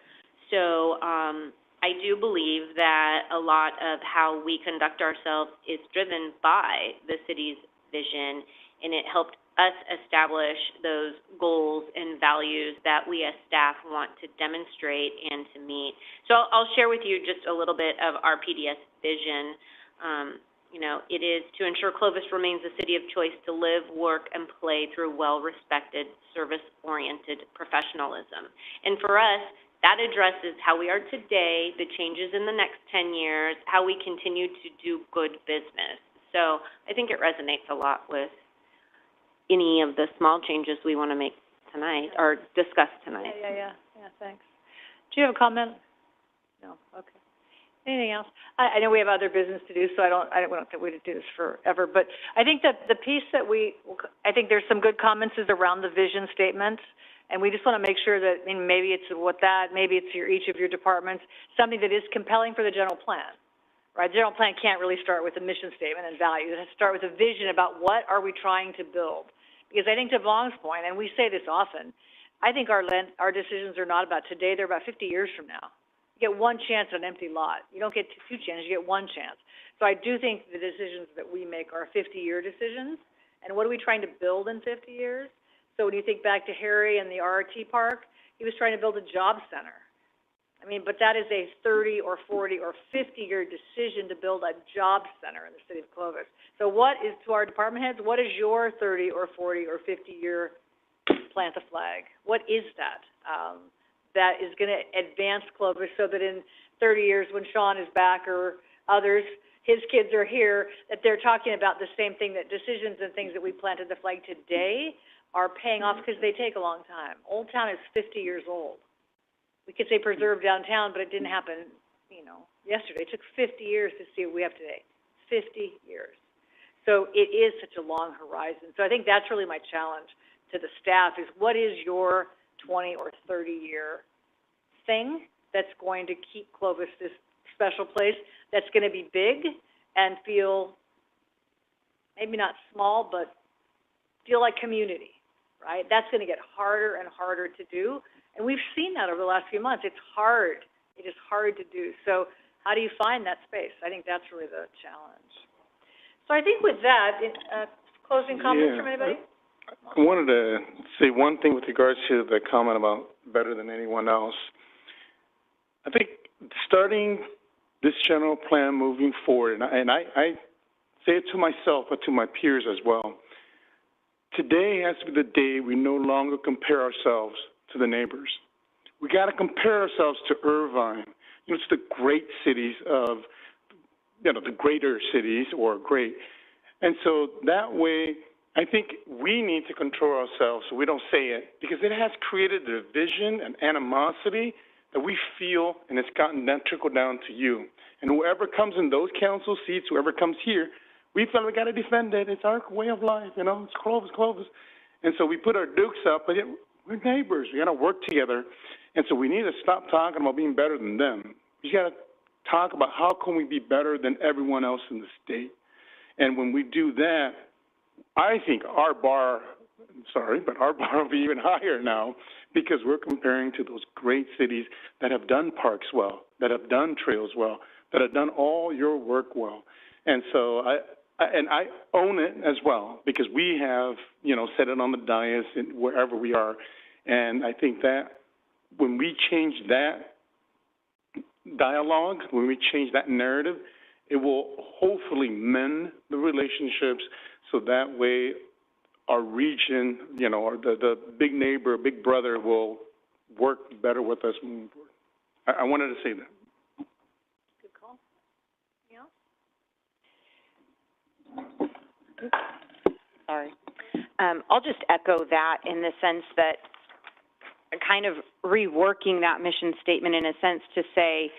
So I do believe that a lot of how we conduct ourselves is driven by the city's vision, and it helped us establish those goals and values that we as staff want to demonstrate and to meet. So I'll share with you just a little bit of our PDS vision. It is to ensure Clovis remains a city of choice to live, work, and play through well-respected, service-oriented professionalism. And for us, that addresses how we are today, the changes in the next 10 years, how we continue to do good business. So I think it resonates a lot with any of the small changes we want to make tonight or discuss tonight. Yeah, thanks. Do you have a comment? No, okay. Anything else? I know we have other business to do, so I don't think we would do this forever, but I think that the piece that I think there's some good comments is around the vision statement, and we just want to make sure that, maybe it's maybe it's each of your departments, something that is compelling for the general plan. Right, the general plan can't really start with a mission statement and values. It has to start with a vision about what are we trying to build. Because I think to Vong's point, and we say this often, I think our decisions are not about today, they're about 50 years from now. You get one chance on an empty lot. You don't get two chances, you get one chance. So I do think the decisions that we make are 50-year decisions. And what are we trying to build in 50 years? So when you think back to Harry and the RRT park, he was trying to build a job center. I mean, but that is a 30 or 40 or 50-year decision to build a job center in the city of Clovis. So what is, to our department heads, what is your 30 or 40 or 50-year plant a flag? What is that, that is going to advance Clovis so that in 30 years when Sean is back or others, his kids are here, that they're talking about the same thing, that decisions and things that we planted the flag today are paying off because they take a long time. Old Town is 50 years old. We could say preserve downtown, but it didn't happen, yesterday. It took 50 years to see what we have today. 50 years. So it is such a long horizon. So I think that's really my challenge to the staff is what is your 20 or 30-year thing that's going to keep Clovis this special place, that's going to be big and feel maybe not small, but feel like community, right? That's going to get harder and harder to do. And we've seen that over the last few months. It's hard. It is hard to do. So how do you find that space? I think that's really the challenge. So I think with that, closing comments from anybody? I wanted to say one thing with regards to the comment about better than anyone else. I think starting this general plan moving forward, and I say it to myself, but to my peers as well, today has to be the day we no longer compare ourselves to the neighbors. We got to compare ourselves to Irvine. It's the great cities of, the greater cities or great. And so that way, I think we need to control ourselves so we don't say it, because it has created a division and animosity that we feel, and it's gotten that trickle down to you. And whoever comes in those council seats, whoever comes here, we feel we got to defend it. It's our way of life, it's Clovis. And so we put our dukes up, but we're neighbors. We got to work together. And so we need to stop talking about being better than them. We got to talk about how can we be better than everyone else in the state. And when we do that, I think our bar will be even higher now, because we're comparing to those great cities that have done parks well, that have done trails well, that have done all your work well. And so I own it as well, because we have, said it on the dais and wherever we are. And I think that when we change that dialogue, when we change that narrative, it will hopefully mend the relationships so that way our region, or the big neighbor, big brother will work better with us moving forward. I wanted to say that. Good call. Sorry. I'll just echo that in the sense that kind of reworking that mission statement in a sense to say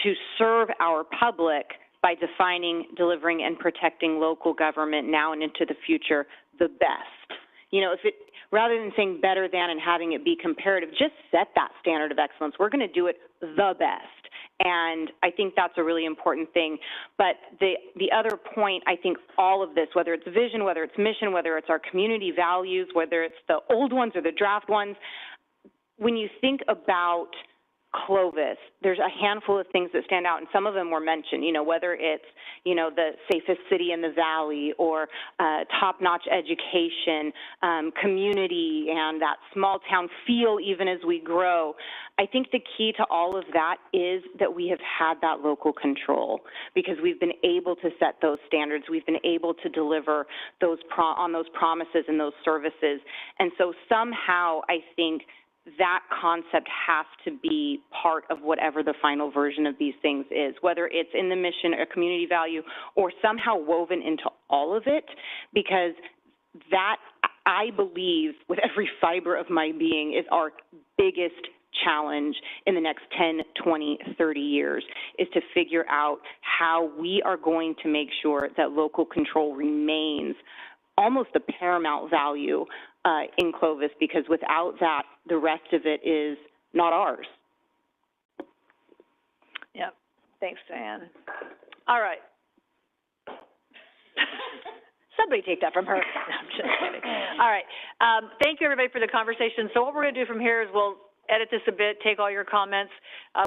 to serve our public by defining, delivering, and protecting local government now and into the future the best. Rather than saying better than and having it be comparative, just set that standard of excellence. We're going to do it the best. And I think that's a really important thing. But the other point, I think all of this, whether it's vision, whether it's mission, whether it's our community values, whether it's the old ones or the draft ones, when you think about Clovis, there's a handful of things that stand out, and some of them were mentioned, whether it's, the safest city in the valley or top-notch education, community, and that small town feel even as we grow. I think the key to all of that is that we have had that local control, because we've been able to set those standards. We've been able to deliver on those promises and those services. And so somehow I think that concept has to be part of whatever the final version of these things is, whether it's in the mission or community value or somehow woven into all of it, because that, I believe, with every fiber of my being, is our biggest challenge in the next 10, 20, 30 years, is to figure out how we are going to make sure that local control remains almost a paramount value in Clovis, because without that, the rest of it is not ours. Yep. Thanks, Diane. All right. Somebody take that from her. No, I'm just kidding. All right. Thank you, everybody, for the conversation. So what we're going to do from here is we'll edit this a bit, take all your comments.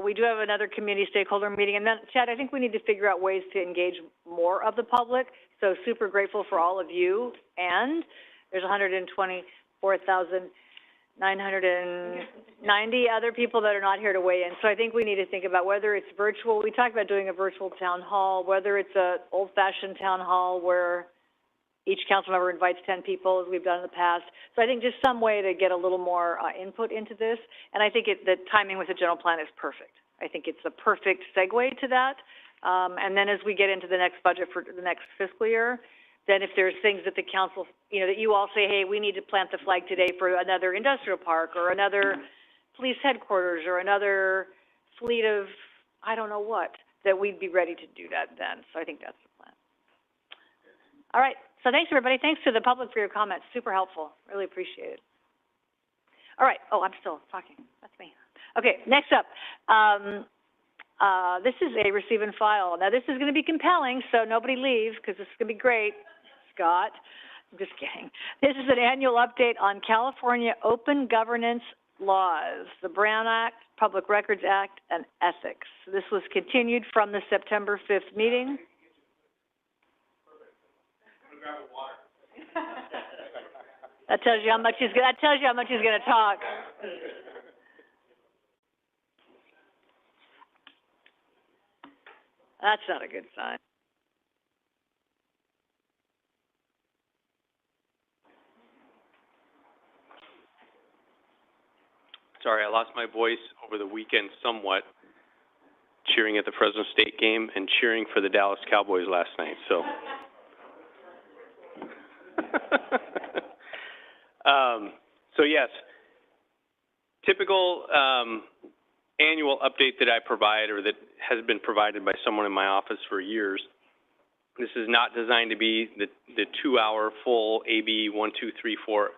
We do have another community stakeholder meeting. And then, Chad, I think we need to figure out ways to engage more of the public. So super grateful for all of you. And there's 124 4,990 other people that are not here to weigh in. So I think we need to think about whether it's virtual. We talked about doing a virtual town hall, whether it's a old-fashioned town hall where each council member invites 10 people, as we've done in the past. So I think just some way to get a little more input into this. And I think the timing with the general plan is perfect. I think it's a perfect segue to that. And then as we get into the next budget for the next fiscal year, then if there's things that the council, you know, that you all say, hey, we need to plant the flag today for another industrial park or another police headquarters or another fleet of, I don't know what, that we'd be ready to do that then. So I think that's the plan. All right. So thanks, everybody. Thanks to the public for your comments. Super helpful. Really appreciate it. All right. Oh, I'm still talking. That's me. Okay, next up. This is a receive and file. Now, this is going to be compelling, so nobody leave, because this is going to be great. Scott, I'm just kidding. This is an annual update on California open governance laws, the Brown Act, Public Records Act, and ethics. This was continued from the September 5th meeting. That tells you how much he's going to talk. That's not a good sign. Sorry, I lost my voice over the weekend somewhat, cheering at the Fresno State game and cheering for the Dallas Cowboys last night, so. So yes, typical annual update that I provide or that has been provided by someone in my office for years. This is not designed to be the 2-hour full AB 1234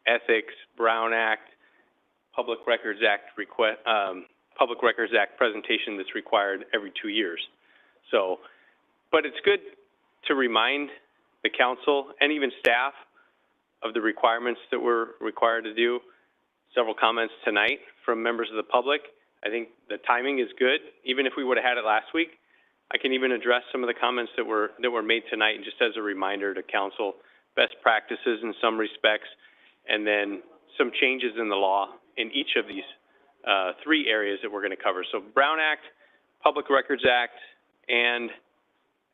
ethics, Brown Act, Public Records Act presentation that's required every 2 years. So, but it's good to remind the council and even staff of the requirements that we're required to do. Several comments tonight from members of the public. I think the timing is good. Even if we would have had it last week, I can even address some of the comments that were made tonight, and just as a reminder to council, best practices in some respects, and then some changes in the law in each of these 3 areas that we're going to cover. So Brown Act, Public Records Act, and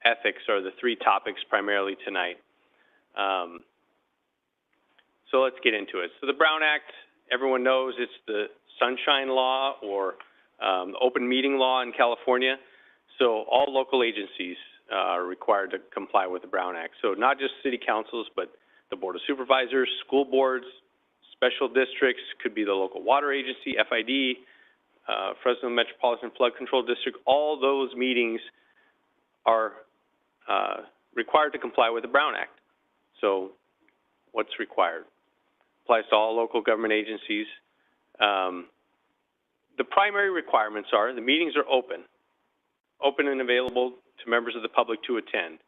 ethics are the 3 topics primarily tonight. So let's get into it. So the Brown Act, everyone knows it's the Sunshine Law or the open meeting law in California. So all local agencies are required to comply with the Brown Act. So not just city councils, but the Board of Supervisors, school boards, special districts, could be the local water agency, FID, Fresno Metropolitan Flood Control District. All those meetings are required to comply with the Brown Act. So what's required? Applies to all local government agencies. The primary requirements are the meetings are open and available to members of the public to attend,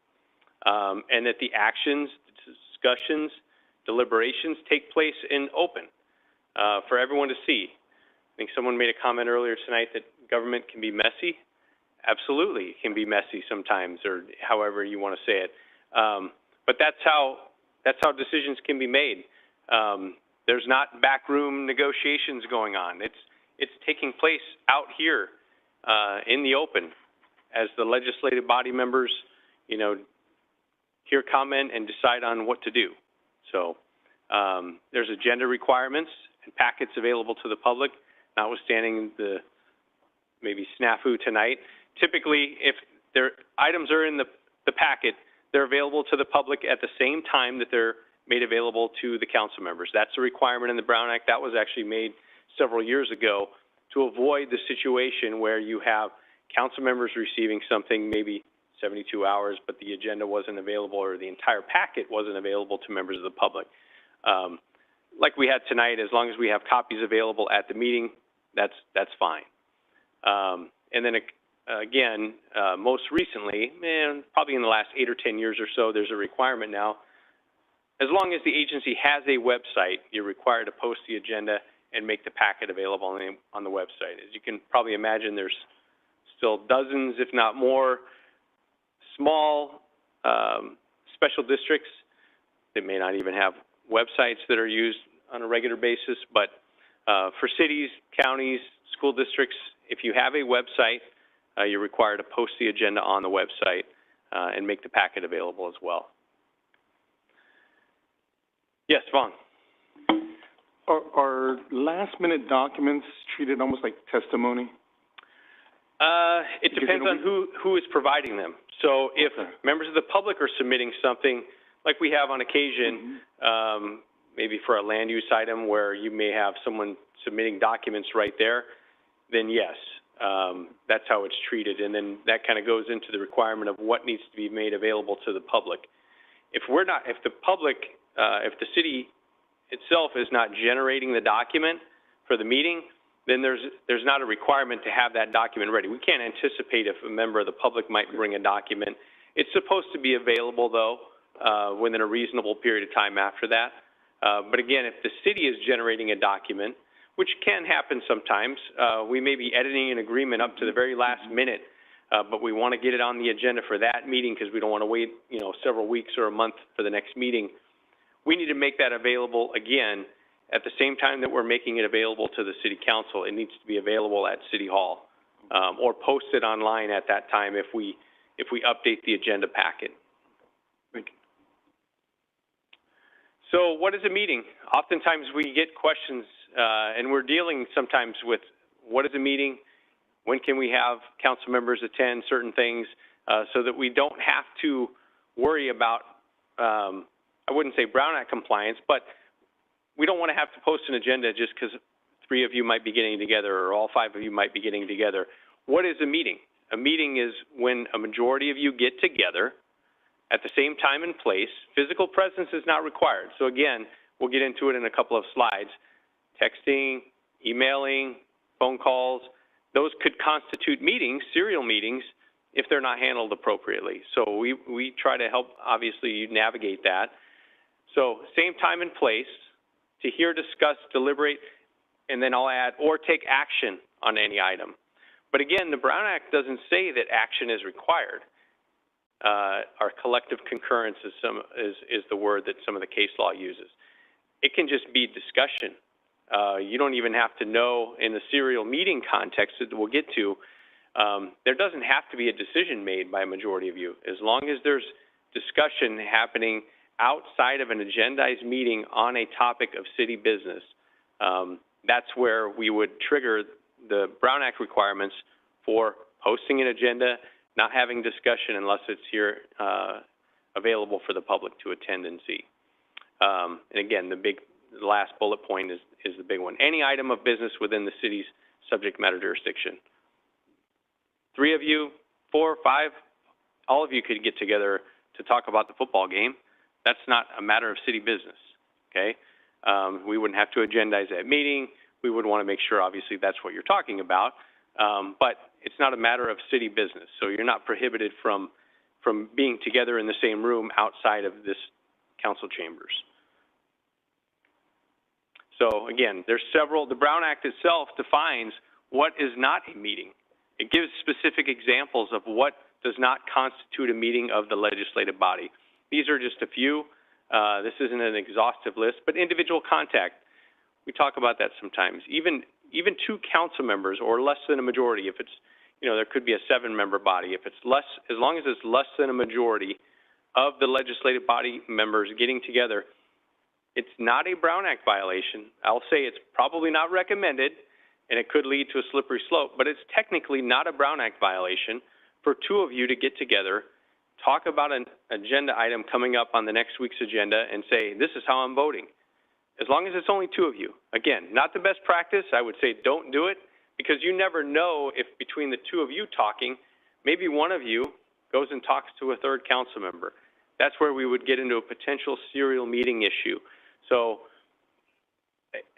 and that the actions, discussions, deliberations take place in open for everyone to see. I think someone made a comment earlier tonight that government can be messy. Absolutely, it can be messy sometimes, or however you want to say it. But that's how decisions can be made. There's not backroom negotiations going on. It's taking place out here in the open as the legislative body members, you know, hear comment and decide on what to do. So there's agenda requirements and packets available to the public, notwithstanding the maybe snafu tonight. Typically, if their items are in the packet, they're available to the public at the same time that they're made available to the council members. That's a requirement in the Brown Act. That was actually made several years ago to avoid the situation where you have council members receiving something maybe 72 hours, but the agenda wasn't available or the entire packet wasn't available to members of the public. Like we had tonight, as long as we have copies available at the meeting, that's fine. And then again, most recently, probably in the last 8 or 10 years or so, there's a requirement now. As long as the agency has a website, you're required to post the agenda and make the packet available on the website. As you can probably imagine, there's still dozens, if not more, small special districts that may not even have websites that are used on a regular basis, but for cities, counties, school districts, if you have a website, you're required to post the agenda on the website and make the packet available as well. Yes, Vaughn. Are last-minute documents treated almost like testimony? It depends on who is providing them. So if members of the public are submitting something, like we have on occasion, maybe for a land use item where you may have someone submitting documents right there, then yes, that's how it's treated. And then that kind of goes into the requirement of what needs to be made available to the public. If the city itself is not generating the document for the meeting, then there's not a requirement to have that document ready. We can't anticipate if a member of the public might bring a document. It's supposed to be available, though, within a reasonable period of time after that. But again, if the city is generating a document, which can happen sometimes, we may be editing an agreement up to the very last minute, but we want to get it on the agenda for that meeting because we don't want to wait, several weeks or a month for the next meeting. We need to make that available again at the same time that we're making it available to the city council. It needs to be available at City Hall, or posted online at that time if we update the agenda packet. Thank you. So what is a meeting? Oftentimes we get questions, and we're dealing sometimes with what is a meeting, when can we have council members attend certain things, so that we don't have to worry about, I wouldn't say Brown Act compliance, but we don't want to have to post an agenda just because 3 of you might be getting together or all 5 of you might be getting together. What is a meeting? A meeting is when a majority of you get together at the same time and place. Physical presence is not required. So again, we'll get into it in a couple of slides. Texting, emailing, phone calls, those could constitute meetings, serial meetings, if they're not handled appropriately. So we try to help, obviously, you navigate that. So same time and place to hear, discuss, deliberate, and then I'll add, or take action on any item. But again, the Brown Act doesn't say that action is required. Our collective concurrence is the word that some of the case law uses. It can just be discussion. You don't even have to know in the serial meeting context that we'll get to. There doesn't have to be a decision made by a majority of you. As long as there's discussion happening outside of an agendized meeting on a topic of city business, that's where we would trigger the Brown Act requirements for posting an agenda, not having discussion unless it's here available for the public to attend and see. And again, the last bullet point is the big one. Any item of business within the city's subject matter jurisdiction. 3 of you, 4, 5, all of you could get together to talk about the football game. That's not a matter of city business, okay? We wouldn't have to agendize that meeting. We would want to make sure, obviously, that's what you're talking about. But it's not a matter of city business. So you're not prohibited from being together in the same room outside of this council chambers. So again, there's several. The Brown Act itself defines what is not a meeting. It gives specific examples of what does not constitute a meeting of the legislative body. These are just a few. This isn't an exhaustive list, but individual contact. We talk about that sometimes. Even 2 council members or less than a majority, if it's, there could be a 7-member body. If it's less, as long as it's less than a majority of the legislative body members getting together, it's not a Brown Act violation. I'll say it's probably not recommended, and it could lead to a slippery slope, but it's technically not a Brown Act violation for 2 of you to get together, talk about an agenda item coming up on the next week's agenda, and say, this is how I'm voting. As long as it's only 2 of you. Again, not the best practice. I would say don't do it, because you never know if between the 2 of you talking, maybe one of you goes and talks to a 3rd council member. That's where we would get into a potential serial meeting issue. So,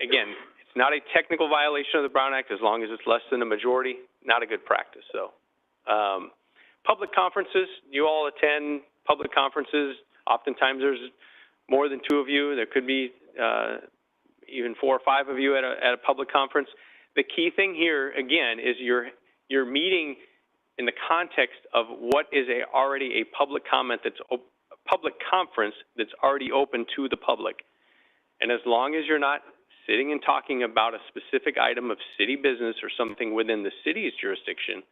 again, it's not a technical violation of the Brown Act as long as it's less than a majority. Not a good practice, though. Public conferences, you all attend public conferences. Oftentimes there's more than 2 of you. There could be even 4 or 5 of you at a public conference. The key thing here, again, is you're meeting in the context of what is already a public comment public conference that's already open to the public. And as long as you're not sitting and talking about a specific item of city business or something within the city's jurisdiction,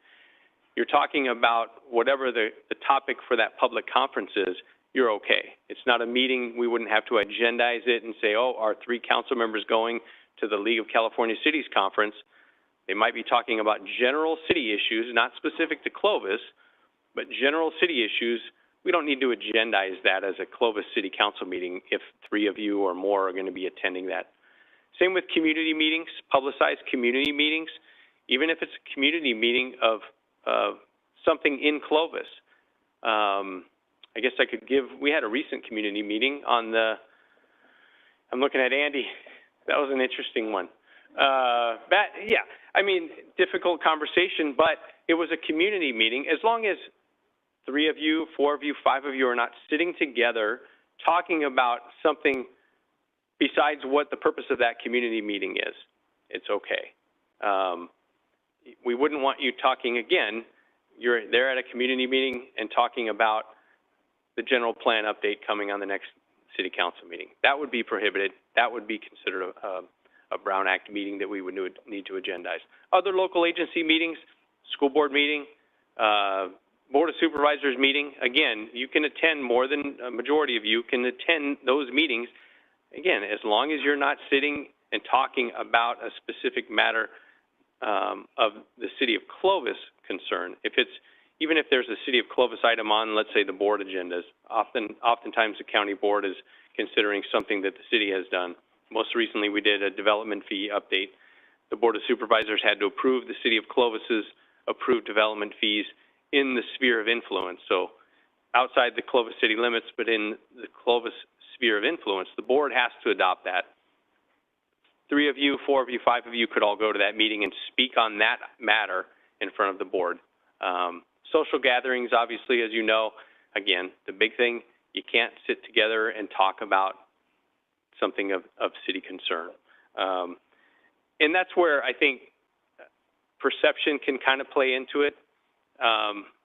you're talking about whatever the topic for that public conference is, you're okay. It's not a meeting. We wouldn't have to agendize it and say, oh, are 3 council members going to the League of California Cities conference? They might be talking about general city issues, not specific to Clovis, but general city issues. We don't need to agendize that as a Clovis City Council meeting if 3 of you or more are going to be attending that. Same with community meetings, publicized community meetings, even if it's a community meeting of something in Clovis. I guess I could give, we had a recent community meeting on the, I'm looking at Andy, that was an interesting one. Yeah, I mean, difficult conversation, but it was a community meeting. As long as 3 of you, 4 of you, 5 of you are not sitting together talking about something besides what the purpose of that community meeting is, it's okay. We wouldn't want you talking again, you're there at a community meeting and talking about the general plan update coming on the next city council meeting. That would be prohibited. That would be considered a Brown Act meeting that we would need to agendize. Other local agency meetings, school board meeting, Board of Supervisors meeting, again, you can attend, more than a majority of you can attend those meetings. Again, as long as you're not sitting and talking about a specific matter of the city of Clovis concern. Even if there's a city of Clovis item on, let's say, the board agendas, oftentimes the county board is considering something that the city has done. Most recently, we did a development fee update. The Board of Supervisors had to approve the city of Clovis's approved development fees in the sphere of influence. So outside the Clovis city limits, but in the Clovis sphere of influence, the board has to adopt that. 3 of you, 4 of you, 5 of you could all go to that meeting and speak on that matter in front of the board. Social gatherings, obviously, as you know, again, the big thing, you can't sit together and talk about something of city concern. And that's where I think perception can kind of play into it.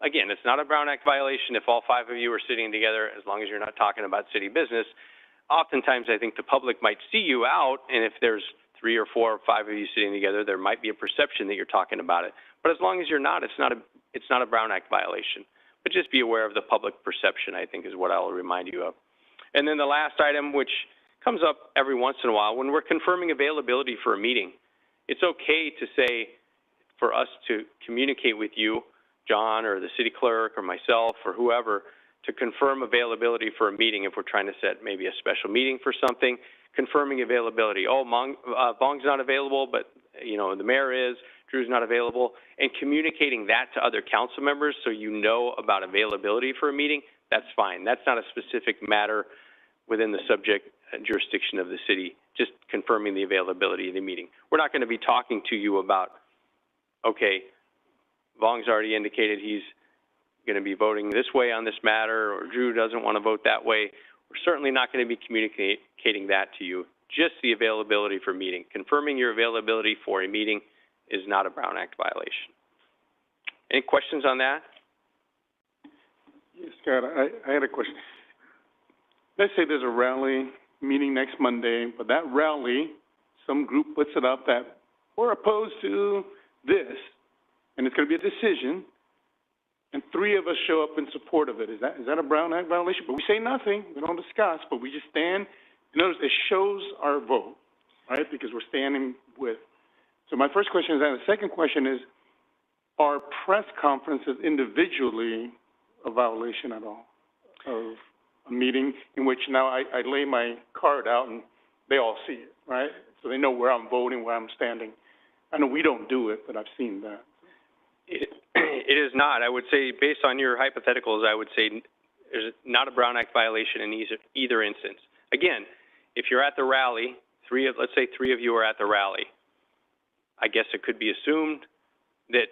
Again, it's not a Brown Act violation if all 5 of you are sitting together, as long as you're not talking about city business. Oftentimes, I think the public might see you out, and if there's 3 or 4 or 5 of you sitting together, there might be a perception that you're talking about it. But as long as you're not, it's not a Brown Act violation. But just be aware of the public perception, I think, is what I'll remind you of. And then the last item, which comes up every once in a while, when we're confirming availability for a meeting, it's okay to say, for us to communicate with you, John or the city clerk or myself or whoever, to confirm availability for a meeting if we're trying to set maybe a special meeting for something, confirming availability. Oh, Vong's not available, but the mayor is, Drew's not available, and communicating that to other council members so you know about availability for a meeting, that's fine. That's not a specific matter within the subject jurisdiction of the city, just confirming the availability of the meeting. We're not going to be talking to you about, okay, Vong's already indicated he's going to be voting this way on this matter, or Drew doesn't want to vote that way. We're certainly not going to be communicating that to you, just the availability for meeting. Confirming your availability for a meeting is not a Brown Act violation. Any questions on that? Yes, Scott, I had a question. Let's say there's a rally meeting next Monday, but that rally, some group puts it up that we're opposed to this, and it's going to be a decision, and 3 of us show up in support of it. Is that a Brown Act violation? But we say nothing, we don't discuss, but we just stand. In other words, it shows our vote, right, because we're standing with. So my first question is that. The second question is, are press conferences individually a violation at all of a meeting in which now I lay my card out and they all see it, right? So they know where I'm voting, where I'm standing. I know we don't do it, but I've seen that. It is not. I would say, based on your hypotheticals, I would say there's not a Brown Act violation in either instance. Again, if you're at the rally, let's say 3 of you are at the rally, I guess it could be assumed that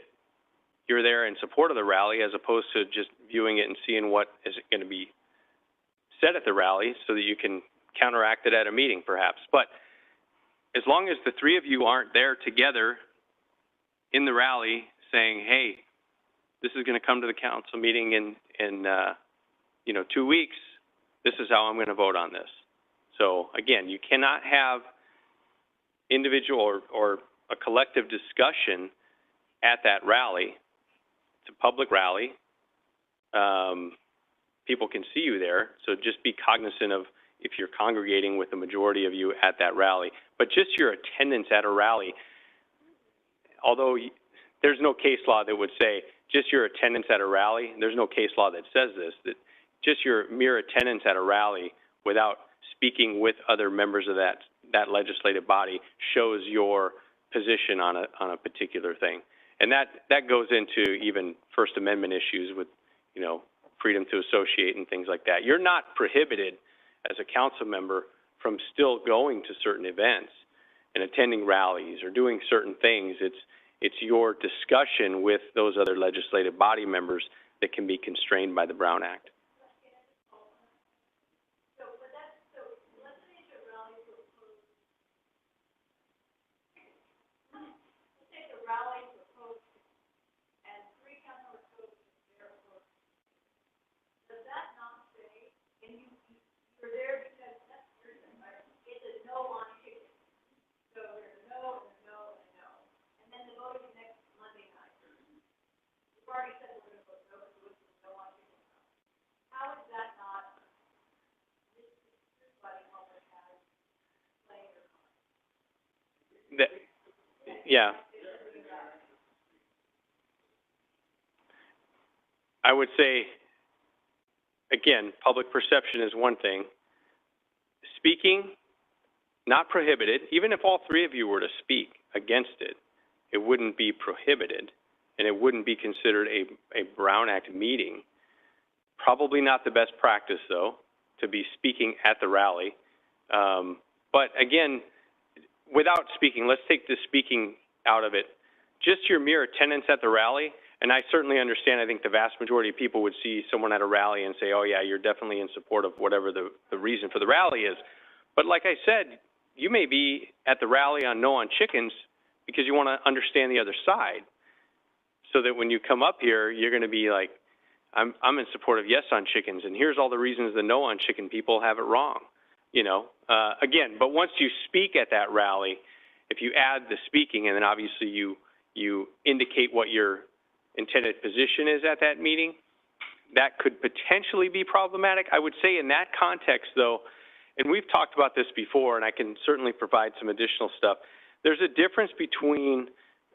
you're there in support of the rally as opposed to just viewing it and seeing what is going to be said at the rally so that you can counteract it at a meeting, perhaps. But as long as the 3 of you aren't there together in the rally saying, hey, this is going to come to the council meeting in 2 weeks, this is how I'm going to vote on this. So again, you cannot have individual or a collective discussion at that rally. It's a public rally. People can see you there, so just be cognizant of if you're congregating with the majority of you at that rally. But just your attendance at a rally, although there's no case law that would say just your attendance at a rally, there's no case law that says this, that just your mere attendance at a rally without speaking with other members of that legislative body shows your position on a particular thing. And that goes into even First Amendment issues with, freedom to associate and things like that. You're not prohibited as a council member from still going to certain events and attending rallies or doing certain things. It's your discussion with those other legislative body members that can be constrained by the Brown Act. Yeah. I would say, again, public perception is one thing. Speaking, not prohibited. Even if all three of you were to speak against it, it wouldn't be prohibited, and it wouldn't be considered a Brown Act meeting. Probably not the best practice, though, to be speaking at the rally. But again, without speaking, let's take the speaking out of it. Just your mere attendance at the rally, and I certainly understand, I think the vast majority of people would see someone at a rally and say, oh yeah, you're definitely in support of whatever the reason for the rally is. But like I said, you may be at the rally on No on Chickens because you want to understand the other side, so that when you come up here, you're going to be like, I'm in support of yes on chickens, and here's all the reasons the no on chicken people have it wrong. Again, but once you speak at that rally, if you add the speaking and then obviously you indicate what your intended position is at that meeting, that could potentially be problematic. I would say in that context, though, and we've talked about this before, and I can certainly provide some additional stuff, there's a difference between,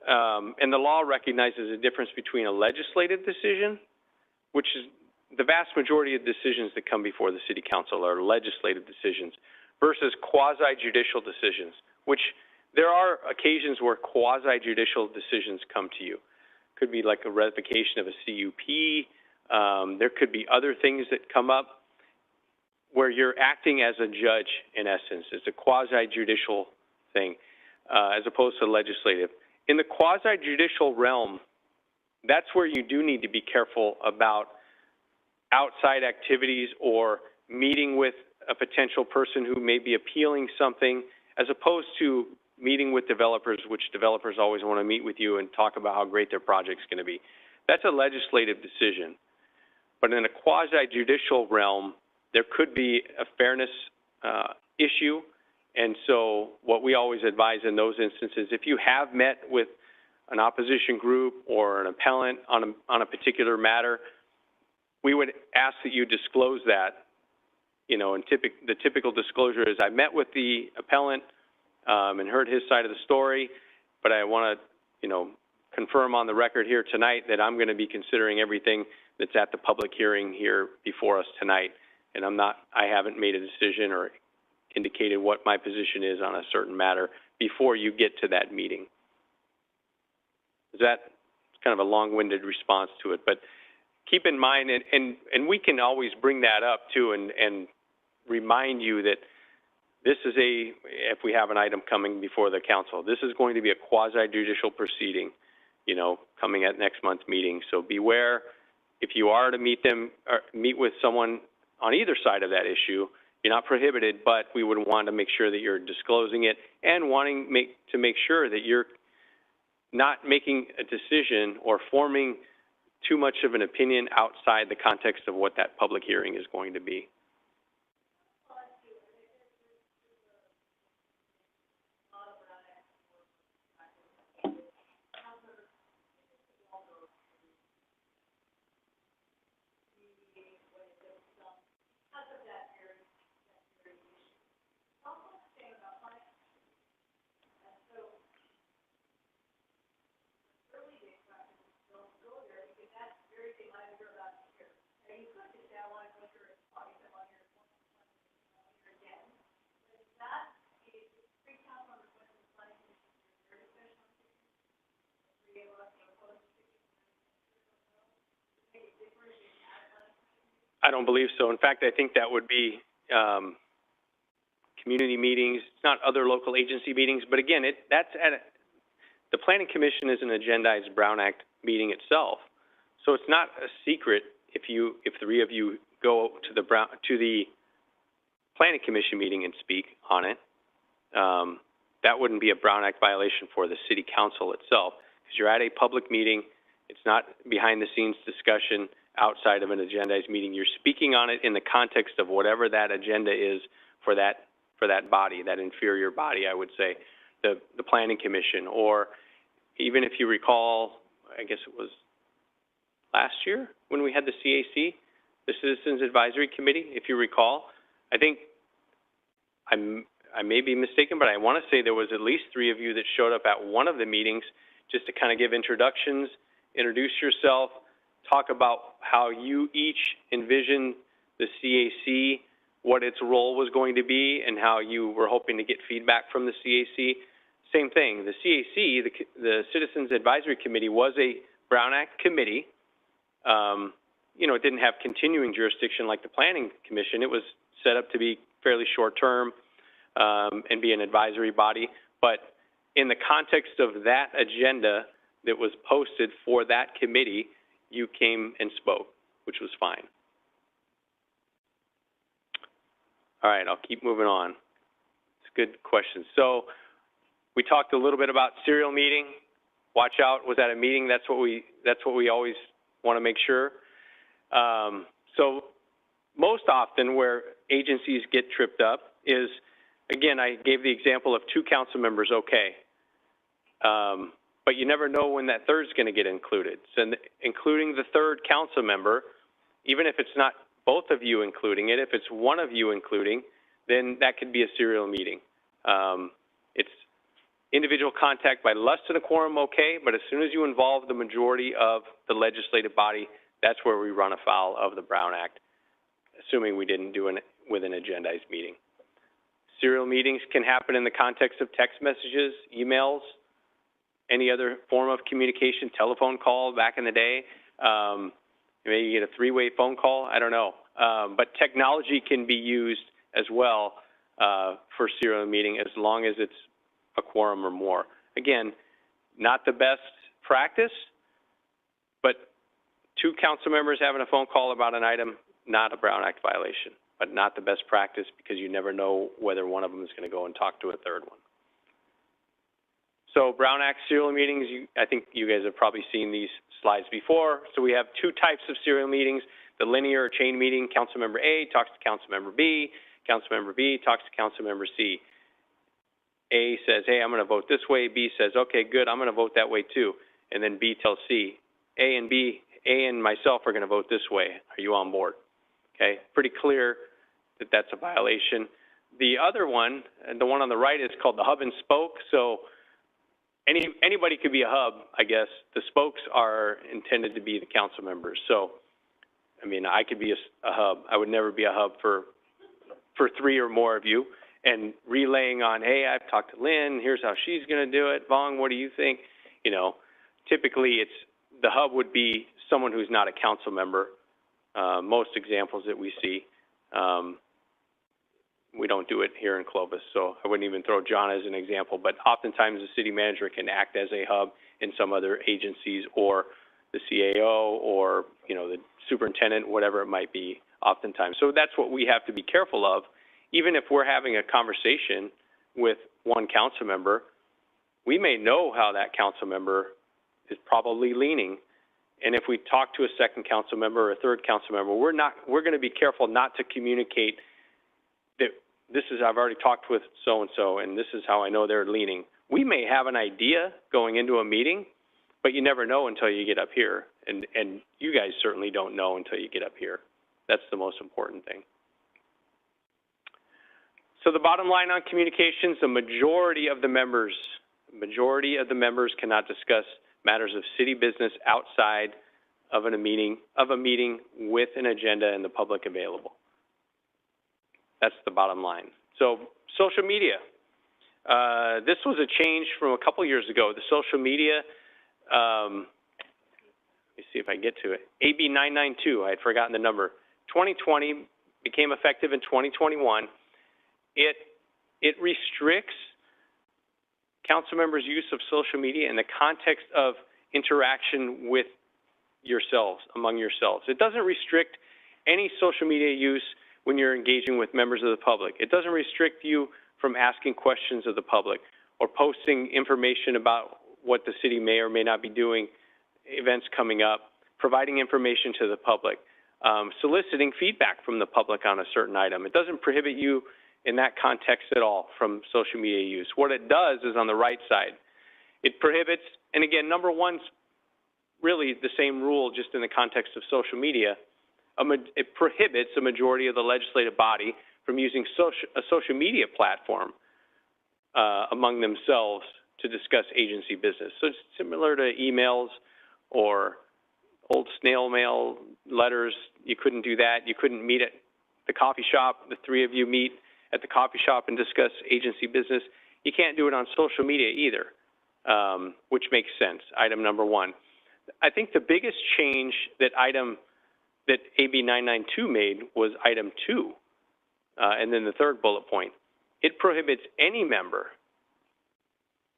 and the law recognizes a difference between a legislative decision, which is the vast majority of decisions that come before the City Council are legislative decisions, versus quasi-judicial decisions, which there are occasions where quasi-judicial decisions come to you. Could be like a ratification of a CUP. There could be other things that come up where you're acting as a judge, in essence. It's a quasi-judicial thing, as opposed to legislative. In the quasi-judicial realm, that's where you do need to be careful about outside activities or meeting with a potential person who may be appealing something, as opposed to meeting with developers, which developers always want to meet with you and talk about how great their project's going to be. That's a legislative decision. But in a quasi-judicial realm, there could be a fairness issue. And so what we always advise in those instances, if you have met with an opposition group or an appellant on a particular matter, we would ask that you disclose that. And the typical disclosure is, I met with the appellant and heard his side of the story, but I want to, confirm on the record here tonight that I'm going to be considering everything that's at the public hearing here before us tonight. And I haven't made a decision or indicated what my position is on a certain matter before you get to that meeting. Is that kind of a long-winded response to it? But keep in mind, and we can always bring that up too, and remind you that this is if we have an item coming before the council, this is going to be a quasi-judicial proceeding, coming at next month's meeting. So beware, if you are to meet with someone on either side of that issue, you're not prohibited, but we would want to make sure that you're disclosing it and wanting to make sure that you're not making a decision or forming too much of an opinion outside the context of what that public hearing is going to be. I don't believe so. In fact, I think that would be, community meetings, it's not other local agency meetings, but again, the Planning Commission is an agendized Brown Act meeting itself. So it's not a secret if three of you go to the Planning Commission meeting and speak on it. That wouldn't be a Brown Act violation for the City Council itself, because you're at a public meeting. It's not behind the scenes discussion outside of an agendized meeting. You're speaking on it in the context of whatever that agenda is for that body, that inferior body, I would say, the Planning Commission, or even if you recall, I guess it was last year when we had the CAC, the Citizens Advisory Committee, if you recall. I think I may be mistaken, but I want to say there was at least 3 of you that showed up at one of the meetings just to kind of give introductions, introduce yourself, talk about how you each envision the CAC, what its role was going to be, and how you were hoping to get feedback from the CAC. Same thing, the CAC, the Citizens Advisory Committee, was a Brown Act committee. It didn't have continuing jurisdiction like the Planning Commission. It was set up to be fairly short-term and be an advisory body. But in the context of that agenda that was posted for that committee, you came and spoke, which was fine. All right, I'll keep moving on. It's a good question. So we talked a little bit about serial meeting. Watch out, was that a meeting? That's what we always want to make sure. So most often where agencies get tripped up is, again, I gave the example of 2 council members, okay. But you never know when that third's going to get included. So including the third council member, even if it's not both of you including it, if it's one of you including, then that could be a serial meeting. It's individual contact by less than a quorum, okay, but as soon as you involve the majority of the legislative body, that's where we run afoul of the Brown Act, assuming we didn't do it with an agendized meeting. Serial meetings can happen in the context of text messages, emails, any other form of communication, telephone call back in the day. Maybe you get a 3-way phone call, I don't know. But technology can be used as well for serial meeting as long as it's a quorum or more. Again, not the best practice, but 2 council members having a phone call about an item, not a Brown Act violation, but not the best practice because you never know whether one of them is going to go and talk to a third one. So Brown Act serial meetings, I think you guys have probably seen these slides before. So we have 2 types of serial meetings. The linear or chain meeting, council member A talks to council member B, council member B talks to council member C. A says, hey, I'm going to vote this way. B says, okay, good, I'm going to vote that way too. And then B tells C, A and myself are going to vote this way. Are you on board? Okay, pretty clear that that's a violation. The other one, and the one on the right, is called the hub and spoke. So anybody could be a hub, I guess. The spokes are intended to be the council members. So, I mean, I could be a hub. I would never be a hub for 3 or more of you. And relaying on, hey, I've talked to Lynn, here's how she's going to do it. Vong, what do you think? Typically the hub would be someone who's not a council member. Most examples that we see, we don't do it here in Clovis, so I wouldn't even throw John as an example, but oftentimes the city manager can act as a hub in some other agencies, or the CAO, or, the superintendent, whatever it might be, oftentimes. So that's what we have to be careful of. Even if we're having a conversation with one council member, we may know how that council member is probably leaning. And if we talk to a second council member or a third council member, we're going to be careful not to communicate that I've already talked with so-and-so, and this is how I know they're leaning. We may have an idea going into a meeting, but you never know until you get up here. And you guys certainly don't know until you get up here. That's the most important thing. So the bottom line on communications, the majority of the members cannot discuss matters of city business outside of a meeting with an agenda and the public available. That's the bottom line. So social media. This was a change from a couple years ago. The social media me see if I get to it. AB 992, I had forgotten the number. 2020 became effective in 2021. It restricts council members' use of social media in the context of interaction with yourselves, among yourselves. It doesn't restrict any social media use when you're engaging with members of the public. It doesn't restrict you from asking questions of the public or posting information about what the city may or may not be doing, events coming up, providing information to the public, soliciting feedback from the public on a certain item. It doesn't prohibit you in that context at all from social media use. What it does is on the right side. It prohibits, and again, number one's really the same rule just in the context of social media. It prohibits a majority of the legislative body from using a social media platform among themselves to discuss agency business. So it's similar to emails or old snail mail letters. You couldn't do that. You couldn't meet at the coffee shop. The three of you meet at the coffee shop and discuss agency business. You can't do it on social media either, which makes sense, item number one. I think the biggest change that AB 992 made was item 2, and then the third bullet point. It prohibits any member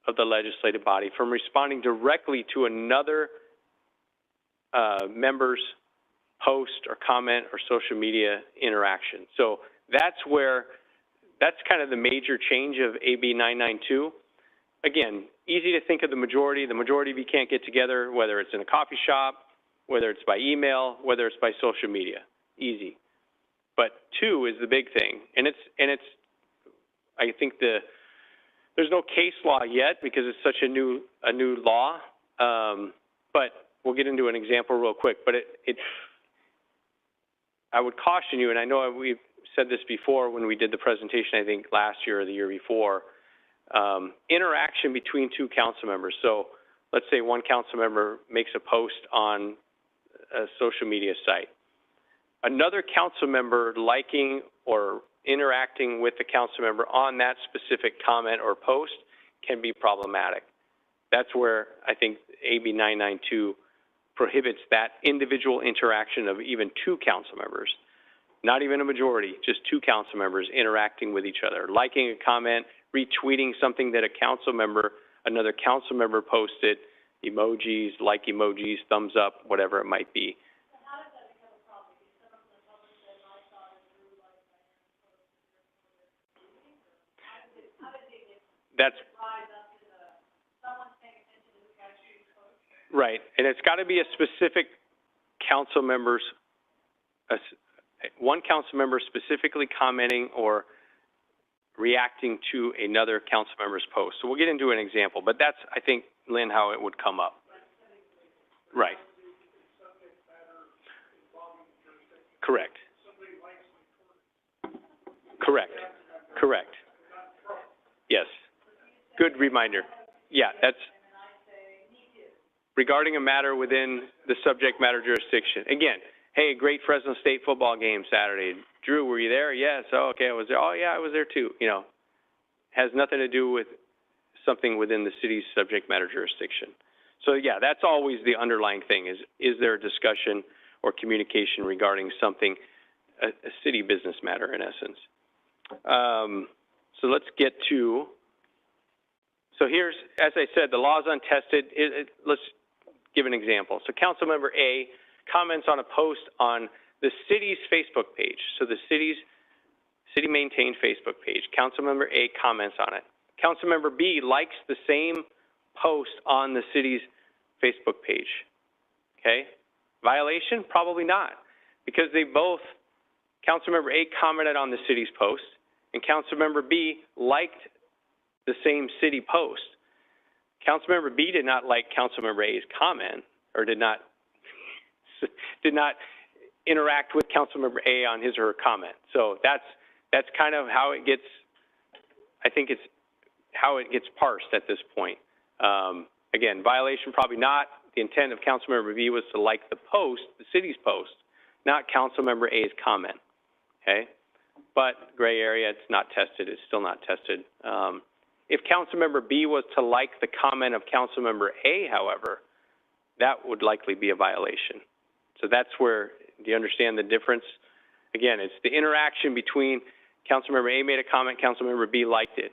of the legislative body from responding directly to another member's post or comment or social media interaction. So that's kind of the major change of AB 992. Again, easy to think of the majority. The majority of you can't get together, whether it's in a coffee shop, whether it's by email, whether it's by social media. Easy. But 2 is the big thing. And it's I think there's no case law yet because it's such a new law. But we'll get into an example real quick. But I would caution you, and I know we've said this before when we did the presentation, I think last year or the year before, interaction between 2 council members. So let's say one council member makes a post on a social media site. Another council member liking or interacting with the council member on that specific comment or post can be problematic. That's where I think AB 992 prohibits that individual interaction of even 2 council members, not even a majority, just 2 council members interacting with each other, liking a comment, retweeting something that another council member posted, emojis, like emojis, thumbs up, whatever it might be. That's right, and it's got to be a specific council member's, one council member specifically commenting or reacting to another council member's post. So we'll get into an example, but that's, I think, Lynn, how it would come up. Right. Correct. Correct. Yes. Good reminder. Yeah, that's regarding a matter within the subject matter jurisdiction. Again, hey, great Fresno State football game Saturday. Drew, were you there? Yes. Oh, okay, I was there. Oh, yeah, I was there too. You know, has nothing to do with something within the city's subject matter jurisdiction. So, yeah, that's always the underlying thing is there a discussion or communication regarding something, a city business matter in essence. So let's get to, so here's, as I said, the law's untested. Let's give an example. So Councilmember A comments on a post on the city's Facebook page. So the city-maintained Facebook page. Councilmember A comments on it. Councilmember B likes the same post on the city's Facebook page. Okay? Violation? Probably not. Because they both, Councilmember A commented on the city's post, and Councilmember B liked the same city post. Councilmember B did not like Councilmember A's comment, or did not interact with Councilmember A on his or her comment. So that's kind of how it gets, I think it's how it gets parsed at this point. Again, violation probably not. The intent of Councilmember B was to like the post, the city's post, not Councilmember A's comment. Okay? But gray area, it's not tested. It's still not tested. If Councilmember B was to like the comment of Councilmember A, however, that would likely be a violation. So that's where, do you understand the difference? Again, it's the interaction between Councilmember A made a comment, Councilmember B liked it,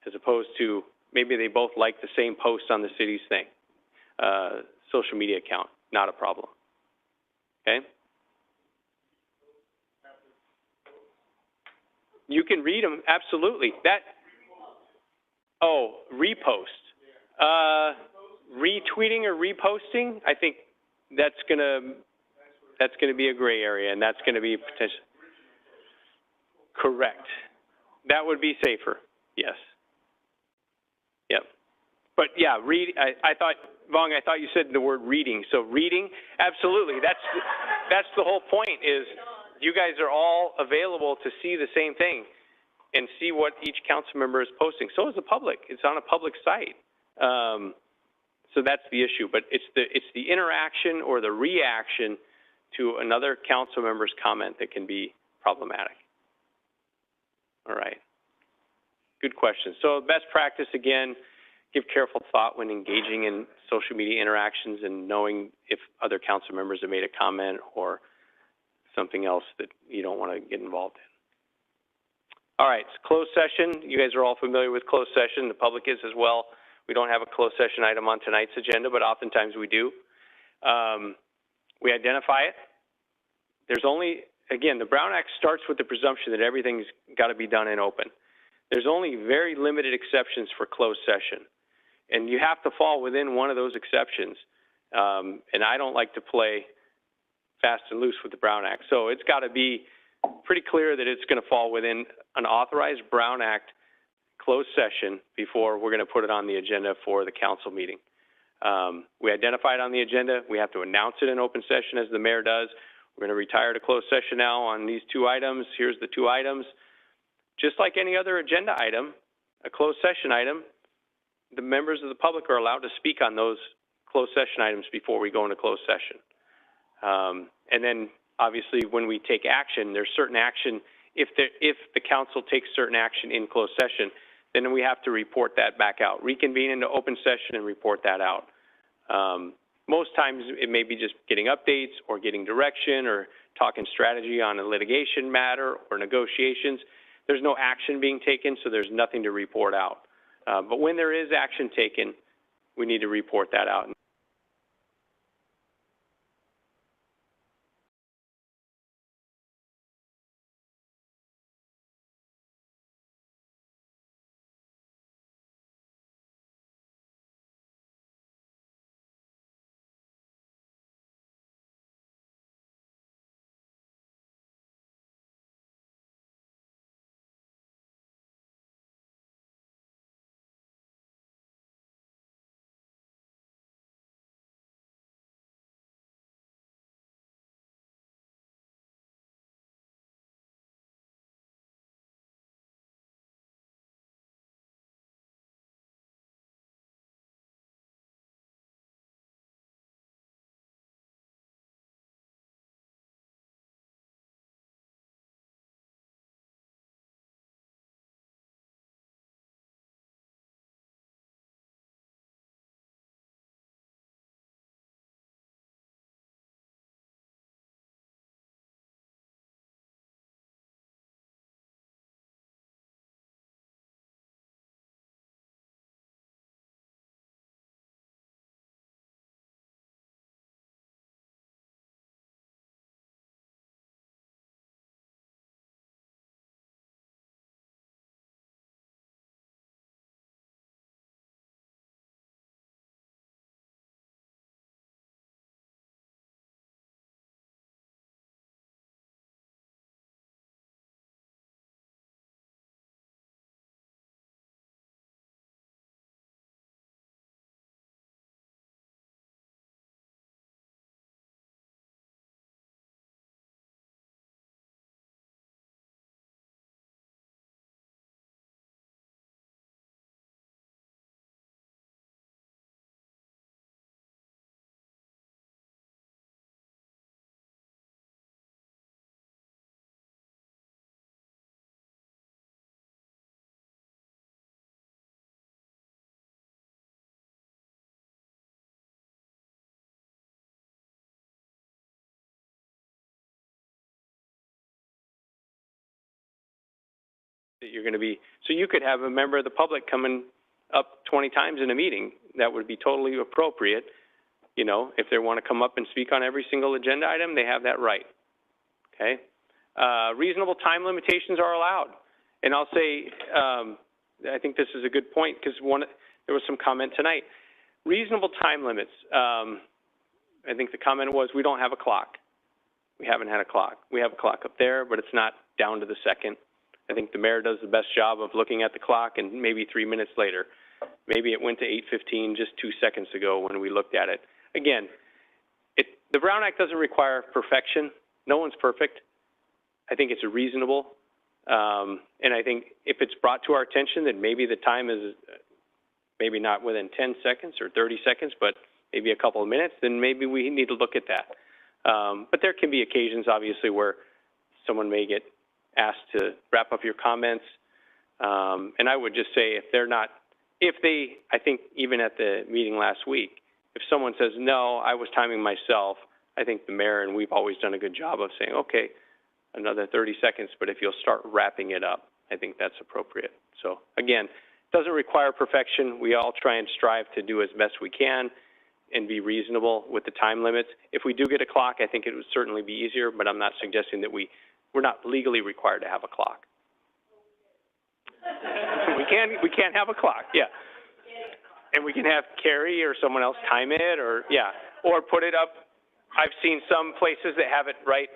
as opposed to maybe they both liked the same post on the city's thing, social media account, not a problem. Okay? You can read them, absolutely. Repost. Retweeting or reposting, I think that's gonna be a gray area, and that's gonna be potential. Correct. That would be safer, yes. Yep. But yeah, I thought, Vong, I thought you said the word reading. So reading, absolutely. That's the whole point, is you guys are all available to see the same thing and see what each council member is posting. So is the public. It's on a public site. So that's the issue. But it's the interaction or the reaction to another council member's comment that can be problematic. All right. Good question. So best practice, again, give careful thought when engaging in social media interactions and knowing if other council members have made a comment or something else that you don't want to get involved in. All right, it's closed session. You guys are all familiar with closed session. The public is as well. We don't have a closed session item on tonight's agenda, but oftentimes we do. We identify it. There's only, again, the Brown Act starts with the presumption that everything's got to be done in open. There's only very limited exceptions for closed session, and you have to fall within one of those exceptions. And I don't like to play fast and loose with the Brown Act. So it's got to be pretty clear that it's going to fall within an authorized Brown Act closed session before we're going to put it on the agenda for the council meeting. We identify it on the agenda. We have to announce it in open session as the mayor does. We're going to retire to closed session now on these two items. Here's the two items. Just like any other agenda item, a closed session item, the members of the public are allowed to speak on those closed session items before we go into closed session. And then obviously when we take action, there's certain action. If the council takes certain action in closed session, then we have to report that back out, reconvene into open session and report that out. Most times it may be just getting updates or getting direction or talking strategy on a litigation matter or negotiations. There's no action being taken, so there's nothing to report out. But when there is action taken, we need to report that out. that you're gonna be, so you could have a member of the public coming up 20 times in a meeting. That would be totally appropriate. You know, if they want to come up and speak on every single agenda item, they have that right, okay? Reasonable time limitations are allowed. And I'll say, I think this is a good point, because there was some comment tonight. Reasonable time limits. I think the comment was, we don't have a clock. We haven't had a clock. We have a clock up there, but it's not down to the second. I think the mayor does the best job of looking at the clock, and maybe 3 minutes later. Maybe it went to 8:15 just 2 seconds ago when we looked at it. Again, the Brown Act doesn't require perfection. No one's perfect. I think it's reasonable. And I think if it's brought to our attention that maybe the time is maybe not within 10 seconds or 30 seconds, but maybe a couple of minutes, then maybe we need to look at that. But there can be occasions, obviously, where someone may get asked to wrap up your comments. And I would just say I think even at the meeting last week, if someone says, no, I was timing myself, I think the mayor and we've always done a good job of saying, okay, another 30 seconds, but if you'll start wrapping it up, I think that's appropriate. So again, it doesn't require perfection. We all try and strive to do as best we can and be reasonable with the time limits. If we do get a clock, I think it would certainly be easier, but I'm not suggesting that we're not legally required to have a clock. We can have a clock, yeah. And we can have Carrie or someone else time it, or put it up. I've seen some places that have it right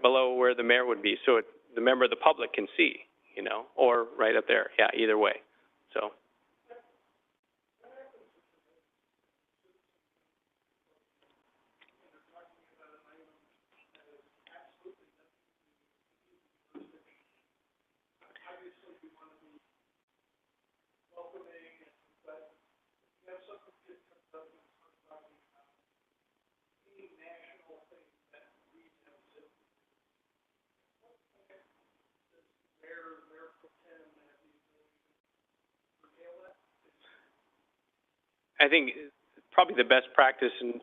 below where the mayor would be, so the member of the public can see, you know, or right up there. Yeah, either way. So. I think probably the best practice, and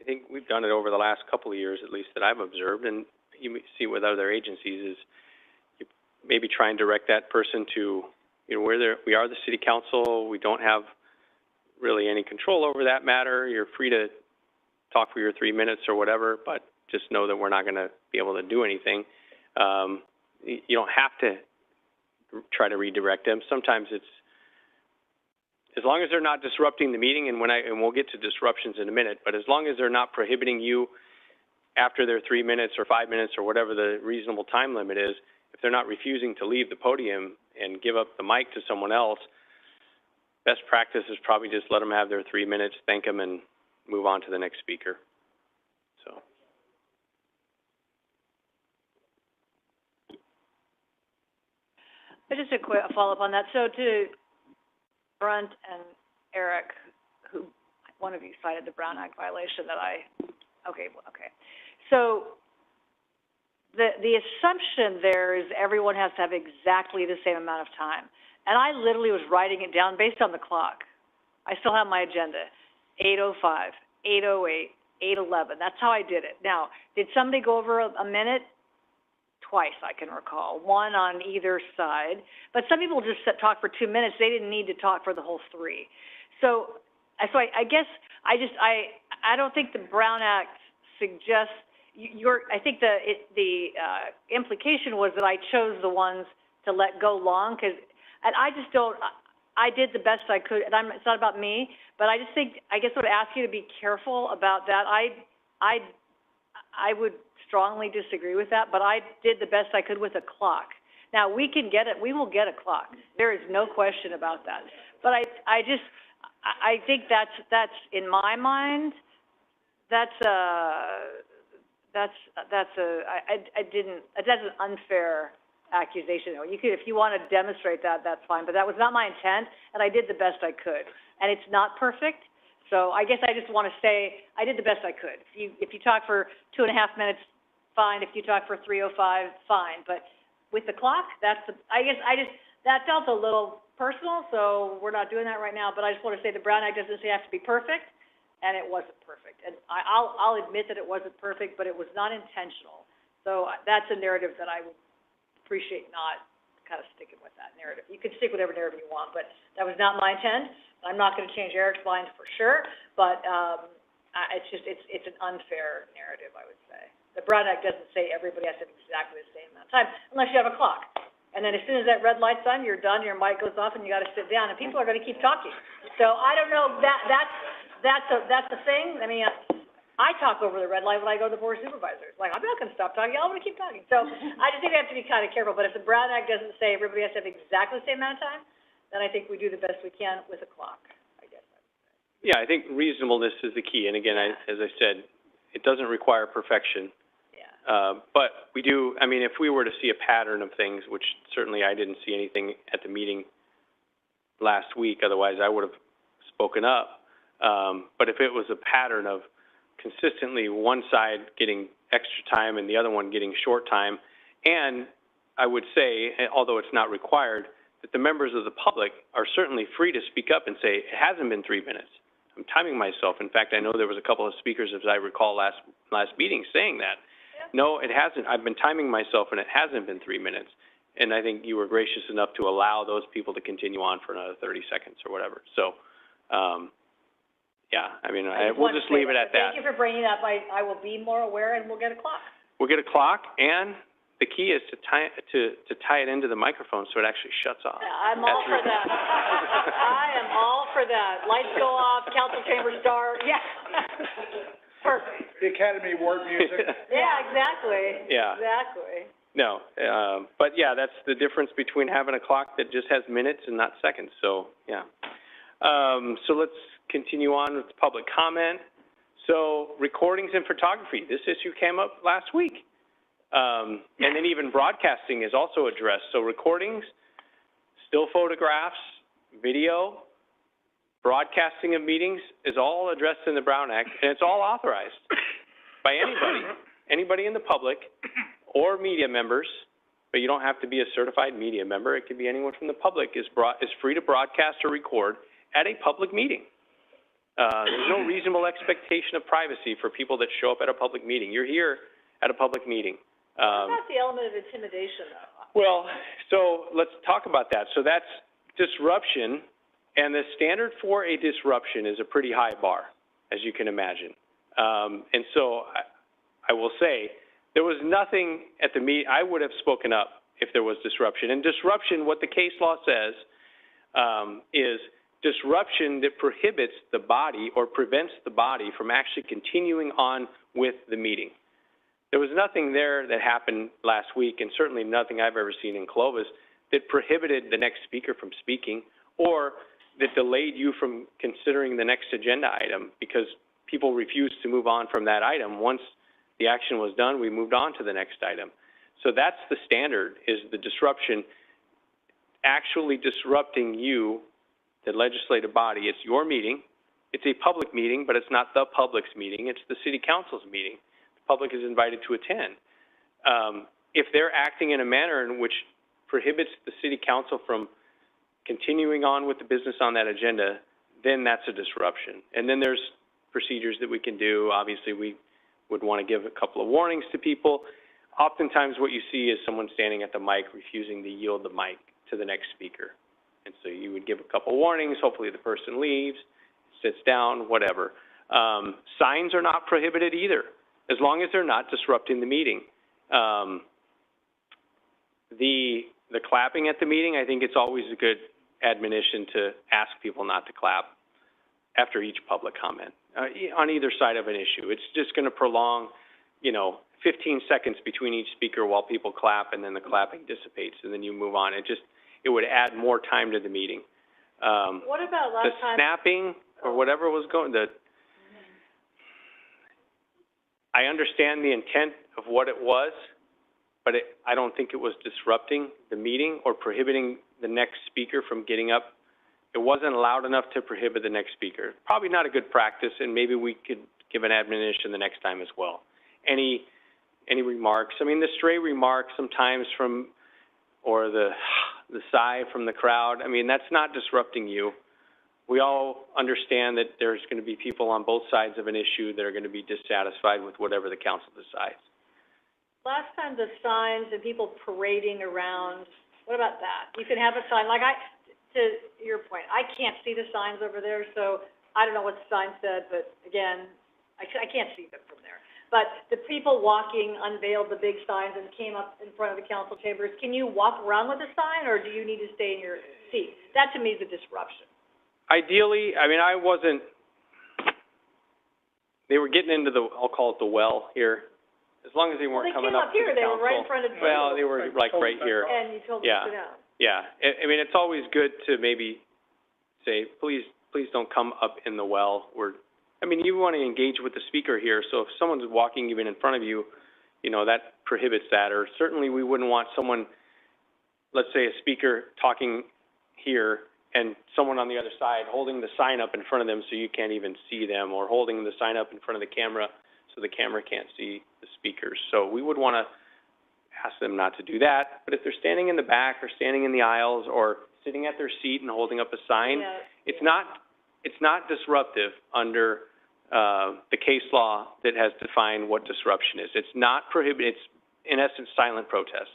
I think we've done it over the last couple of years, at least that I've observed, and you see with other agencies, is you maybe try and direct that person to, you know, we are the city council. We don't have really any control over that matter. You're free to talk for your 3 minutes or whatever, but just know that we're not going to be able to do anything. You don't have to try to redirect them. Sometimes it's, as long as they're not disrupting the meeting, and we'll get to disruptions in a minute, but as long as they're not prohibiting you after their 3 minutes or 5 minutes or whatever the reasonable time limit is, if they're not refusing to leave the podium and give up the mic to someone else, best practice is probably just let them have their 3 minutes, thank them, and move on to the next speaker. So. Just a quick follow-up on that. So to Brent and Eric, one of you cited the Brown Act violation okay. So the assumption there is everyone has to have exactly the same amount of time. And I literally was writing it down based on the clock. I still have my agenda, 8:05, 8:08, 8:11. That's how I did it. Now, did somebody go over a minute? Twice, I can recall, one on either side. But some people just talk for 2 minutes. They didn't need to talk for the whole 3. So I guess I don't think the Brown Act suggests I think the implication was that I chose the ones to let go long, and I just don't. I did the best I could, and it's not about me, but I just think I guess I would ask you to be careful about that. I would strongly disagree with that, but I did the best I could with a clock. Now, we will get a clock. There is no question about that. But I think that's in my mind, that's an unfair accusation. If you want to demonstrate that, that's fine, but that was not my intent, and I did the best I could. And it's not perfect. So I guess I just want to say I did the best I could. If you talk for 2.5 minutes, fine. If you talk for 3:05, fine. But with the clock, that felt a little personal. So we're not doing that right now. But I just want to say the Brown Act doesn't say it has to be perfect, and it wasn't perfect. And I'll admit that it wasn't perfect, but it was not intentional. So that's a narrative that I would appreciate not kind of sticking with that narrative. You can stick with whatever narrative you want, but that was not my intent. I'm not gonna change Eric's mind for sure, but, it's an unfair narrative, I would say. The Brown Act doesn't say everybody has to have exactly the same amount of time, unless you have a clock. And then as soon as that red light's on, you're done, your mic goes off, and you gotta sit down, and people are gonna keep talking. So I don't know, that's a thing. I mean, I talk over the red light when I go to the Board of Supervisors. Like, I'm not gonna stop talking, I'm gonna keep talking. So I just think we have to be kind of careful, but if the Brown Act doesn't say everybody has to have exactly the same amount of time, then I think we do the best we can with a clock, I guess. Yeah, I think reasonableness is the key, and again, as I said, it doesn't require perfection. But we do, I mean, if we were to see a pattern of things, which certainly I didn't see anything at the meeting last week, otherwise I would have spoken up. But if it was a pattern of consistently one side getting extra time and the other one getting short time, and I would say, although it's not required, that the members of the public are certainly free to speak up and say, it hasn't been 3 minutes. I'm timing myself. In fact, I know there was a couple of speakers, as I recall, last meeting saying that. No, it hasn't. I've been timing myself, and it hasn't been 3 minutes. And I think you were gracious enough to allow those people to continue on for another 30 seconds or whatever. So, yeah, I mean, we'll just leave it at that. Thank you for bringing it up. I will be more aware, and we'll get a clock. We'll get a clock, and the key is to tie it into the microphone so it actually shuts off. Yeah, I'm all for that. I am all for that. Lights go off, council chamber start. Yeah. Perfect. The Academy Award music. Yeah, exactly. Yeah. Exactly. No, but yeah, that's the difference between having a clock that just has minutes and not seconds. So, yeah. So let's continue on with public comment. So recordings and photography. This issue came up last week. And then even broadcasting is also addressed. So recordings, still photographs, video, broadcasting of meetings is all addressed in the Brown Act, and it's all authorized by anybody in the public or media members, but you don't have to be a certified media member. It could be anyone from the public is free to broadcast or record at a public meeting. There's no reasonable expectation of privacy for people that show up at a public meeting. You're here at a public meeting. What about the element of intimidation, though? Well, so let's talk about that. So that's disruption, and the standard for a disruption is a pretty high bar, as you can imagine. And so I will say, there was nothing at the meeting. I would have spoken up if there was disruption. And disruption, what the case law says, is disruption that prohibits the body or prevents the body from actually continuing on with the meeting. There was nothing there that happened last week, and certainly nothing I've ever seen in Clovis, that prohibited the next speaker from speaking or that delayed you from considering the next agenda item because people refused to move on from that item. Once the action was done, we moved on to the next item. So that's the standard, is the disruption actually disrupting you, the legislative body. It's your meeting. It's a public meeting, but it's not the public's meeting. It's the city council's meeting. The public is invited to attend. If they're acting in a manner in which prohibits the city council from continuing on with the business on that agenda, then that's a disruption. And then there's procedures that we can do. Obviously, we would want to give a couple of warnings to people. Oftentimes what you see is someone standing at the mic refusing to yield the mic to the next speaker. And so you would give a couple warnings. Hopefully the person leaves, sits down, whatever. Signs are not prohibited either, as long as they're not disrupting the meeting. The clapping at the meeting, I think it's always a good admonition to ask people not to clap after each public comment on either side of an issue. It's just going to prolong, 15 seconds between each speaker while people clap, and then the clapping dissipates, and then you move on. It would add more time to the meeting. What about last time? The snapping or whatever was going, I understand the intent of what it was, but I don't think it was disrupting the meeting or prohibiting the next speaker from getting up. It wasn't loud enough to prohibit the next speaker. Probably not a good practice, and maybe we could give an admonition the next time as well. Any remarks? I mean, the stray remarks sometimes from, or the sigh from the crowd, I mean, that's not disrupting you. We all understand that there's going to be people on both sides of an issue that are going to be dissatisfied with whatever the council decides. last time the signs and people parading around, what about that? You can have a sign, like to your point, I can't see the signs over there, so I don't know what the sign said, but again, I can't see them from there. But the people walking unveiled the big signs and came up in front of the council chambers. Can you walk around with a sign, or do you need to stay in your seat? That to me is a disruption. Ideally, I mean, they were getting into I'll call it the well here. As long as they weren't coming up to the council. They came up here, they were right in front of the table. Well, they were like right here. And you told them to sit down. Yeah. I mean, it's always good to maybe say, please don't come up in the well. You want to engage with the speaker here, so if someone's walking even in front of you, that prohibits that. Or certainly we wouldn't want someone, let's say a speaker talking here and someone on the other side holding the sign up in front of them so you can't even see them, or holding the sign up in front of the camera so the camera can't see the speakers. So we would want to ask them not to do that. But if they're standing in the back or standing in the aisles or sitting at their seat and holding up a sign, it's not disruptive under the case law that has defined what disruption is. It's not prohibited. It's, in essence, silent protest.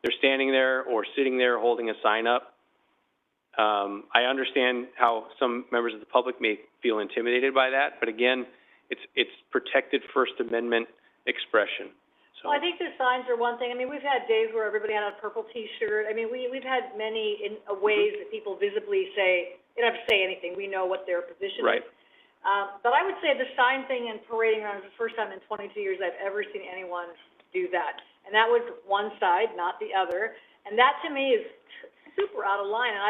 They're standing there or sitting there holding a sign up. I understand how some members of the public may feel intimidated by that, but again, it's protected First Amendment expression. So. Well, I think the signs are one thing. I mean, we've had days where everybody had a purple T-shirt. I mean, we've had many ways that people visibly say, they don't have to say anything. We know what their position is. But I would say the sign thing and parading around is the first time in 22 years I've ever seen anyone do that. And that was one side, not the other. And that to me is super out of line. And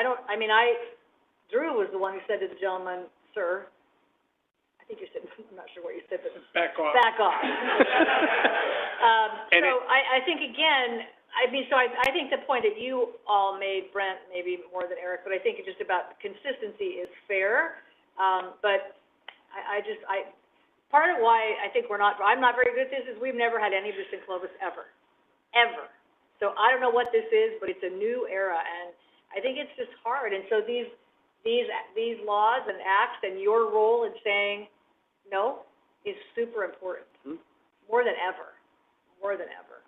Drew was the one who said to the gentleman, sir, I think you said, I'm not sure what you said, but back off. Back off. I think again, I think the point that you all made, Brent, maybe more than Eric, but I think it's just about consistency is fair. But part of why I think I'm not very good at this is we've never had any of this in Clovis ever. So I don't know what this is, but it's a new era, and I think it's just hard. And so these laws and acts and your role in saying no is super important, more than ever, I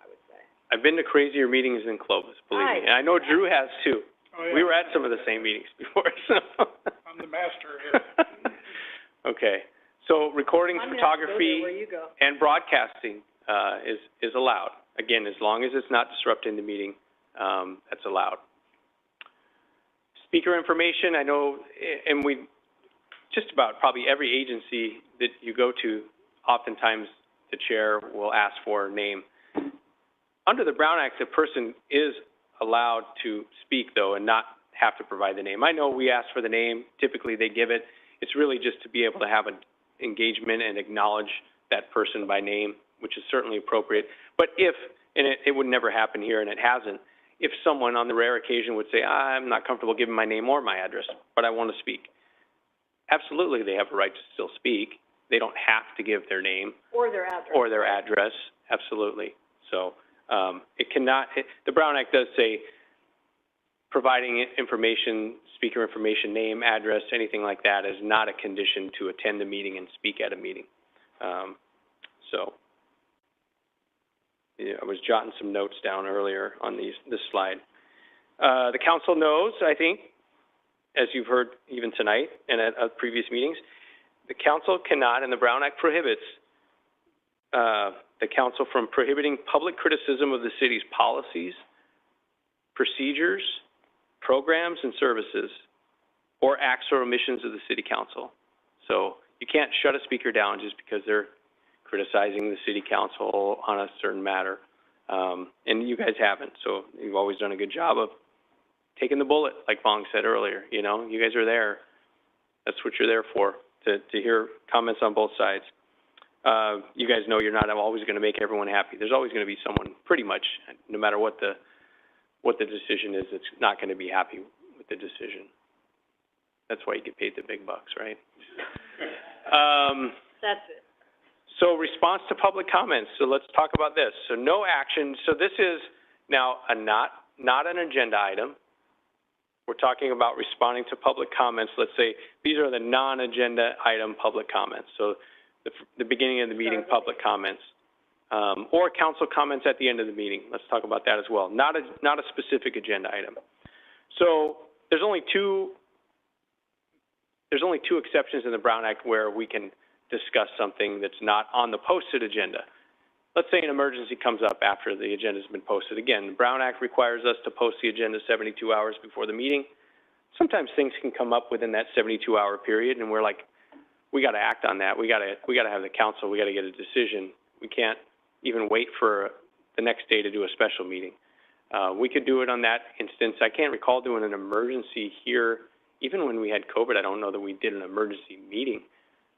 would say. I've been to crazier meetings than Clovis, believe me. And I know Drew has too. Oh, yeah. We were at some of the same meetings before, so. I'm the master here. Okay. So recording, I'm photography, where you go. and broadcasting is allowed. Again, as long as it's not disrupting the meeting, that's allowed. Speaker information, I know, and just about probably every agency that you go to, oftentimes the chair will ask for a name. Under the Brown Act, the person is allowed to speak, though, and not have to provide the name. I know we ask for the name. Typically, they give it. It's really just to be able to have an engagement and acknowledge that person by name, which is certainly appropriate. But and it would never happen here, and it hasn't, if someone on the rare occasion would say, I'm not comfortable giving my name or my address, but I want to speak. Absolutely, they have a right to still speak. They don't have to give their name. Or their address. Absolutely. So the Brown Act does say providing information, speaker information, name, address, anything like that is not a condition to attend a meeting and speak at a meeting. I was jotting some notes down earlier on this slide. The council knows, I think, as you've heard even tonight and at previous meetings, the council cannot, and the Brown Act prohibits the council from prohibiting public criticism of the city's policies, procedures, programs, and services, or acts or omissions of the city council. So you can't shut a speaker down just because they're criticizing the city council on a certain matter. And you guys haven't, so you've always done a good job of taking the bullet, like Vong said earlier. You guys are there. That's what you're there for, to hear comments on both sides. You guys know you're not always going to make everyone happy. There's always going to be someone, pretty much, no matter what the decision is, that's not going to be happy with the decision. That's why you get paid the big bucks, right? That's it. So response to public comments. So let's talk about this. So no action. So this is now not an agenda item. We're talking about responding to public comments. Let's say these are the non-agenda item public comments. So the beginning of the meeting public comments. or council comments at the end of the meeting. Let's talk about that as well. Not a specific agenda item. So there's only two exceptions in the Brown Act where we can discuss something that's not on the posted agenda. Let's say an emergency comes up after the agenda's been posted. Again, the Brown Act requires us to post the agenda 72 hours before the meeting. Sometimes things can come up within that 72-hour period, and we're like, we got to act on that. We got to have the council. We got to get a decision. We can't even wait for the next day to do a special meeting. We could do it on that instance. I can't recall doing an emergency here. Even when we had COVID, I don't know that we did an emergency meeting.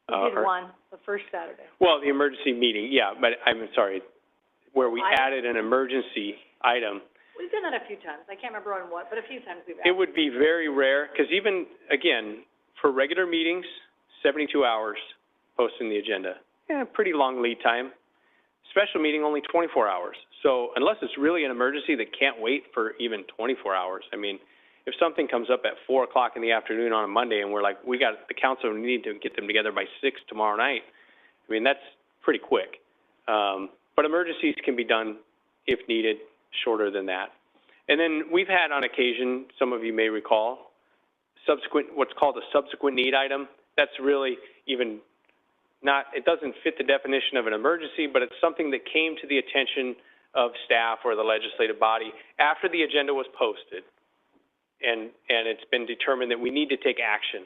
We did one, the first Saturday. Well, the emergency meeting, yeah, but I'm sorry, where we added an emergency item. We've done that a few times. I can't remember on what, but a few times we've It would be very rare, because even, again, for regular meetings, 72 hours posting the agenda. Yeah, pretty long lead time. Special meeting, only 24 hours. So unless it's really an emergency that can't wait for even 24 hours, I mean, if something comes up at 4 o'clock in the afternoon on a Monday and we're like, we got the council, we need to get them together by 6 tomorrow night, I mean, that's pretty quick. But emergencies can be done, if needed, shorter than that. And then we've had on occasion, some of you may recall, what's called a subsequent need item. That's really even not, it doesn't fit the definition of an emergency, but it's something that came to the attention of staff or the legislative body after the agenda was posted. And it's been determined that we need to take action.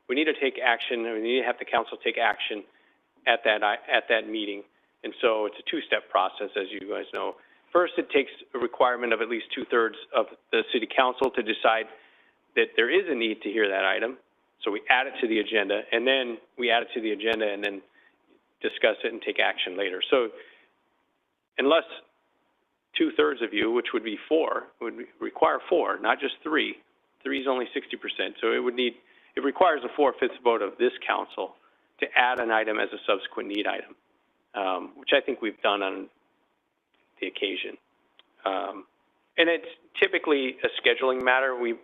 We need to take action, and we need to have the council take action at that meeting. And so it's a two-step process, as you guys know. First, it takes a requirement of at least 2/3 of the city council to decide that there is a need to hear that item. So we add it to the agenda, and then we add it to the agenda and then discuss it and take action later. So unless 2/3 of you, which would be 4, would require 4, not just 3. 3 is only 60%. So it requires a 4/5 vote of this council to add an item as a subsequent need item, which I think we've done on the occasion. And it's typically a scheduling matter. We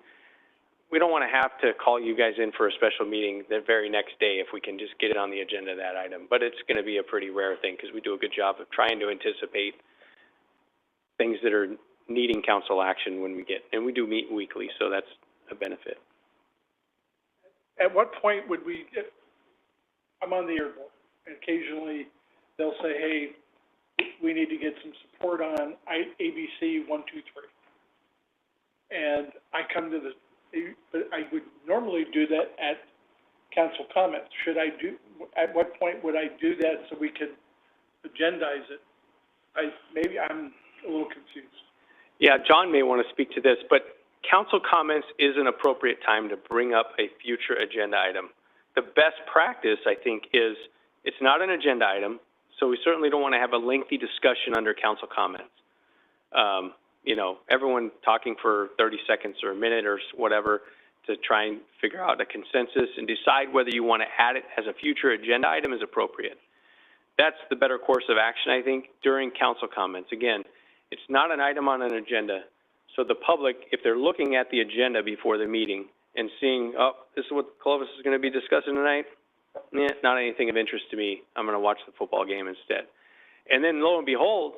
don't want to have to call you guys in for a special meeting the very next day if we can just get it on the agenda, that item. But it's going to be a pretty rare thing because we do a good job of trying to anticipate things that are needing council action when we get, and we do meet weekly, so that's a benefit. At what point would we get, I'm on the airboard, and occasionally they'll say, hey, we need to get some support on ABC 1, 2, 3. And I come to but I would normally do that at council comments. At what point would I do that so we could agendize it? Maybe I'm a little confused. Yeah, John may want to speak to this, but council comments is an appropriate time to bring up a future agenda item. The best practice, I think, is it's not an agenda item, so we certainly don't want to have a lengthy discussion under council comments. You know, everyone talking for 30 seconds or a minute or whatever to try and figure out a consensus and decide whether you want to add it as a future agenda item is appropriate. That's the better course of action, I think, during council comments. Again, it's not an item on an agenda. So the public, if they're looking at the agenda before the meeting and seeing, oh, this is what Clovis is going to be discussing tonight, not anything of interest to me. I'm going to watch the football game instead. And then lo and behold,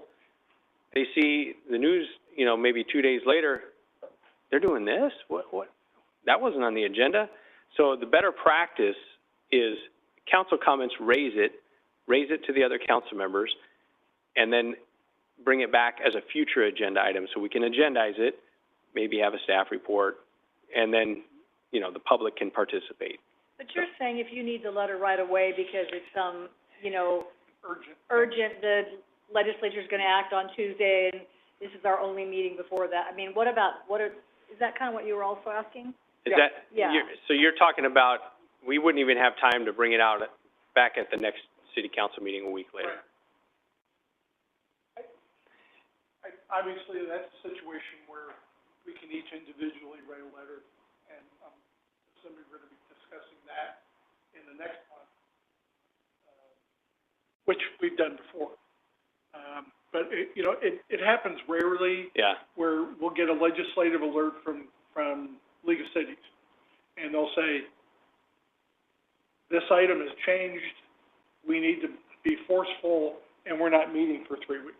they see the news, you know, maybe 2 days later, they're doing this? What? That wasn't on the agenda. So the better practice is council comments, raise it to the other council members, and then bring it back as a future agenda item so we can agendize it, maybe have a staff report, and then, you know, the public can participate. But you're saying if you need the letter right away because it's some, you know, urgent, the legislature's going to act on Tuesday and this is our only meeting before that. I mean, is that kind of what you were also asking? Yeah. So you're talking about, we wouldn't even have time to bring it out back at the next city council meeting a week later. Right. Obviously, that's a situation where we can each individually write a letter, and assuming we're going to be discussing that in the next month, which we've done before. But it happens rarely. Yeah. Where we'll get a legislative alert from League of Cities, and they'll say, this item has changed. We need to be forceful and we're not meeting for 3 weeks.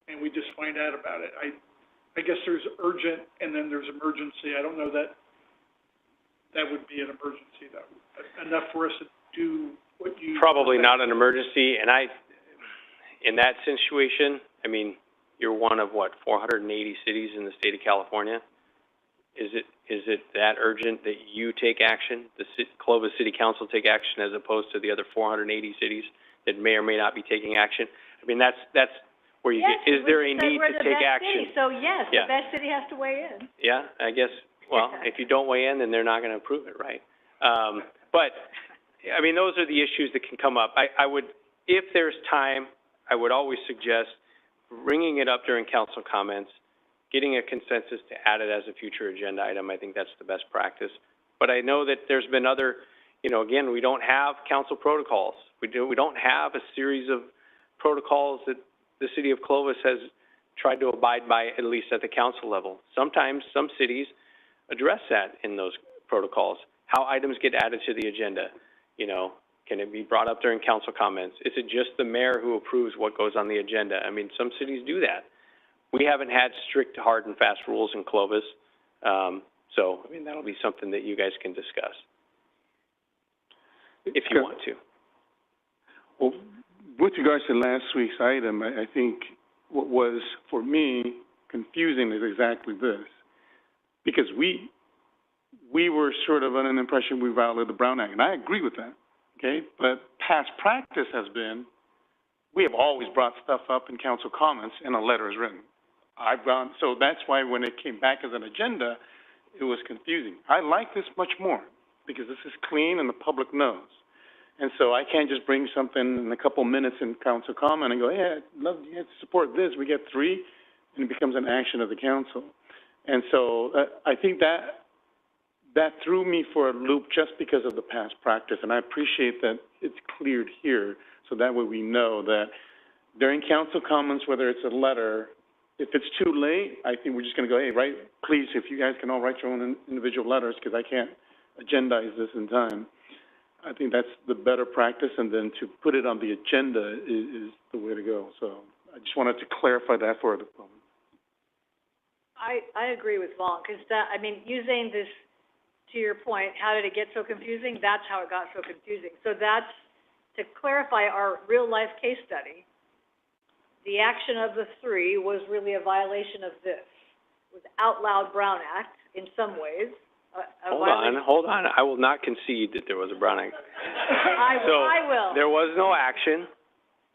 And we just find out about it. I guess there's urgent and then there's emergency. I don't know that that would be an emergency, though. Enough for us to do what you... Probably not an emergency, and in that situation, I mean, you're one of, 480 cities in the state of California? Is it that urgent that you take action, the Clovis City Council take action, as opposed to the other 480 cities that may or may not be taking action? I mean, that's where you get, is there a need to take action? So yes, Yeah. the best city has to weigh in. Yeah, I guess, well, if you don't weigh in, then they're not going to approve it, right? But, I mean, those are the issues that can come up. I would, if there's time, I would always suggest bringing it up during council comments, getting a consensus to add it as a future agenda item. I think that's the best practice. But I know that there's been other, again, we don't have council protocols. We don't have a series of protocols that the city of Clovis has tried to abide by, at least at the council level. Sometimes some cities address that in those protocols, how items get added to the agenda. Can it be brought up during council comments? Is it just the mayor who approves what goes on the agenda? I mean, some cities do that. We haven't had strict, hard and fast rules in Clovis. So, I mean, that'll be something that you guys can discuss if you want to. Well, with regards to last week's item, I think what was, for me, confusing is exactly this. Because we were sort of under an impression we violated the Brown Act, and I agree with that, okay? But past practice has been, we have always brought stuff up in council comments and a letter is written. So that's why when it came back as an agenda, it was confusing. I like this much more because this is clean and the public knows. And so I can't just bring something in a couple minutes in council comment and go, hey, I'd love you to support this. We get 3, and it becomes an action of the council. And so I think that threw me for a loop just because of the past practice. And I appreciate that it's cleared here so that way we know that during council comments, whether it's a letter, if it's too late, I think we're just going to go, hey, please, if you guys can all write your own individual letters because I can't agendize this in time. I think that's the better practice, and then to put it on the agenda is the way to go. So I just wanted to clarify that for the public. I agree with Vaughn, because using this, to your point, how did it get so confusing? That's how it got so confusing. So that's, to clarify our real-life case study, the action of the 3 was really a violation of this. It was out loud Brown Act in some ways. Hold on. I will not concede that there was a Brown Act. I will. There was no action.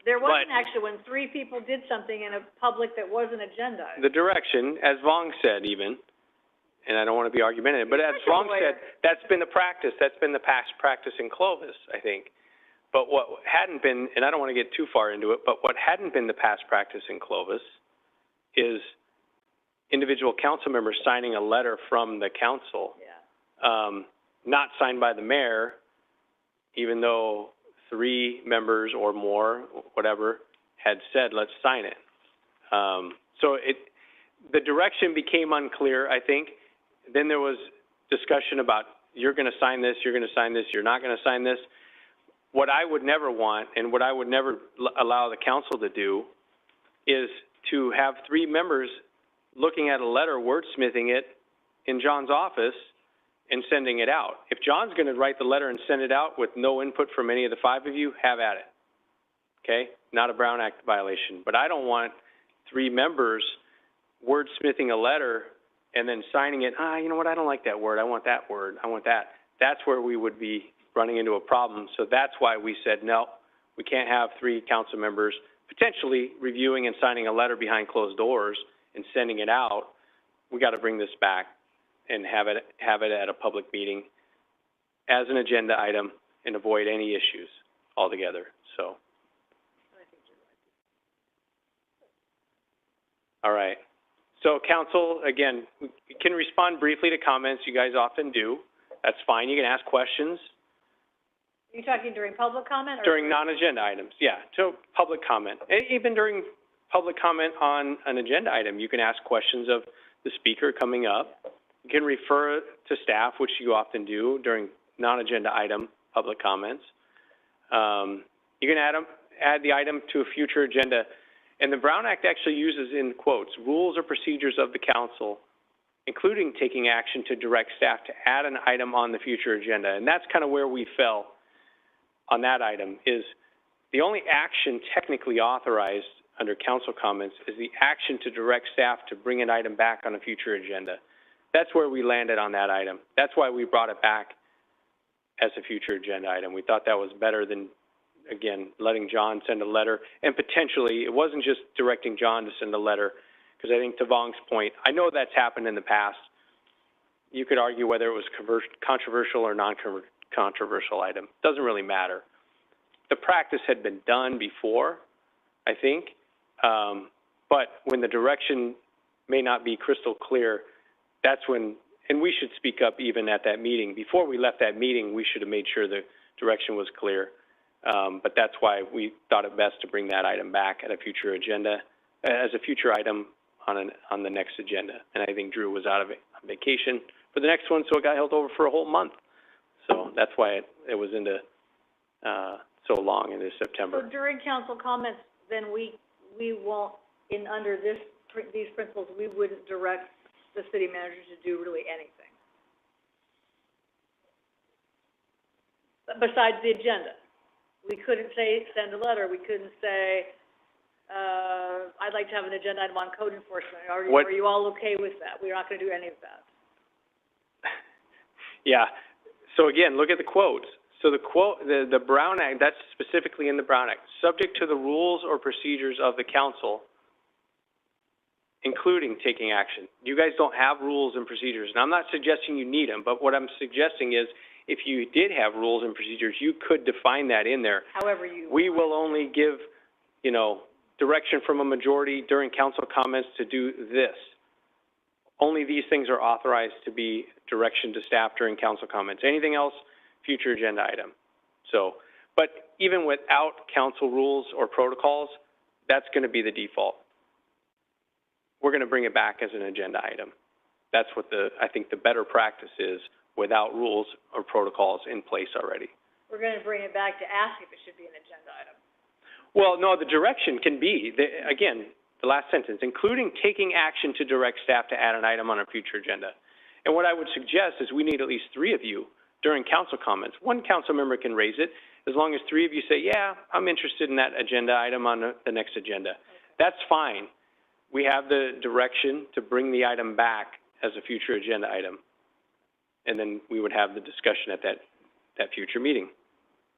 There was an action when 3 people did something in a public that wasn't agendized. The direction, as Vong said even, and I don't want to be argumentative, but as Vong said, that's been the practice. That's been the past practice in Clovis, I think. But what hadn't been, and I don't want to get too far into it, but what hadn't been the past practice in Clovis is individual council members signing a letter from the council, not signed by the mayor, even though 3 members or more, whatever, had said, let's sign it. So the direction became unclear, I think. Then there was discussion about, you're going to sign this, you're going to sign this, you're not going to sign this. What I would never want, and what I would never allow the council to do, is to have 3 members looking at a letter, wordsmithing it in John's office and sending it out. If John's going to write the letter and send it out with no input from any of the 5 of you, have at it. Okay? Not a Brown Act violation. But I don't want 3 members wordsmithing a letter and then signing it, you know what, I don't like that word, I want that word, I want that. That's where we would be running into a problem. So that's why we said, no, we can't have 3 council members potentially reviewing and signing a letter behind closed doors and sending it out. We got to bring this back and have it at a public meeting as an agenda item and avoid any issues altogether. So, all right. So council, again, we can respond briefly to comments. You guys often do. That's fine. You can ask questions. Are you talking during public comment? Or during non-agenda items, yeah. So public comment. Even during public comment on an agenda item, you can ask questions of the speaker coming up. You can refer to staff, which you often do during non-agenda item public comments. You can add the item to a future agenda. And the Brown Act actually uses in quotes, rules or procedures of the council, including taking action to direct staff to add an item on the future agenda. And that's kind of where we fell on that item, is the only action technically authorized under council comments is the action to direct staff to bring an item back on a future agenda. That's where we landed on that item. That's why we brought it back as a future agenda item. We thought that was better than, again, letting John send a letter. And potentially, it wasn't just directing John to send a letter, because I think to Vong's point, I know that's happened in the past. You could argue whether it was controversial or non-controversial item. Doesn't really matter. The practice had been done before, I think, but when the direction may not be crystal clear, that's when, and we should speak up even at that meeting. Before we left that meeting, we should have made sure the direction was clear. But that's why we thought it best to bring that item back at a future agenda, as a future item on the next agenda. And I think Drew was out of on vacation for the next one, so it got held over for a whole month. So that's why it was into so long into September. So during council comments, then we won't, under these principles, we wouldn't direct the city manager to do really anything besides the agenda. We couldn't say send a letter. We couldn't say I'd like to have an agenda item on code enforcement. Are you all okay with that? We're not going to do any of that. Yeah. So again, look at the quotes. So the quote, the Brown Act, that's specifically in the Brown Act, subject to the rules or procedures of the council, including taking action. You guys don't have rules and procedures, and I'm not suggesting you need them, but what I'm suggesting is if you did have rules and procedures, you could define that in there. However you We will only give, direction from a majority during council comments to do this. Only these things are authorized to be direction to staff during council comments. Anything else, future agenda item. So, but even without council rules or protocols, that's going to be the default. We're going to bring it back as an agenda item. That's what I think the better practice is without rules or protocols in place already. We're going to bring it back to ask if it should be an agenda item. Well, no, the direction can be, again, the last sentence, including taking action to direct staff to add an item on a future agenda. And what I would suggest is we need at least 3 of you during council comments. One council member can raise it, as long as 3 of you say, yeah, I'm interested in that agenda item on the next agenda. Okay. That's fine. We have the direction to bring the item back as a future agenda item. And then we would have the discussion at that future meeting.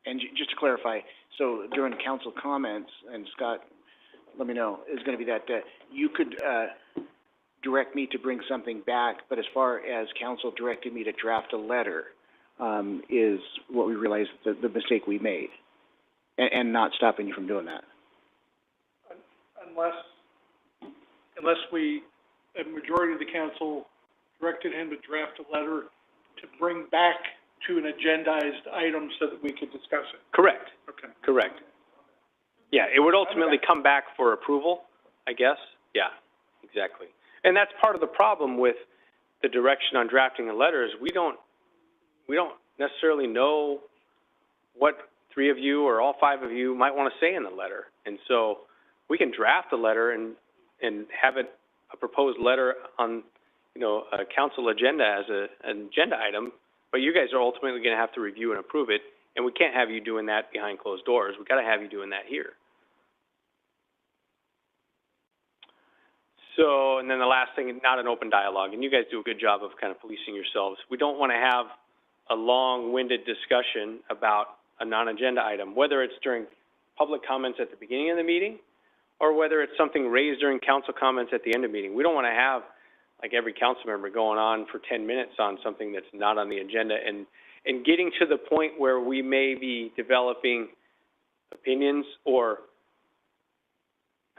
And just to clarify, so during council comments, and Scott, let me know, is going to be that you could direct me to bring something back, but as far as council directing me to draft a letter, is what we realized the mistake we made, and not stopping you from doing that. Unless a majority of the council directed him to draft a letter to bring back to an agendized item so that we could discuss it. Correct. Okay. Correct. Yeah, it would ultimately come back for approval, I guess. Yeah, exactly. And that's part of the problem with the direction on drafting a letter is we don't necessarily know what 3 of you or all 5 of you might want to say in the letter. And so we can draft a letter and have it a proposed letter on, a council agenda as an agenda item, but you guys are ultimately going to have to review and approve it, and we can't have you doing that behind closed doors. We've got to have you doing that here. So, and then the last thing, not an open dialogue, and you guys do a good job of kind of policing yourselves. We don't want to have a long-winded discussion about a non-agenda item, whether it's during public comments at the beginning of the meeting or whether it's something raised during council comments at the end of the meeting. We don't want to have, like, every council member going on for 10 minutes on something that's not on the agenda and getting to the point where we may be developing opinions or,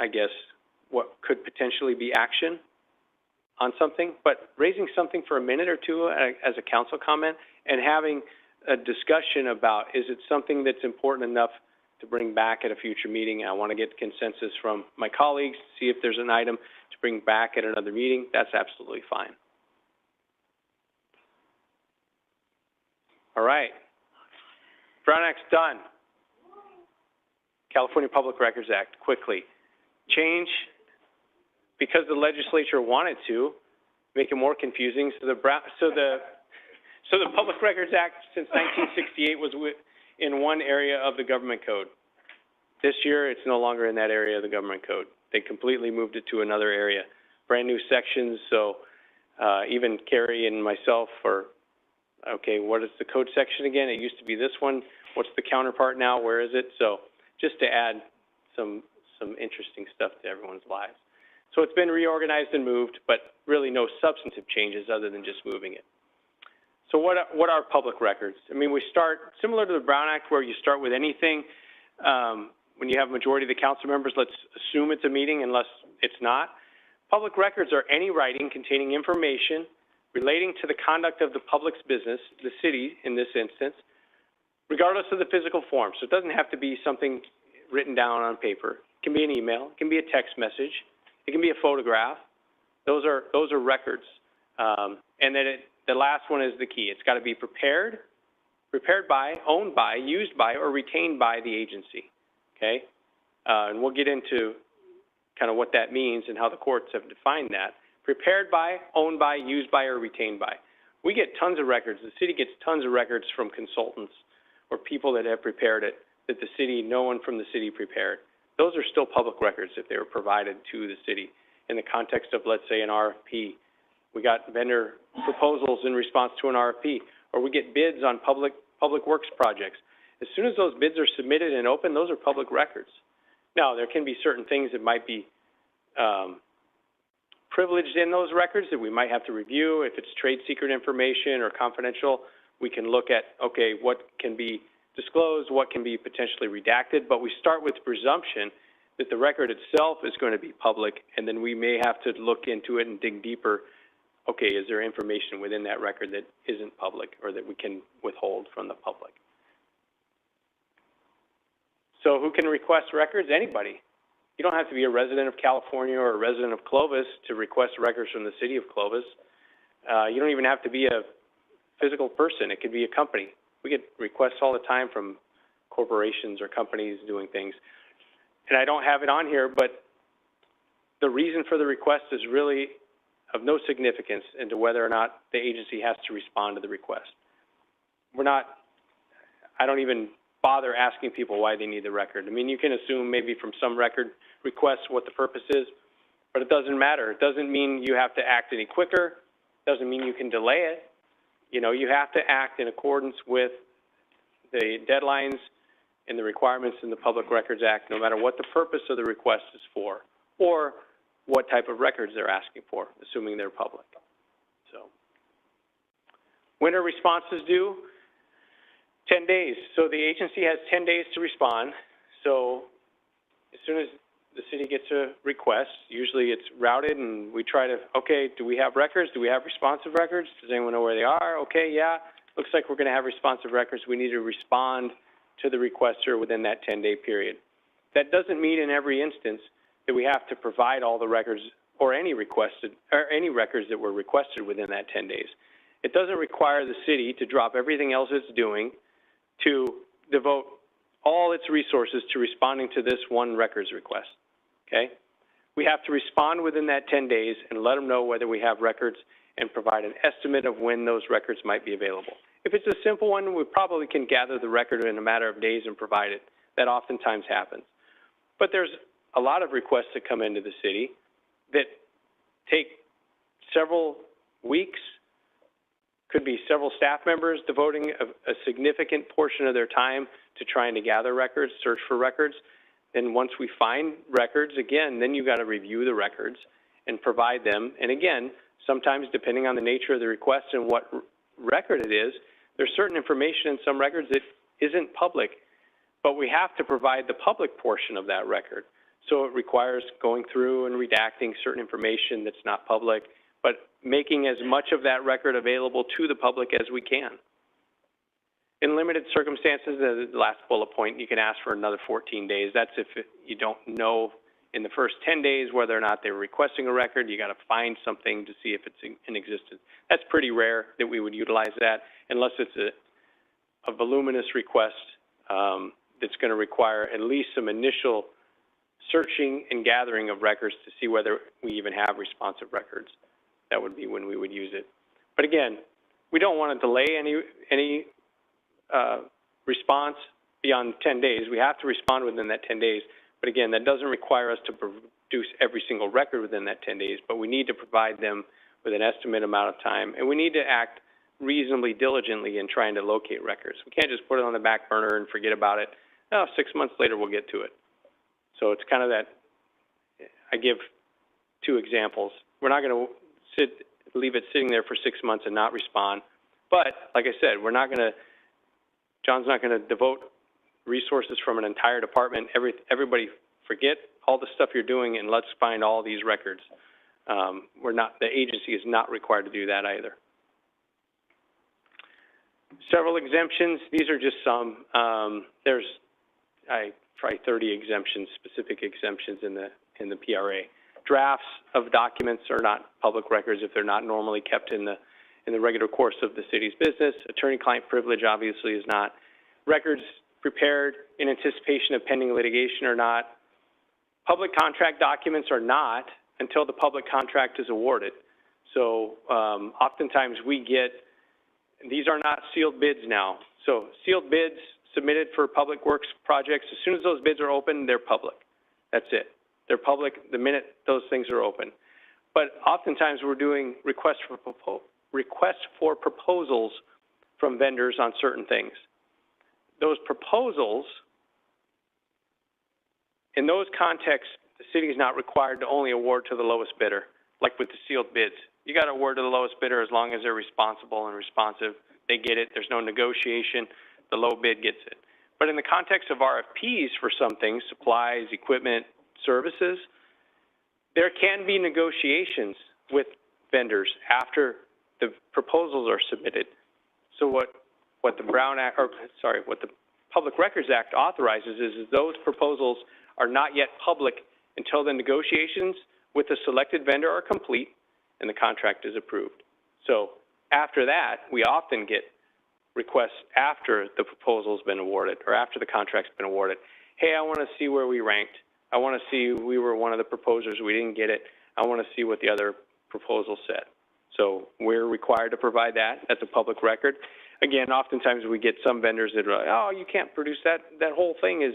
I guess, what could potentially be action on something, but raising something for a minute or two as a council comment and having a discussion about, is it something that's important enough to bring back at a future meeting? I want to get consensus from my colleagues, see if there's an item to bring back at another meeting. That's absolutely fine. All right. Brown Act's done. California Public Records Act, quickly. Change, because the legislature wanted to, make it more confusing, so the Public Records Act since 1968 was in one area of the government code. This year, it's no longer in that area of the government code. They completely moved it to another area. Brand new sections, so even Carrie and myself are, okay, what is the code section again? It used to be this one. What's the counterpart now? Where is it? So just to add some interesting stuff to everyone's lives. So it's been reorganized and moved, but really no substantive changes other than just moving it. So what are public records? I mean, we start similar to the Brown Act, where you start with anything. When you have a majority of the council members, let's assume it's a meeting unless it's not. Public records are any writing containing information relating to the conduct of the public's business, the city in this instance, regardless of the physical form. So it doesn't have to be something written down on paper. It can be an email. It can be a text message. It can be a photograph. Those are records. And then the last one is the key. It's got to be prepared by, owned by, used by, or retained by the agency. Okay? And we'll get into kind of what that means and how the courts have defined that. Prepared by, owned by, used by, or retained by. We get tons of records. The city gets tons of records from consultants or people that have prepared it that no one from the city prepared. Those are still public records if they were provided to the city in the context of, let's say, an RFP. We got vendor proposals in response to an RFP, or we get bids on public works projects. As soon as those bids are submitted and open, those are public records. Now, there can be certain things that might be privileged in those records that we might have to review. If it's trade secret information or confidential, we can look at, okay, what can be disclosed, what can be potentially redacted, but we start with the presumption that the record itself is going to be public, and then we may have to look into it and dig deeper. Okay, is there information within that record that isn't public or that we can withhold from the public? So who can request records? Anybody. You don't have to be a resident of California or a resident of Clovis to request records from the city of Clovis. You don't even have to be a physical person. It could be a company. We get requests all the time from corporations or companies doing things. And I don't have it on here, but the reason for the request is really of no significance into whether or not the agency has to respond to the request. I don't even bother asking people why they need the record. I mean, you can assume maybe from some record requests what the purpose is, but it doesn't matter. It doesn't mean you have to act any quicker. It doesn't mean you can delay it. You know, you have to act in accordance with the deadlines and the requirements in the Public Records Act, no matter what the purpose of the request is for, or what type of records they're asking for, assuming they're public. So, when are responses due? 10 days. So the agency has 10 days to respond. So as soon as the city gets a request, usually it's routed and we try to, okay, do we have records? Do we have responsive records? Does anyone know where they are? Okay, yeah, looks like we're going to have responsive records. We need to respond to the requester within that 10-day period. That doesn't mean in every instance that we have to provide all the records or any records that were requested within that 10 days. It doesn't require the city to drop everything else it's doing to devote all its resources to responding to this one records request, okay? We have to respond within that 10 days and let them know whether we have records and provide an estimate of when those records might be available. If it's a simple one, we probably can gather the record in a matter of days and provide it. That oftentimes happens. But there's a lot of requests that come into the city that take several weeks, could be several staff members devoting a significant portion of their time to trying to gather records, search for records. And once we find records, again, then you've got to review the records and provide them. And again, sometimes depending on the nature of the request and what record it is, there's certain information in some records that isn't public, but we have to provide the public portion of that record. So it requires going through and redacting certain information that's not public, but making as much of that record available to the public as we can. In limited circumstances, the last bullet point, you can ask for another 14 days. That's if you don't know in the first 10 days whether or not they're requesting a record. You got to find something to see if it's in existence. That's pretty rare that we would utilize that unless it's a voluminous request that's going to require at least some initial searching and gathering of records to see whether we even have responsive records. That would be when we would use it. But again, we don't want to delay any response beyond 10 days. We have to respond within that 10 days. But again, that doesn't require us to produce every single record within that 10 days, but we need to provide them with an estimate amount of time, and we need to act reasonably diligently in trying to locate records. We can't just put it on the back burner and forget about it. Oh, 6 months later, we'll get to it. So it's kind of that, I give two examples. We're not going to leave it sitting there for 6 months and not respond. But, like I said, John's not going to devote resources from an entire department. Everybody forget all the stuff you're doing and let's find all these records. The agency is not required to do that either. Several exemptions. These are just some. There's probably 30 exemptions, specific exemptions in the PRA. Drafts of documents are not public records if they're not normally kept in the regular course of the city's business. Attorney-client privilege obviously is not. Records prepared in anticipation of pending litigation are not. Public contract documents are not until the public contract is awarded. So oftentimes these are not sealed bids now. So sealed bids submitted for public works projects, as soon as those bids are open, they're public. That's it. They're public the minute those things are open. But oftentimes we're doing requests for proposals from vendors on certain things. Those proposals, in those contexts, the city is not required to only award to the lowest bidder, like with the sealed bids. You got to award to the lowest bidder as long as they're responsible and responsive. They get it. There's no negotiation. The low bid gets it. But in the context of RFPs for some things, supplies, equipment, services, there can be negotiations with vendors after the proposals are submitted. So what the what the Public Records Act authorizes is those proposals are not yet public until the negotiations with the selected vendor are complete and the contract is approved. So after that, we often get requests after the proposal's been awarded or after the contract's been awarded. Hey, I want to see where we ranked. I want to see we were one of the proposers. We didn't get it. I want to see what the other proposal said. So we're required to provide that. That's a public record. Again, oftentimes we get some vendors that are like, oh, you can't produce that. That whole thing is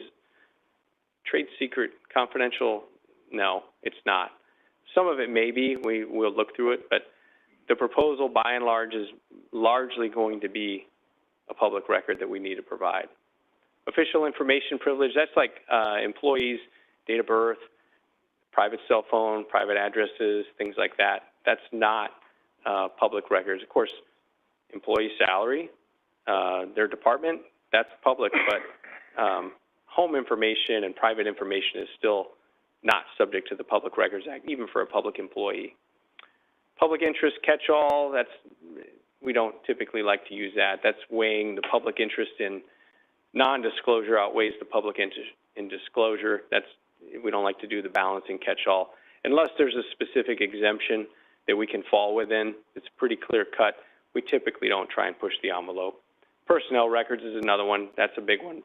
trade secret, confidential. No, it's not. Some of it may be. We'll look through it, but the proposal, by and large, is largely going to be a public record that we need to provide. Official information privilege, that's like employees' date of birth, private cell phone, private addresses, things like that. That's not public records. Of course, employee salary, their department, that's public, but home information and private information is still not subject to the Public Records Act, even for a public employee. Public interest catch-all, we don't typically like to use that. That's weighing the public interest in non-disclosure outweighs the public interest in disclosure. We don't like to do the balancing catch-all. Unless there's a specific exemption that we can fall within, it's pretty clear-cut. We typically don't try and push the envelope. Personnel records is another one. That's a big one.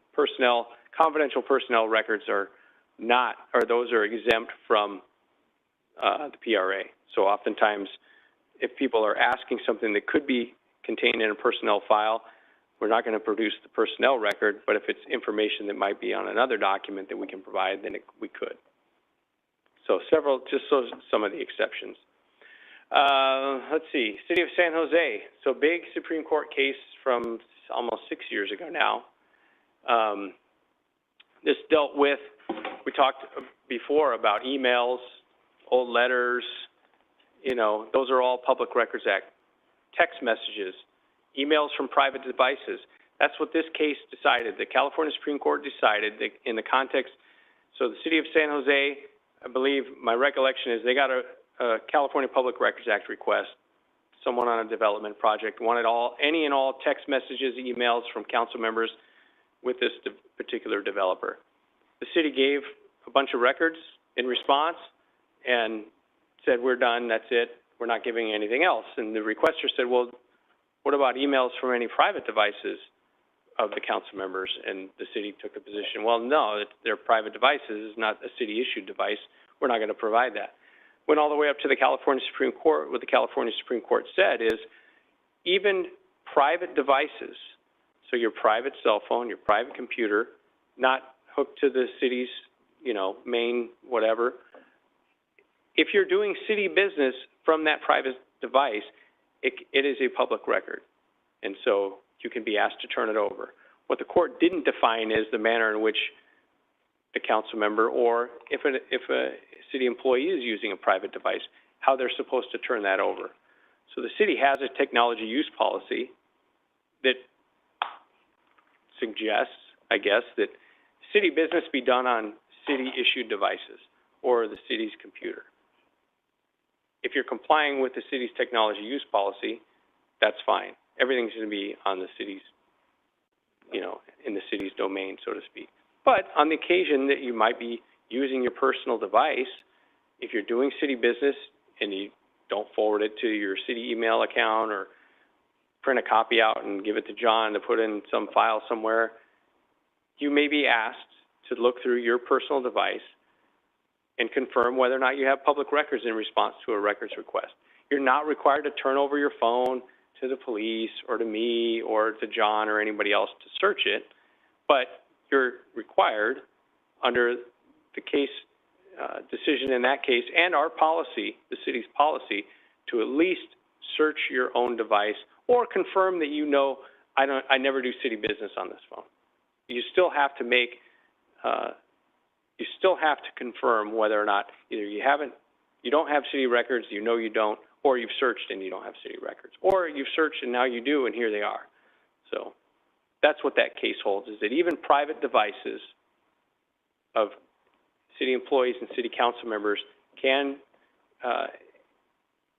Confidential personnel records are exempt from the PRA. So oftentimes, if people are asking something that could be contained in a personnel file, we're not going to produce the personnel record, but if it's information that might be on another document that we can provide, then we could. So some of the exceptions. Let's see, City of San Jose. So big Supreme Court case from almost 6 years ago now. This dealt with, we talked before about emails, old letters, those are all Public Records Act. Text messages, emails from private devices. That's what this case decided. The California Supreme Court decided that in the context, so the City of San Jose, I believe, my recollection is they got a California Public Records Act request, someone on a development project wanted any and all text messages, emails from council members with this particular developer. The city gave a bunch of records in response and said, we're done, that's it, we're not giving anything else. And the requester said, well, what about emails from any private devices? of the council members, and the city took the position, well, no, they're private devices, it's not a city-issued device, we're not going to provide that. Went all the way up to the California Supreme Court. What the California Supreme Court said is, even private devices, so your private cell phone, your private computer, not hooked to the city's, main whatever, if you're doing city business from that private device, it is a public record. And so you can be asked to turn it over. What the court didn't define is the manner in which the council member, or if a city employee is using a private device, how they're supposed to turn that over. So the city has a technology use policy that suggests, I guess, that city business be done on city-issued devices or the city's computer. If you're complying with the city's technology use policy, that's fine. Everything's going to be on the city's, in the city's domain, so to speak. But on the occasion that you might be using your personal device, if you're doing city business and you don't forward it to your city email account or print a copy out and give it to John to put in some file somewhere, you may be asked to look through your personal device and confirm whether or not you have public records in response to a records request. You're not required to turn over your phone to the police or to me or to John or anybody else to search it, but you're required under the case decision in that case and our policy, the city's policy, to at least search your own device or confirm that I never do city business on this phone. You still have to confirm whether or not either you don't have city records, you don't, or you've searched and you don't have city records, or you've searched and now you do and here they are. So that's what that case holds, is that even private devices of city employees and city council members can,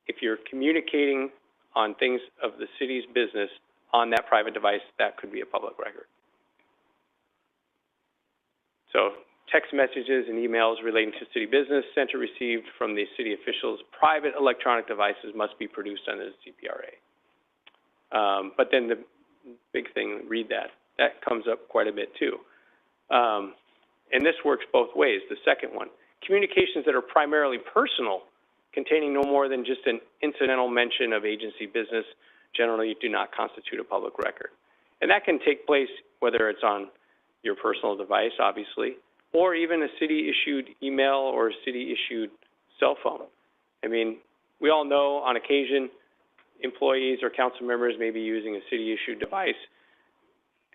if you're communicating on things of the city's business on that private device, that could be a public record. So text messages and emails relating to city business sent or received from the city officials' private electronic devices must be produced under the CPRA. But then the big thing, read that. That comes up quite a bit too. And this works both ways. The second one, communications that are primarily personal, containing no more than just an incidental mention of agency business, generally do not constitute a public record. And that can take place whether it's on your personal device, obviously, or even a city-issued email or a city-issued cell phone. I mean, we all know on occasion employees or council members may be using a city-issued device.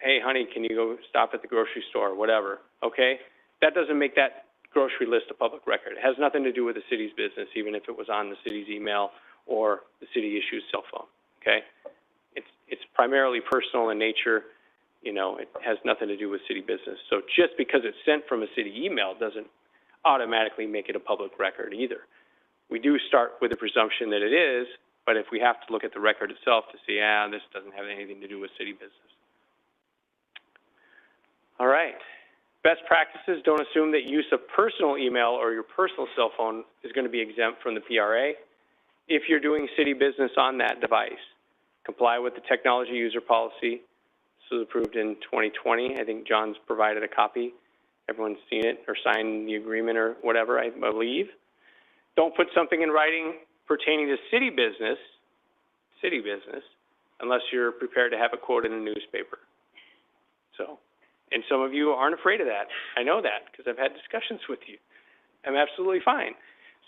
Hey, honey, can you go stop at the grocery store, whatever, okay? That doesn't make that grocery list a public record. It has nothing to do with the city's business, even if it was on the city's email or the city-issued cell phone, okay? It's primarily personal in nature. It has nothing to do with city business. So just because it's sent from a city email doesn't automatically make it a public record either. We do start with the presumption that it is, but if we have to look at the record itself to see, this doesn't have anything to do with city business. All right. Best practices, don't assume that use of personal email or your personal cell phone is going to be exempt from the PRA. If you're doing city business on that device, comply with the technology user policy. This was approved in 2020. I think John's provided a copy. Everyone's seen it or signed the agreement or whatever, I believe. Don't put something in writing pertaining to city business, unless you're prepared to have a quote in a newspaper. So, and some of you aren't afraid of that. I know that because I've had discussions with you. I'm absolutely fine.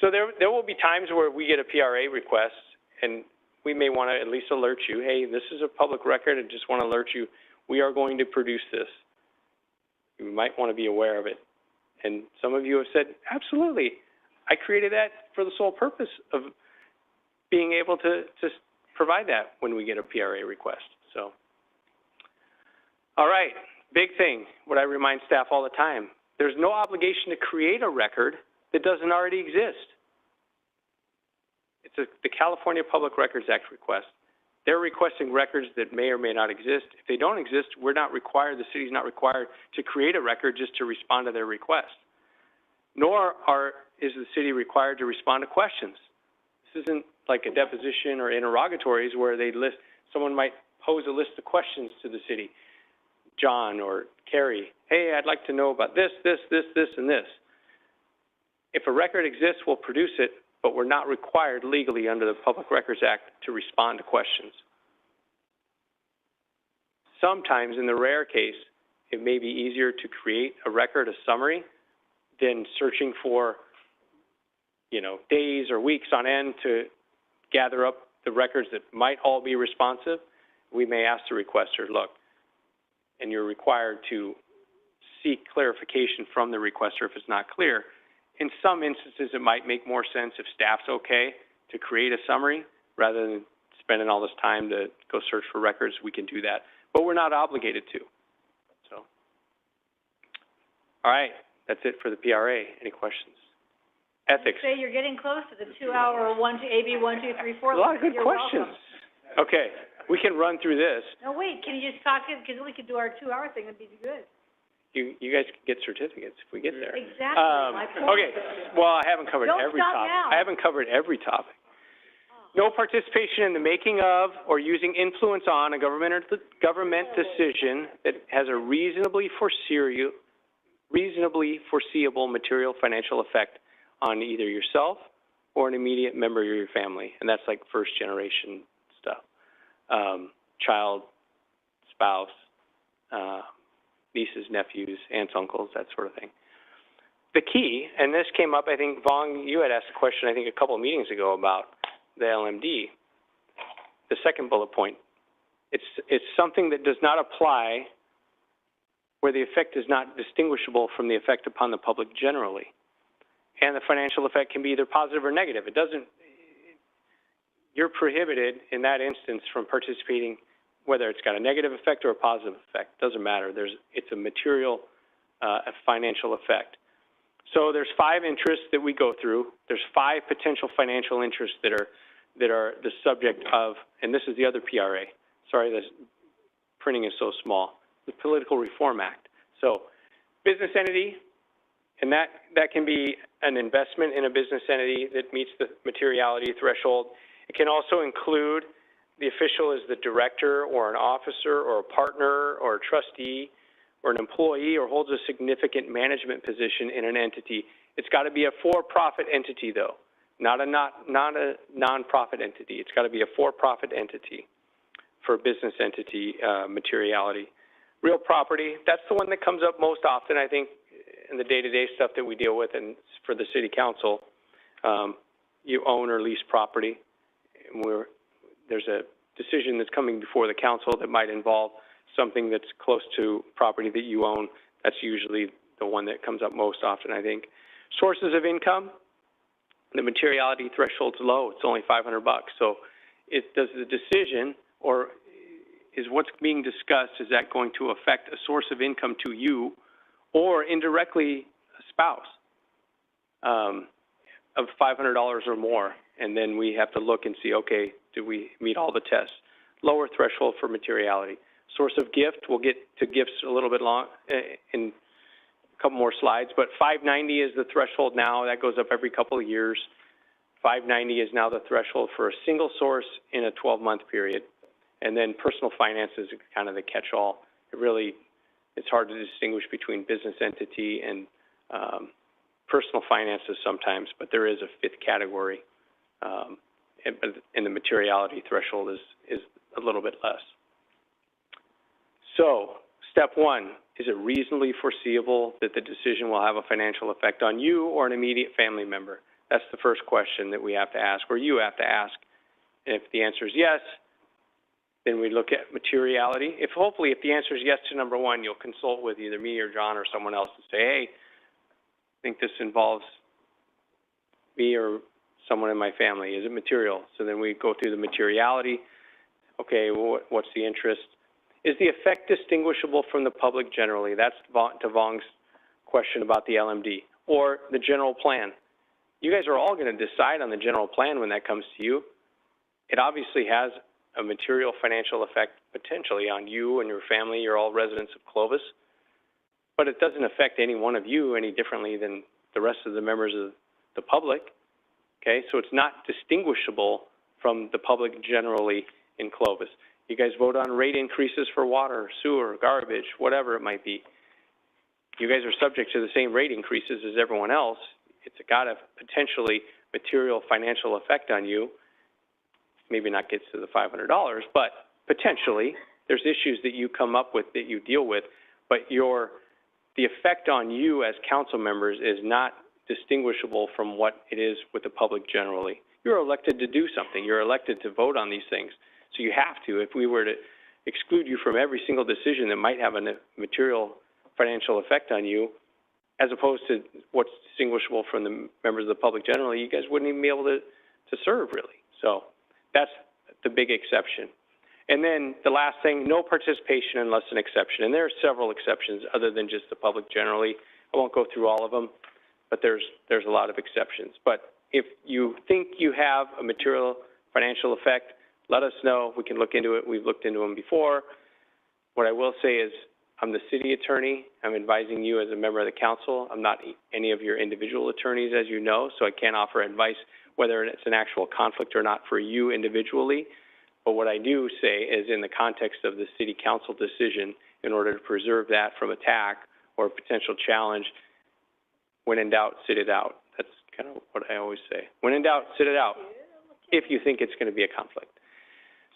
So there will be times where we get a PRA request and we may want to at least alert you, hey, this is a public record, I just want to alert you, we are going to produce this. You might want to be aware of it. And some of you have said, absolutely, I created that for the sole purpose of being able to provide that when we get a PRA request. So, all right, big thing, what I remind staff all the time, there's no obligation to create a record that doesn't already exist. It's the California Public Records Act request. They're requesting records that may or may not exist. If they don't exist, we're not required, the city's not required to create a record just to respond to their request. Nor is the city required to respond to questions. This isn't like a deposition or interrogatories where someone might pose a list of questions to the city. John or Carrie, hey, I'd like to know about this, and this. If a record exists, we'll produce it, but we're not required legally under the Public Records Act to respond to questions. Sometimes, in the rare case, it may be easier to create a record, a summary, than searching for, days or weeks on end to gather up the records that might all be responsive. We may ask the requester, look, and you're required to seek clarification from the requester if it's not clear. In some instances, it might make more sense if staff's okay to create a summary rather than spending all this time to go search for records. We can do that, but we're not obligated to. So, all right, that's it for the PRA. Any questions? Ethics. Say you're getting close to the 2-hour AB 1, 2, 3, 4. A lot of good You're questions. Welcome. Okay, we can run through this. No, wait, can you just talk it, because we could do our 2-hour thing, it'd be good. You guys can get certificates if we get there. Exactly, my point. Okay, well, I haven't covered Don't every stop topic. now. I haven't covered every topic. No participation in the making of or using influence on a government decision that has a reasonably foreseeable material financial effect on either yourself or an immediate member of your family. And that's like first generation stuff. Child, spouse, nieces, nephews, aunts, uncles, that sort of thing. The key, and this came up, I think, Vong, you had asked a question, I think, a couple of meetings ago about the LMD. The second bullet point, it's something that does not apply where the effect is not distinguishable from the effect upon the public generally. And the financial effect can be either positive or negative. You're prohibited in that instance from participating whether it's got a negative effect or a positive effect. Doesn't matter. It's a material, a financial effect. So there's 5 interests that we go through. There's 5 potential financial interests that are the subject of, and this is the other PRA. Sorry, the printing is so small. The Political Reform Act. So business entity, and that can be an investment in a business entity that meets the materiality threshold. It can also include the official is the director or an officer or a partner or a trustee or an employee or holds a significant management position in an entity. It's got to be a for-profit entity, though, not a non-profit entity. It's got to be a for-profit entity for business entity materiality. Real property, that's the one that comes up most often, I think, in the day-to-day stuff that we deal with, and for the city council. You own or lease property, and there's a decision that's coming before the council that might involve something that's close to property that you own. That's usually the one that comes up most often, I think. Sources of income, the materiality threshold's low. It's only $500. So does the decision, or is what's being discussed, is that going to affect a source of income to you or indirectly a spouse of $500 or more? And then we have to look and see, okay, do we meet all the tests? Lower threshold for materiality. Source of gift, we'll get to gifts a little bit long in a couple more slides, but 590 is the threshold now. That goes up every couple of years. 590 is now the threshold for a single source in a 12-month period. And then personal finance is kind of the catch-all. It's hard to distinguish between business entity and personal finances sometimes, but there is a 5th category. And the materiality threshold is a little bit less. So, step 1, is it reasonably foreseeable that the decision will have a financial effect on you or an immediate family member? That's the first question that we have to ask, or you have to ask. And if the answer is yes, then we look at materiality. Hopefully, if the answer is yes to number 1, you'll consult with either me or John or someone else and say, hey, I think this involves me or someone in my family. Is it material? So then we go through the materiality. Okay, well, what's the interest? Is the effect distinguishable from the public generally? That's to Vong's question about the LMD. Or the general plan. You guys are all going to decide on the general plan when that comes to you. It obviously has a material financial effect potentially on you and your family. You're all residents of Clovis. But it doesn't affect any one of you any differently than the rest of the members of the public. Okay, so it's not distinguishable from the public generally in Clovis. You guys vote on rate increases for water, sewer, garbage, whatever it might be. You guys are subject to the same rate increases as everyone else. It's got a potentially material financial effect on you. Maybe not gets to the $500, but potentially there's issues that you come up with that you deal with, but the effect on you as council members is not distinguishable from what it is with the public generally. You're elected to do something. You're elected to vote on these things. So you have to. If we were to exclude you from every single decision that might have a material financial effect on you, as opposed to what's distinguishable from the members of the public generally, you guys wouldn't even be able to serve, really. So that's the big exception. And then the last thing, no participation unless an exception. And there are several exceptions other than just the public generally. I won't go through all of them, but there's a lot of exceptions. But if you think you have a material financial effect, let us know. We can look into it. We've looked into them before. What I will say is I'm the city attorney. I'm advising you as a member of the council. I'm not any of your individual attorneys, as you know, so I can't offer advice whether it's an actual conflict or not for you individually. But what I do say is in the context of the city council decision, in order to preserve that from attack or potential challenge, when in doubt, sit it out. That's kind of what I always say. When in doubt, sit it out, if you think it's going to be a conflict.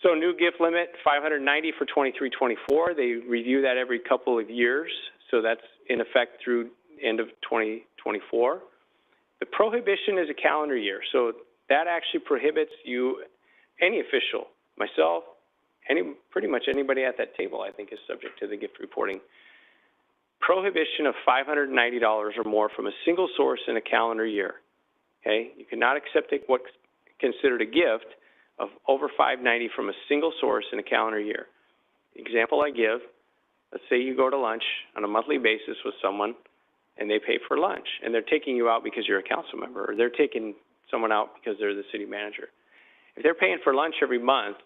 So new gift limit, $590 for 23-24. They review that every couple of years, so that's in effect through end of 2024. The prohibition is a calendar year, so that actually prohibits you, any official, myself, pretty much anybody at that table, I think, is subject to the gift reporting. Prohibition of $590 or more from a single source in a calendar year. Okay, you cannot accept what's considered a gift of over $590 from a single source in a calendar year. The example I give, let's say you go to lunch on a monthly basis with someone and they pay for lunch and they're taking you out because you're a council member, or they're taking someone out because they're the city manager. If they're paying for lunch every month,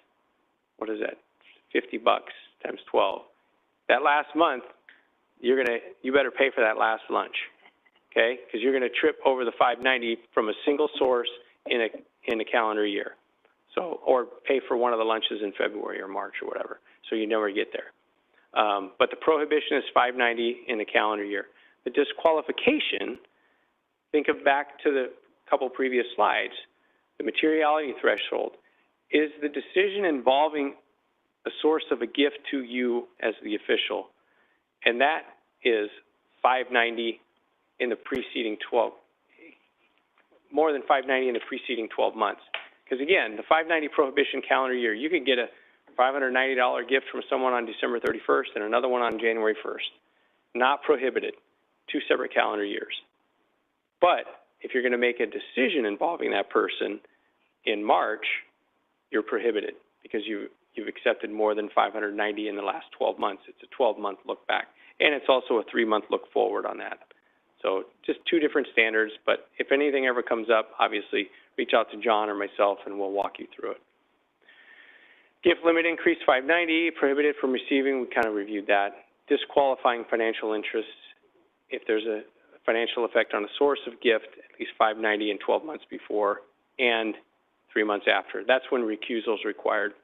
what is that? $50 times 12. That last month, you better pay for that last lunch, okay? Because you're going to trip over the $590 from a single source in a calendar year. So, or pay for one of the lunches in February or March or whatever. So you never get there. But the prohibition is $590 in a calendar year. The disqualification, think of back to the couple previous slides, the materiality threshold is the decision involving the source of a gift to you as the official. And that is $590 in the preceding 12, more than $590 in the preceding 12 months. Because again, the $590 prohibition calendar year, you could get a $590 gift from someone on December 31st and another one on January 1st. Not prohibited, 2 separate calendar years. But if you're going to make a decision involving that person in March, you're prohibited because you've accepted more than $590 in the last 12 months. It's a 12-month look back. And it's also a 3-month look forward on that. So just 2 different standards, but if anything ever comes up, obviously reach out to John or myself and we'll walk you through it. Gift limit increase $590, prohibited from receiving, we kind of reviewed that. Disqualifying financial interests, if there's a financial effect on a source of gift, at least $590 in 12 months before and 3 months after. That's when recusal is required.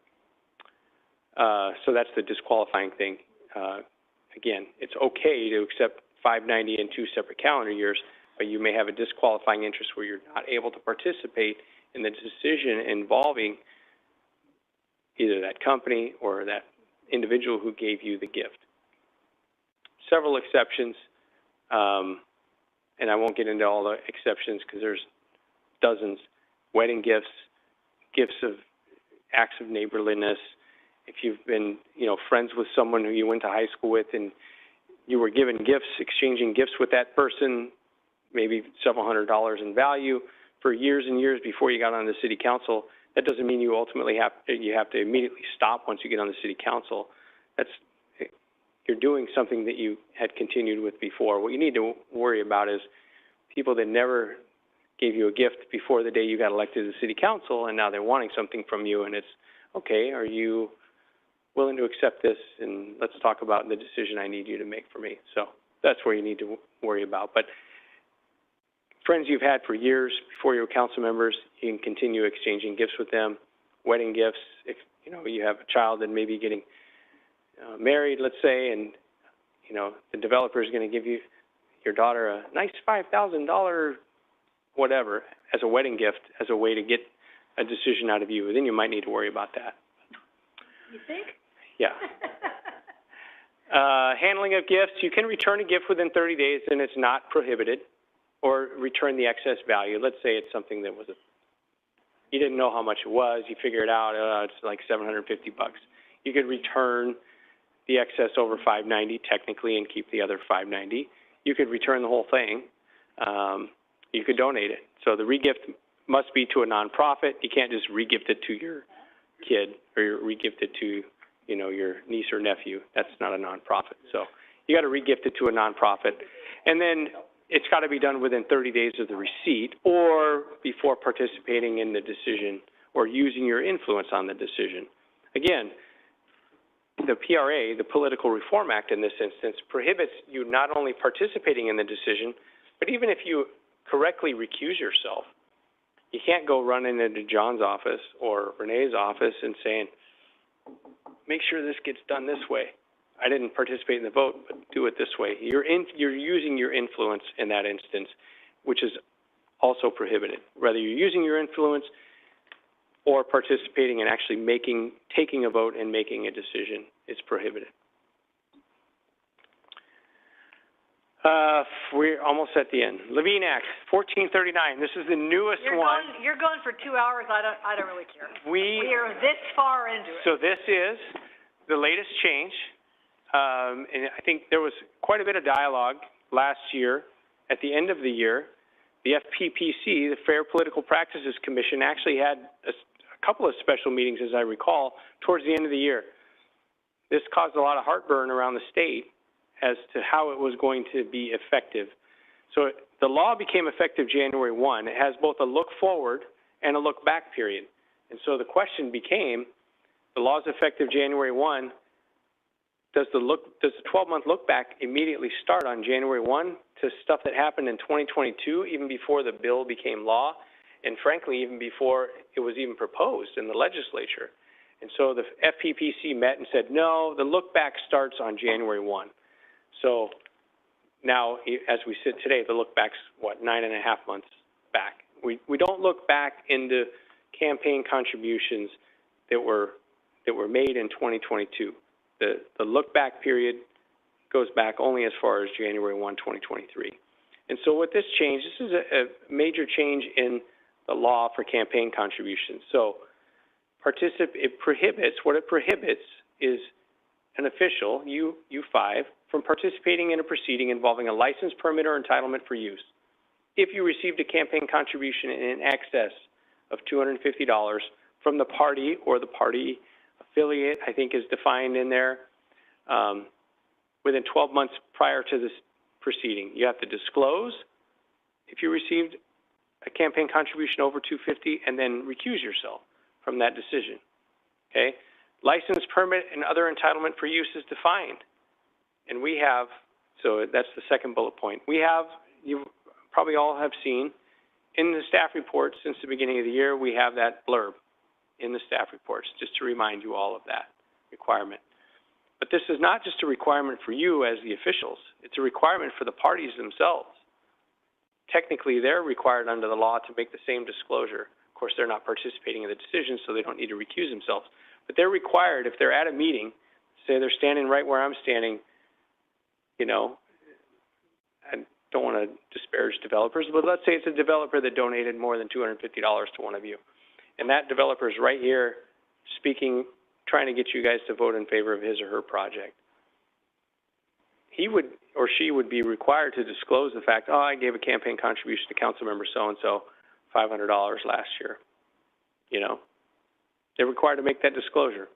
So that's the disqualifying thing. Again, it's okay to accept $590 in 2 separate calendar years, but you may have a disqualifying interest where you're not able to participate in the decision involving either that company or that individual who gave you the gift. Several exceptions, and I won't get into all the exceptions because there's dozens. Wedding gifts, gifts of acts of neighborliness. If you've been, friends with someone who you went to high school with and you were given gifts, exchanging gifts with that person, maybe several $100s in value for years and years before you got on the city council, that doesn't mean you ultimately have to immediately stop once you get on the city council. You're doing something that you had continued with before. What you need to worry about is people that never gave you a gift before the day you got elected to the city council, and now they're wanting something from you, and it's, okay, are you willing to accept this, and let's talk about the decision I need you to make for me. So that's where you need to worry about. But friends you've had for years before you were council members, you can continue exchanging gifts with them. Wedding gifts, You know, you have a child that may be getting married, let's say, and, you know, the developer is going to give you, your daughter, a nice $5,000 whatever as a wedding gift, as a way to get a decision out of you. Then you might need to worry about that. You think? Yeah. Handling of gifts, you can return a gift within 30 days and it's not prohibited, or return the excess value. Let's say it's something that was you didn't know how much it was, you figure it out, it's like $750. You could return the excess over $590 technically and keep the other $590. You could return the whole thing. You could donate it. So the regift must be to a nonprofit. You can't just regift it to your kid or regift it to, you know, your niece or nephew. That's not a nonprofit. So you got to regift it to a nonprofit. And then it's got to be done within 30 days of the receipt or before participating in the decision or using your influence on the decision. Again, the PRA, the Political Reform Act in this instance, prohibits you not only participating in the decision, but even if you correctly recuse yourself, you can't go running into John's office or Renee's office and saying, make sure this gets done this way. I didn't participate in the vote, but do it this way. You're using your influence in that instance, which is also prohibited. Whether you're using your influence or participating and actually taking a vote and making a decision, it's prohibited. We're almost at the end. Levine Act, 1439. This is the newest one. You're going for 2 hours. I don't really care. We are this far into it. So this is the latest change. And I think there was quite a bit of dialogue last year. At the end of the year, the FPPC, the Fair Political Practices Commission, actually had a couple of special meetings, as I recall, towards the end of the year. This caused a lot of heartburn around the state as to how it was going to be effective. So the law became effective January 1. It has both a look forward and a look back period. And so the question became, the law is effective January 1. Does the 12-month look back immediately start on January 1 to stuff that happened in 2022, even before the bill became law, and frankly, even before it was even proposed in the legislature? And so the FPPC met and said, no, the look back starts on January 1. So now, as we sit today, the look back's, 9.5 months back. We don't look back into campaign contributions that were made in 2022. The look back period goes back only as far as January 1, 2023. And so with this change, this is a major change in the law for campaign contributions. So it prohibits is an official, U5, from participating in a proceeding involving a license, permit, or entitlement for use if you received a campaign contribution in excess of $250 from the party or the party affiliate, I think is defined in there, within 12 months prior to this proceeding. You have to disclose if you received a campaign contribution over $250 and then recuse yourself from that decision, okay? License, permit, and other entitlement for use is defined. And we have, so that's the second bullet point. We have, you probably all have seen, in the staff report since the beginning of the year, we have that blurb in the staff reports, just to remind you all of that requirement. But this is not just a requirement for you as the officials. It's a requirement for the parties themselves. Technically, they're required under the law to make the same disclosure. Of course, they're not participating in the decision, so they don't need to recuse themselves. But they're required, if they're at a meeting, say they're standing right where I'm standing, you know, I don't want to disparage developers, but let's say it's a developer that donated more than $250 to one of you. And that developer is right here speaking, trying to get you guys to vote in favor of his or her project. He would or she would be required to disclose the fact, oh, I gave a campaign contribution to council member so-and-so, $500 last year. You know, they're required to make that disclosure,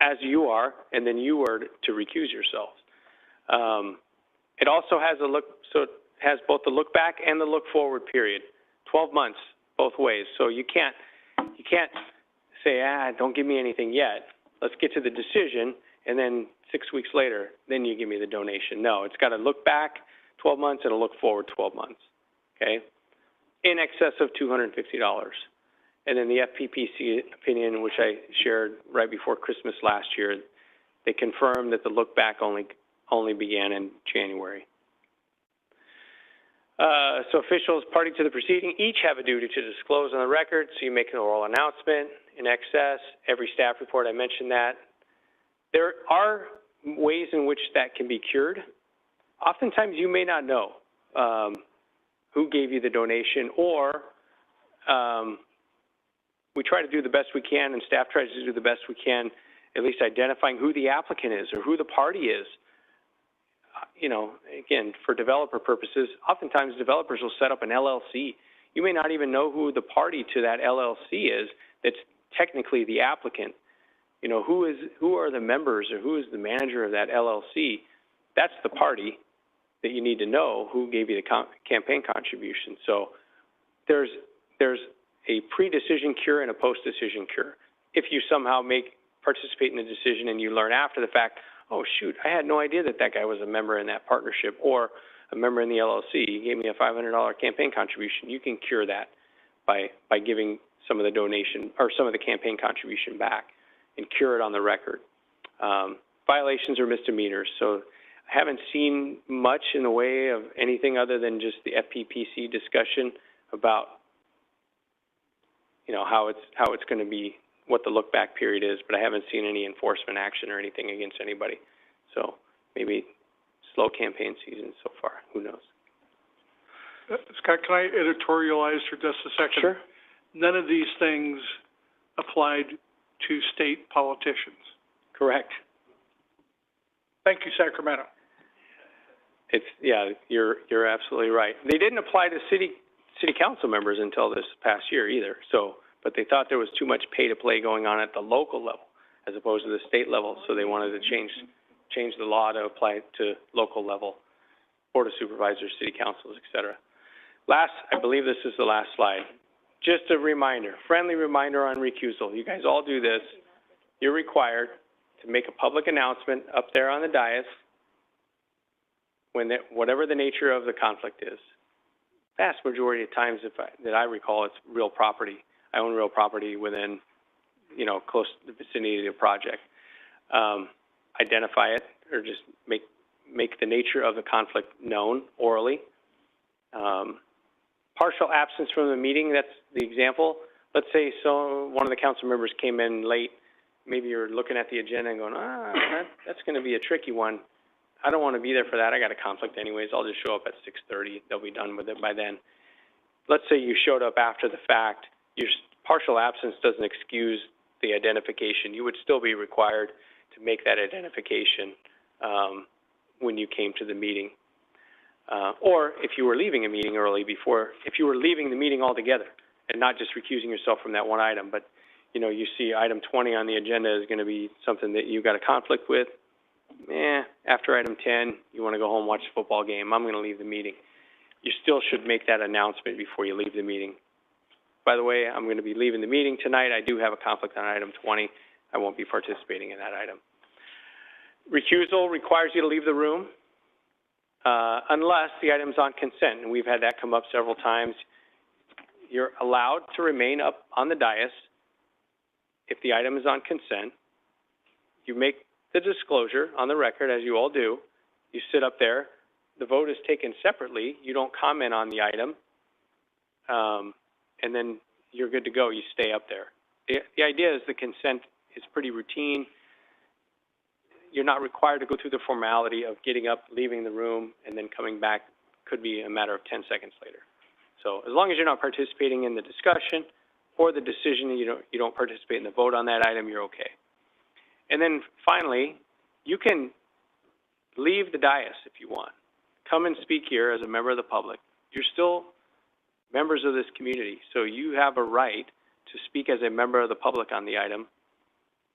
as you are, and then you are to recuse yourselves. It also has it has both the look back and the look forward period, 12 months both ways. So you can't say, don't give me anything yet. Let's get to the decision, and then 6 weeks later, then you give me the donation. No, it's got to look back 12 months and a look forward 12 months, okay, in excess of $250. And then the FPPC opinion, which I shared right before Christmas last year, they confirmed that the look back only began in January. So officials party to the proceeding each have a duty to disclose on the record, so you make an oral announcement in excess, every staff report, I mentioned that. There are ways in which that can be cured. Oftentimes you may not know who gave you the donation, or we try to do the best we can, and staff tries to do the best we can, at least identifying who the applicant is or who the party is. You know, again, for developer purposes, oftentimes developers will set up an LLC. You may not even know who the party to that LLC is that's technically the applicant. You know, who are the members or who is the manager of that LLC? That's the party that you need to know who gave you the campaign contribution. So there's a pre-decision cure and a post-decision cure. If you somehow participate in the decision and you learn after the fact, oh shoot, I had no idea that guy was a member in that partnership or a member in the LLC. He gave me a $500 campaign contribution. You can cure that by giving some of the donation or some of the campaign contribution back and cure it on the record. Violations are misdemeanors, so I haven't seen much in the way of anything other than just the FPPC discussion about, you know, how it's going to be, what the look back period is, but I haven't seen any enforcement action or anything against anybody. So maybe slow campaign season so far. Who knows? Scott, can I editorialize for just a second? Sure. None of these things applied to state politicians. Correct. Thank you, Sacramento. Yeah, you're absolutely right. They didn't apply to city council members until this past year either. So, but they thought there was too much pay to play going on at the local level as opposed to the state level. So they wanted to change the law to apply to local level, board of supervisors, city councils, et cetera. Last, I believe this is the last slide. Just a reminder, friendly reminder on recusal. You guys all do this. You're required to make a public announcement up there on the dais whatever the nature of the conflict is. Vast majority of times, that I recall, it's real property. I own real property within, you know, close to the vicinity of the project. Identify it, or just make the nature of the conflict known orally. Partial absence from the meeting, that's the example. Let's say one of the council members came in late. Maybe you're looking at the agenda and going, that's going to be a tricky one. I don't want to be there for that. I got a conflict anyways. I'll just show up at 6:30. They'll be done with it by then. Let's say you showed up after the fact. Your partial absence doesn't excuse the identification. You would still be required to make that identification when you came to the meeting. Or if you were leaving a meeting early if you were leaving the meeting altogether and not just recusing yourself from that one item, but you know, you see item 20 on the agenda is going to be something that you got a conflict with. After item 10, you want to go home and watch the football game. I'm going to leave the meeting. You still should make that announcement before you leave the meeting. By the way, I'm going to be leaving the meeting tonight. I do have a conflict on item 20. I won't be participating in that item. Recusal requires you to leave the room unless the item's on consent, and we've had that come up several times. You're allowed to remain up on the dais if the item is on consent. You make the disclosure on the record, as you all do. You sit up there. The vote is taken separately. You don't comment on the item. And then you're good to go. You stay up there. The idea is the consent is pretty routine. You're not required to go through the formality of getting up, leaving the room, and then coming back. Could be a matter of 10 seconds later. So as long as you're not participating in the discussion or the decision, you don't participate in the vote on that item, you're okay. And then finally, you can leave the dais if you want. Come and speak here as a member of the public. You're still members of this community, so you have a right to speak as a member of the public on the item.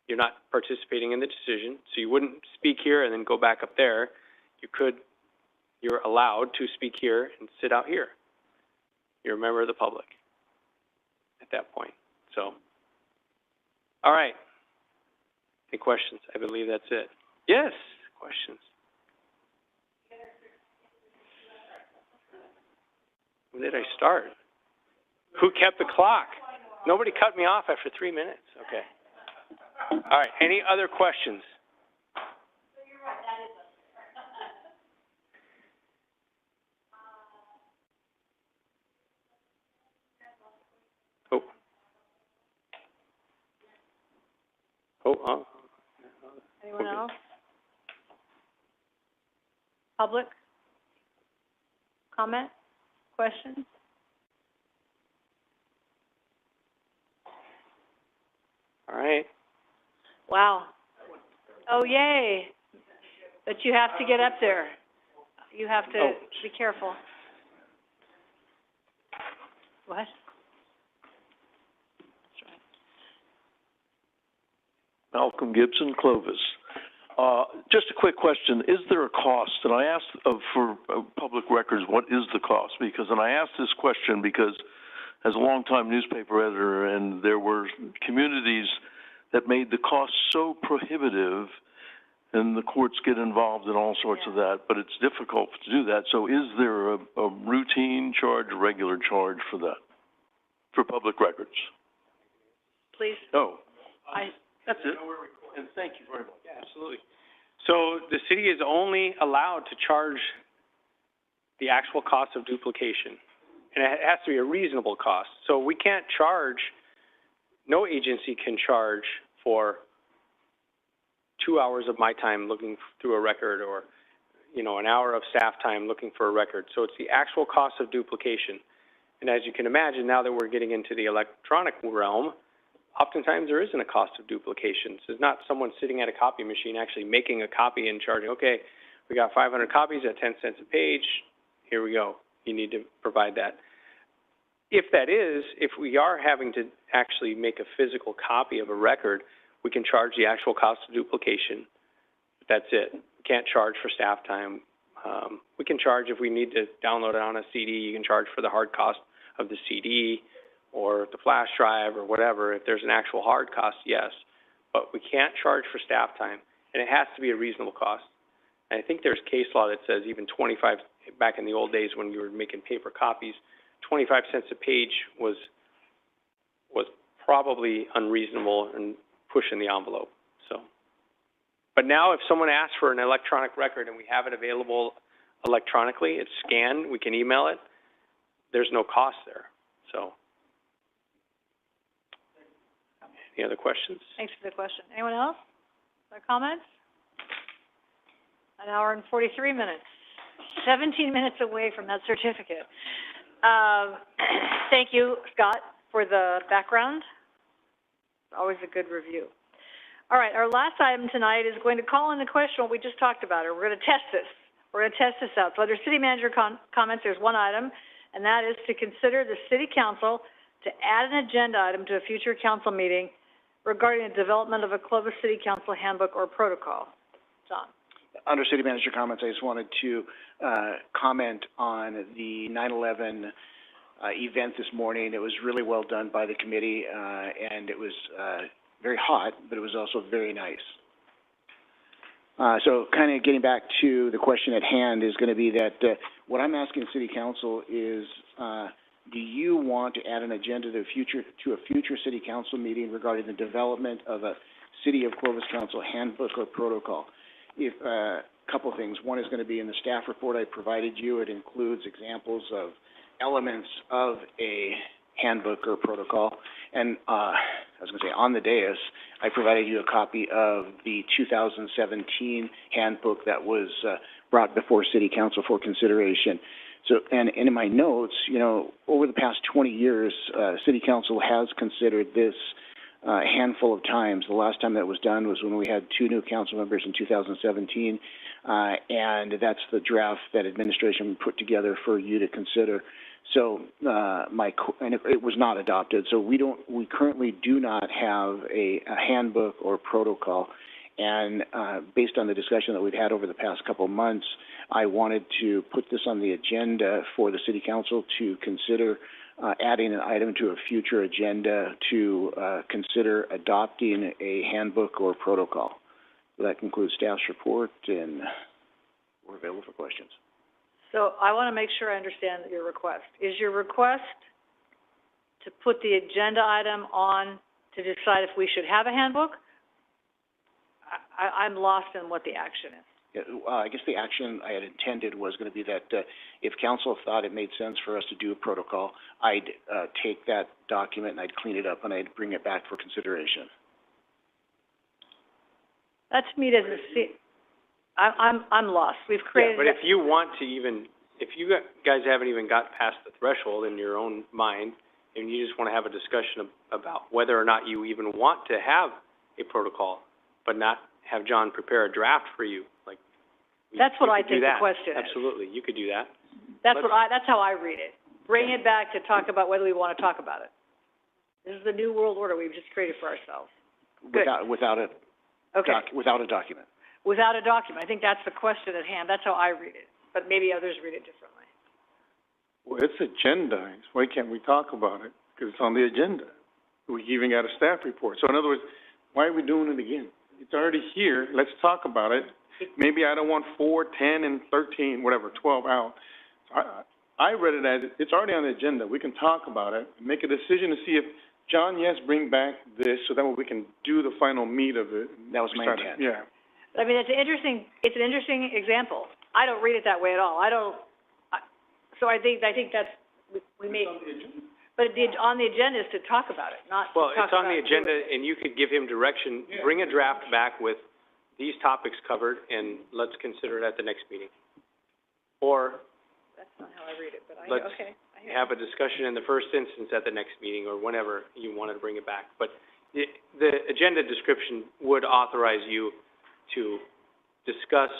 You're not participating in the decision, so you wouldn't speak here and then go back up there. You're allowed to speak here and sit out here. You're a member of the public at that point. So, all right. Any questions? I believe that's it. Yes, questions. When did I start? Who kept the clock? Nobody cut me off after 3 minutes, okay. All right, any other questions? Anyone else? Public? Comment? Questions? All right. Wow. Oh, yay. But you have to get up there. You have to be careful. What? Malcolm Gibson, Clovis. Just a quick question. Is there a cost? And I asked for public records, what is the cost? And I asked this question because as a longtime newspaper editor, and there were communities that made the cost so prohibitive, and the courts get involved in all sorts of that, but it's difficult to do that. So is there a routine charge, a regular charge for that, for public records? Please. No. That's it. And thank you very much. Yeah, absolutely. So the city is only allowed to charge The actual cost of duplication. And it has to be a reasonable cost. So we can't charge, no agency can charge for 2 hours of my time looking through a record, or, you know, an hour of staff time looking for a record. So it's the actual cost of duplication. And as you can imagine, now that we're getting into the electronic realm, oftentimes there isn't a cost of duplication. So it's not someone sitting at a copy machine actually making a copy and charging, okay, we got 500 copies at 10 cents a page, here we go. You need to provide that. If that is, if we are having to actually make a physical copy of a record, we can charge the actual cost of duplication. That's it. We can't charge for staff time. We can charge if we need to download it on a CD. You can charge for the hard cost of the CD or the flash drive or whatever. If there's an actual hard cost, yes. But we can't charge for staff time, and it has to be a reasonable cost. And I think there's case law that says even 25, back in the old days when you were making paper copies, 25 cents a page was probably unreasonable and pushing the envelope. So, but now if someone asks for an electronic record and we have it available electronically, it's scanned, we can email it, there's no cost there. So, any other questions? Thanks for the question. Anyone else? Other comments? An hour and 43 minutes. 17 minutes away from that certificate. Thank you, Scott, for the background. Always a good review. All right, our last item tonight is going to call into question what we just talked about, or we're going to test this. We're going to test this out. So under city manager comments, there's one item, and that is to consider the city council to add an agenda item to a future council meeting regarding the development of a Clovis City Council handbook or protocol. John. Under city manager comments, I just wanted to comment on the 9/11 event this morning. It was really well done by the committee, and it was very hot, but it was also very nice. So kind of getting back to the question at hand is going to be that what I'm asking city council is, do you want to add an agenda to a future city council meeting regarding the development of a City of Clovis Council handbook or protocol? If a couple things. One is going to be in the staff report I provided you. It includes examples of elements of a handbook or protocol. And I was going to say, on the dais, I provided you a copy of the 2017 handbook that was brought before City Council for consideration. So, and in my notes, you know, over the past 20 years, City Council has considered this a handful of times. The last time that was done was when we had 2 new council members in 2017, and that's the draft that administration put together for you to consider. So, and it was not adopted. So we currently do not have a handbook or protocol. And based on the discussion that we've had over the past couple of months, I wanted to put this on the agenda for the city council to consider adding an item to a future agenda to consider adopting a handbook or protocol. So that concludes staff's report, and we're available for questions. So I want to make sure I understand your request. Is your request to to put the agenda item on to decide if we should have a handbook? I'm lost in what the action is. Yeah, I guess the action I had intended was going to be that if council thought it made sense for us to do a protocol, I'd take that document and I'd clean it up and I'd bring it back for consideration. That to me doesn't seem, I'm lost. We've created. Yeah, but if you want to even, if you guys haven't even got past the threshold in your own mind, and you just want to have a discussion about whether or not you even want to have a protocol, but not have John prepare a draft for you, like. That's what I think the question is. Absolutely, you could do that. That's how I read it. Bring it back to talk about whether we want to talk about it. This is the new world order we've just created for ourselves. Good. Without a document. Without a document. I think that's the question at hand. That's how I read it. But maybe others read it differently. Well, it's agendized. Why can't we talk about it? Because it's on the agenda. We even got a staff report. So in other words, why are we doing it again? It's already here. Let's talk about it. Maybe I don't want 4, 10, and 13, whatever, 12 out. I read it as it's already on the agenda. We can talk about it, make a decision to see if John, yes, bring back this, so that way we can do the final meat of it. That was my intent. Yeah. I mean, it's an interesting example. I don't read it that way at all. So I think that's, we made, but on the agenda is to talk about it, not to Well, talk it's on about the agenda, and you could give him direction, bring a draft back with these topics covered, and let's consider it at the next meeting. Or That's not how I read it, but let's okay. have a discussion in the first instance at the next meeting, or whenever you wanted to bring it back. But the agenda description would authorize you to discuss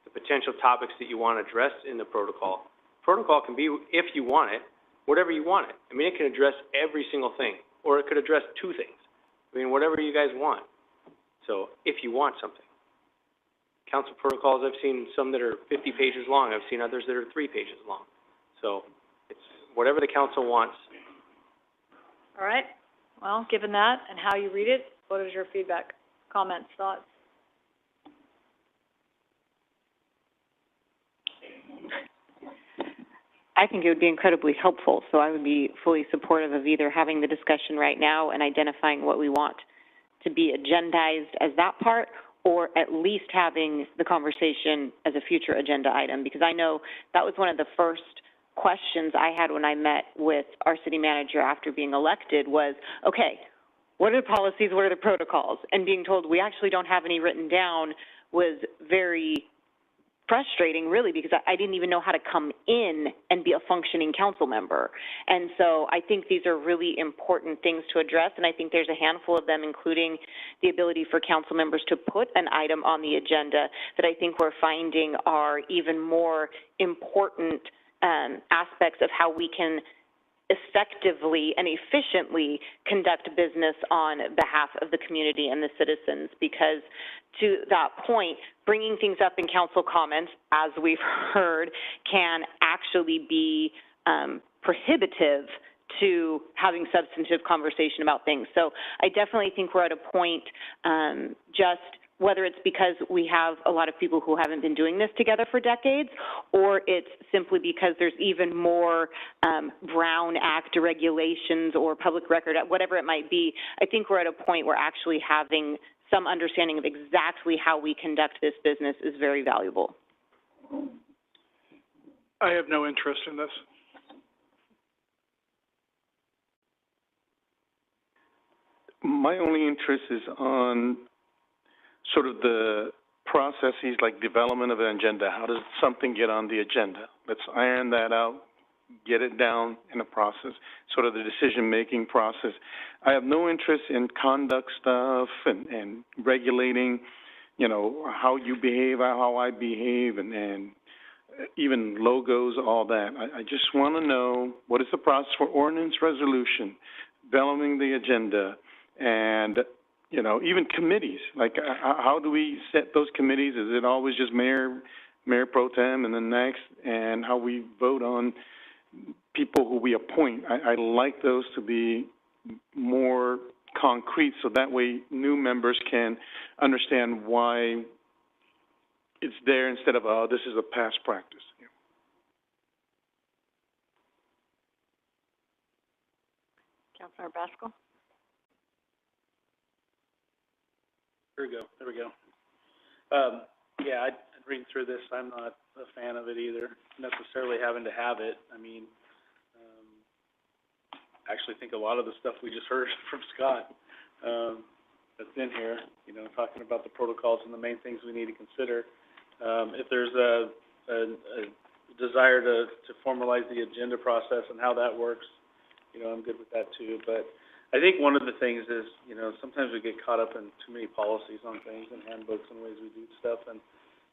the potential topics that you want addressed in the protocol. Protocol can be, if you want it, whatever you want it. I mean, it can address every single thing, or it could address 2 things. I mean, whatever you guys want. So, if you want something. Council protocols, I've seen some that are 50 pages long. I've seen others that are 3 pages long. So, it's whatever the council wants. All right. Well, given that and how you read it, what is your feedback, comments, thoughts? I think it would be incredibly helpful, so I would be fully supportive of either having the discussion right now and identifying what we want to be agendized as that part, or at least having the conversation as a future agenda item, because I know that was one of the first questions I had when I met with our city manager after being elected was, okay, what are the policies, what are the protocols? And being told we actually don't have any written down was very frustrating, really, because I didn't even know how to come in and be a functioning council member. And so I think these are really important things to address, and I think there's a handful of them, including the ability for council members to put an item on the agenda that I think we're finding are even more important aspects of how we can effectively and efficiently conduct business on behalf of the community and the citizens, because to that point, bringing things up in council comments, as we've heard, can actually be prohibitive to having substantive conversation about things. So I definitely think we're at a point, just whether it's because we have a lot of people who haven't been doing this together for decades, or it's simply because there's even more Brown Act regulations or public record, whatever it might be. I think we're at a point where actually having some understanding of exactly how we conduct this business is very valuable. I have no interest in this. My only interest is on sort of the processes like development of an agenda. How does something get on the agenda? Let's iron that out, get it down in a process, sort of the decision-making process. I have no interest in conduct stuff and regulating, you know, how you behave, how I behave, and even logos, all that. I just want to know what is the process for ordinance resolution, developing the agenda, and you know, even committees, like how do we set those committees? Is it always just mayor pro tem and then next, and how we vote on people who we appoint? I like those to be more concrete, so that way new members can understand why it's there instead of, oh, this is a past practice. Councilmember Basco? There we go. Yeah, I'd reading through this, I'm not a fan of it either, necessarily having to have it. I mean, I actually think a lot of the stuff we just heard from Scott, that's in here, you know, talking about the protocols and the main things we need to consider. If there's a desire to formalize the agenda process and how that works, you know, I'm good with that too. But I think one of the things is, you know, sometimes we get caught up in too many policies on things and handbooks and ways we do stuff. And,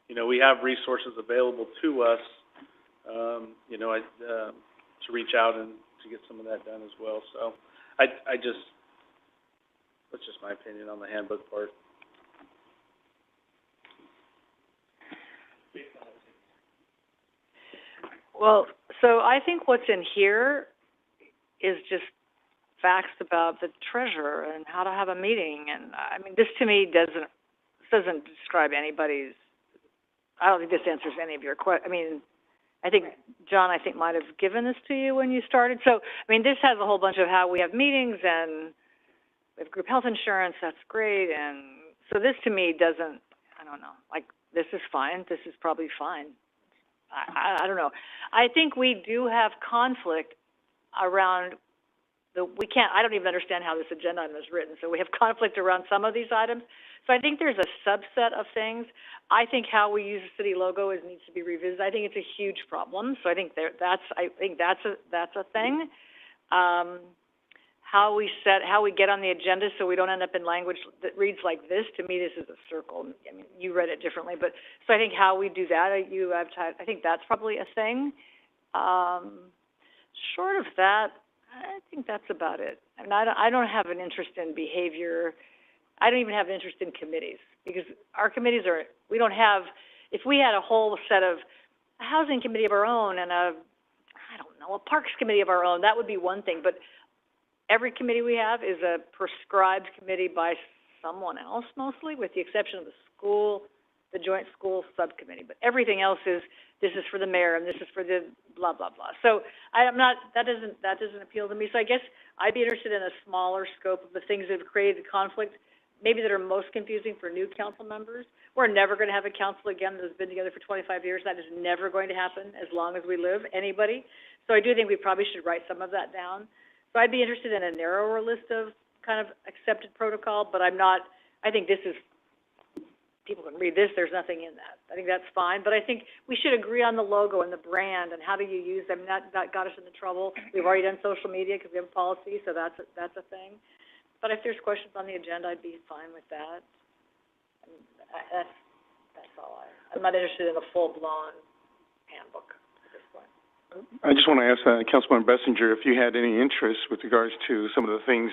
you know, we have resources available to us, you know, to reach out and to get some of that done as well. So I just, that's just my opinion on the handbook part. Well, so I think what's in here is just facts about the treasurer and how to have a meeting. And I mean, this to me doesn't describe anybody's, I don't think this answers any of your questions. I mean, I think John, might have given this to you when you started. So, I mean, this has a whole bunch of how we have meetings and we have group health insurance, that's great. And so this to me doesn't, I don't know, like, this is fine, this is probably fine. I don't know. I think we do have conflict around I don't even understand how this agenda item is written, so we have conflict around some of these items. So I think there's a subset of things. I think how we use the city logo needs to be revisited. I think it's a huge problem, so I think that's a thing. How we get on the agenda so we don't end up in language that reads like this. To me, this is a circle. I mean, you read it differently, but so I think how we do that, I think that's probably a thing. Short of that, I think that's about it. I mean, I don't have an interest in behavior. I don't even have an interest in committees, because our committees we don't have, if we had a whole set of a housing committee of our own and a parks committee of our own, that would be one thing, but every committee we have is a prescribed committee by someone else mostly, with the exception of the joint school subcommittee. But everything else is, this is for the mayor and this is for the blah, blah, blah. So that doesn't appeal to me. So I guess I'd be interested in a smaller scope of the things that have created conflict, maybe that are most confusing for new council members. We're never going to have a council again that has been together for 25 years. That is never going to happen as long as we live, anybody. So I do think we probably should write some of that down. So I'd be interested in a narrower list of kind of accepted protocol, but I think this is, people can read this, there's nothing in that. I think that's fine, but I think we should agree on the logo and the brand and how do you use them. That got us into trouble. We've already done social media because we have a policy, so that's a thing. But if there's questions on the agenda, I'd be fine with that. I mean, that's all. I'm not interested in a full-blown handbook at this point. I just want to ask Councilman Bessinger if you had any interest with regards to some of the things,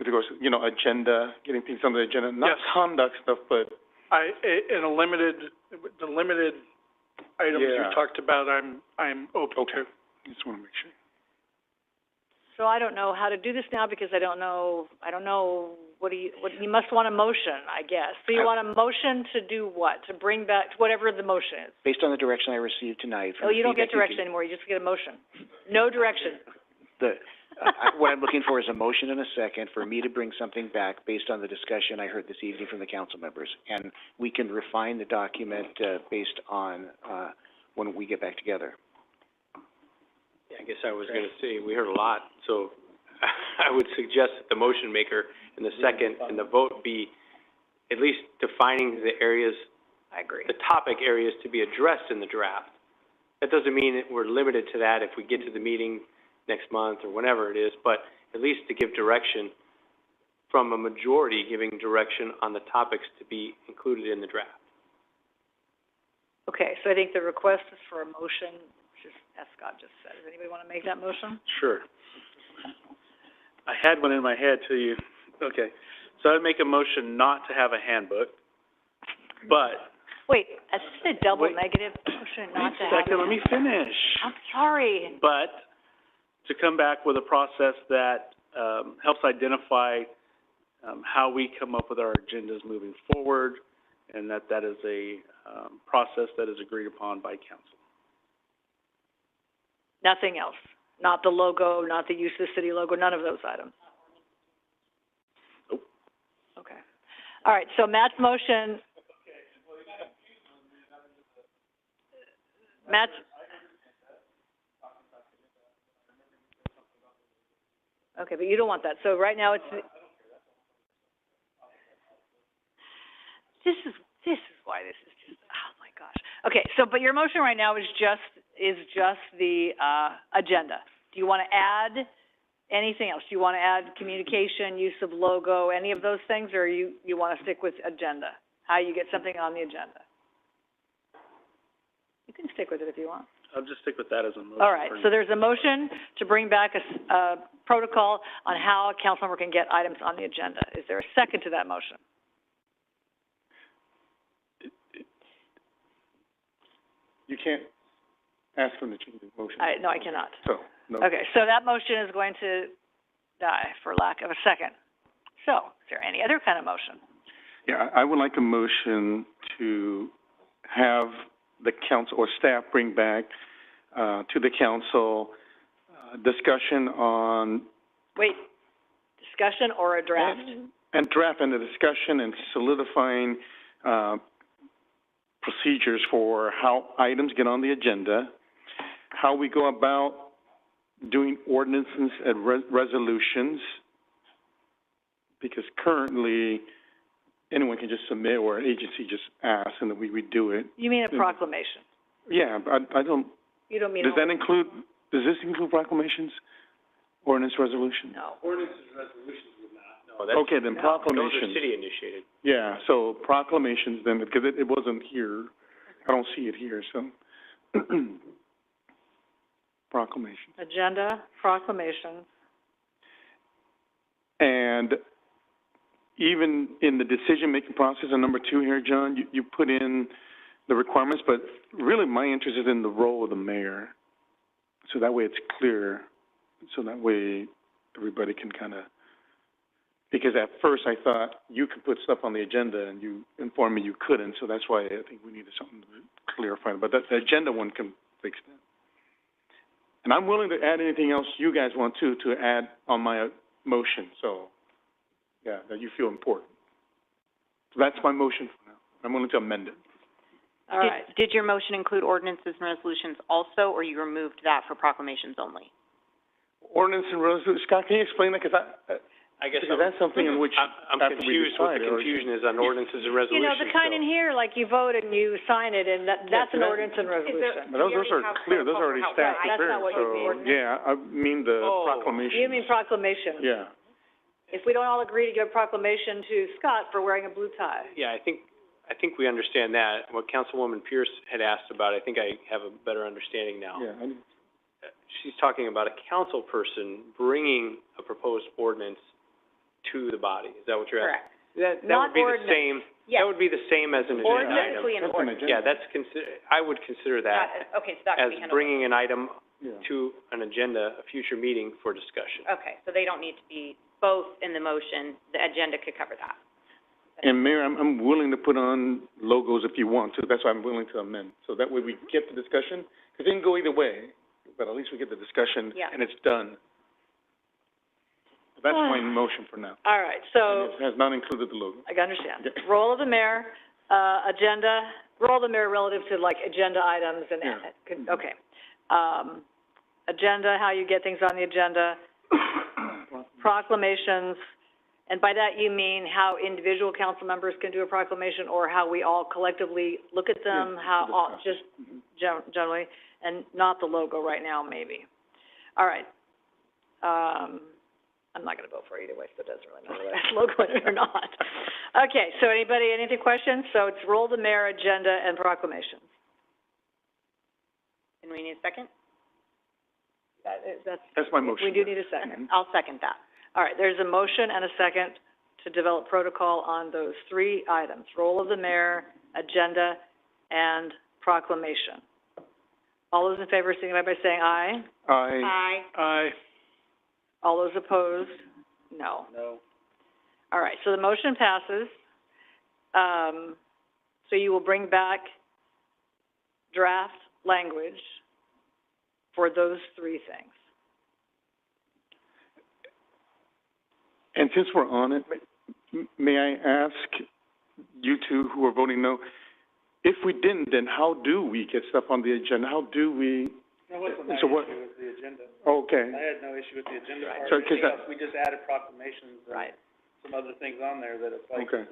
with regards to, you know, agenda, getting things on the agenda, not conduct stuff, but The limited items you talked about, I'm open to. I just want to make sure. So I don't know how to do this now because I don't know, what you must want a motion, I guess. So you want a motion to do what? To bring back, whatever the motion is? Based on the direction I received tonight. Oh, you don't get direction anymore, you just get a motion. No direction. What I'm looking for is a motion and a second for me to bring something back based on the discussion I heard this evening from the council members. And we can refine the document, based on, when we get back together. Yeah, I guess I was gonna say, we heard a lot, so I would suggest that the motion maker and the second and the vote be at least defining the areas, I agree, the topic areas to be addressed in the draft. That doesn't mean that we're limited to that if we get to the meeting next month or whenever it is, but at least to give direction from a majority, giving direction on the topics to be included in the draft. Okay, so I think the request is for a motion, just as Scott just said. Does anybody want to make that motion? Sure. I had one in my head till you, okay. So I'd make a motion not to have a handbook, but. Wait, that's just a double negative motion not to have. Let me finish. I'm sorry. But to come back with a process that helps identify how we come up with our agendas moving forward, and that is a process that is agreed upon by council. Nothing else? Not the logo, not the use of the city logo, none of those items? All right, so Matt's motion. Matt's. Okay, but you don't want that. So right now it's. This is why this is just, oh my gosh. Okay, so, but your motion right now is just the, agenda. Do you want to add anything else? Do you want to add communication, use of logo, any of those things, or you want to stick with agenda? How you get something on the agenda? You can stick with it if you want. I'll just stick with that as a motion. All right, so there's a motion to bring back a protocol on how a council member can get items on the agenda. Is there a second to that motion? You can't ask them to change the motion. No, I cannot. So, no. Okay, so that motion is going to die for lack of a second. So, is there any other kind of motion? Yeah, I would like a motion to have the council or staff bring back to the council discussion on. Wait, discussion or a draft? And draft and the discussion and solidifying procedures for how items get on the agenda, how we go about doing ordinances and resolutions, because currently anyone can just submit or an agency just asks and then we do it. You mean a proclamation? Yeah, I don't. You don't mean. Does this include proclamations, ordinance resolution? No. Ordinances and resolutions would not. No, Okay, then proclamations. Those are city initiated. Yeah, so proclamations then, because it wasn't here. I don't see it here, so. Proclamations. Agenda, proclamations. And even in the decision-making process on number 2 here, John, you put in the requirements, but really my interest is in the role of the mayor. So that way it's clear, so that way everybody can kind of, because at first I thought you could put stuff on the agenda and you informed me you couldn't, so that's why I think we needed something to clarify. But the agenda one can fix that. And I'm willing to add anything else you guys want to add on my motion, so, yeah, that you feel important. So that's my motion for now. I'm willing to amend it. All right. Did your motion include ordinances and resolutions also, or you removed that for proclamations only? Ordinance and resolution, Scott, can you explain that? Because that's something in which I'm confused what the confusion is on ordinances and resolutions. You know, the kind in here, like you vote and you sign it, and that's an ordinance and resolution. But those are clear, those are already staff prepared, That's not what you mean. yeah, I mean the proclamation. You mean proclamation? Yeah. If we don't all agree to give a proclamation to Scott for wearing a blue tie. Yeah, I think we understand that. What Councilwoman Pierce had asked about, I think I have a better understanding now. Yeah. She's talking about a council person bringing a proposed ordinance to the body. Is that what you're asking? Correct. That would be the same. Yes. That would be the same as an agenda item. Ordinance an ordinance. Yeah, I would consider that Okay, so that as can be handled. bringing an item to an agenda, a future meeting for discussion. Okay, so they don't need to be both in the motion. The agenda could cover that. And Mayor, I'm willing to put on logos if you want to. That's why I'm willing to amend. So that way we get the discussion, because it can go either way, but at least we get the discussion and it's done. That's my motion for now. All right, so. And it has not included the logo. I understand. Role of the mayor, agenda, role of the mayor relative to like agenda items and, okay. Agenda, how you get things on the agenda, proclamations, and by that you mean how individual council members can do a proclamation or how we all collectively look at them, how all, just generally, and not the logo right now, maybe. All right. I'm not going to vote for it either way, so it doesn't really matter whether it's logo in it or not. Okay, so anybody, any questions? So it's role of the mayor, agenda, and proclamations. And we need a second? That's my motion. We do need a second. I'll second that. All right, there's a motion and a second to develop protocol on those 3 items, role of the mayor, agenda, and proclamation. All those in favor, signify by saying aye. Aye. Aye. Aye. All those opposed? No. No. All right, so the motion passes. So you will bring back draft language for those 3 things. And since we're on it, may I ask you two who are voting no, if we didn't, then how do we get stuff on the agenda? How do we? That wasn't my So what? issue with the agenda. Okay. I had no issue with the agenda part. So, 'cause Anything else, we just added proclamations and some other things on there that it's like, Okay.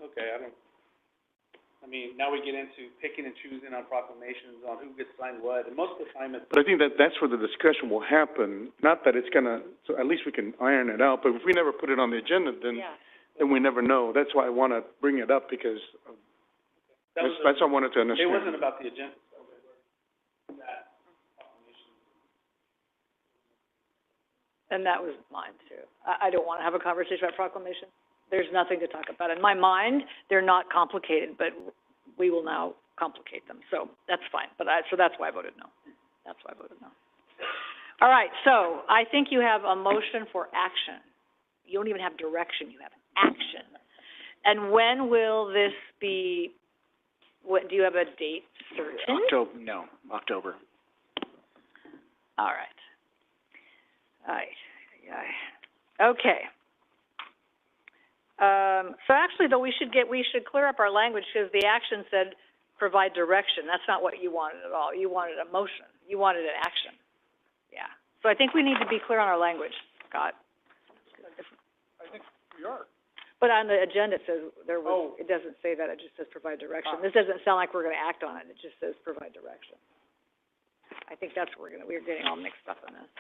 I mean, now we get into picking and choosing on proclamations, on who gets signed what, and most of the time it's. But I think that's where the discussion will happen. Not that it's gonna, so at least we can iron it out, but if we never put it on the agenda, then we never know. That's why I wanna bring it up, because that's what I wanted to understand. It wasn't about the agenda. And that was mine too. I don't want to have a conversation about proclamations. There's nothing to talk about. In my mind, they're not complicated, but we will now complicate them. So that's fine. So that's why I voted no. That's why I voted no. All right, so I think you have a motion for action. You don't even have direction, you have action. And when will this be, do you have a date certain? October. All right. Okay. So actually, though, we should clear up our language, because the action said provide direction. That's not what you wanted at all. You wanted a motion. You wanted an action. Yeah. So I think we need to be clear on our language, Scott. I think we are. But on the agenda, it says it doesn't say that. It just says provide direction. This doesn't sound like we're going to act on it. It just says provide direction. I think that's where we're getting all mixed up on this.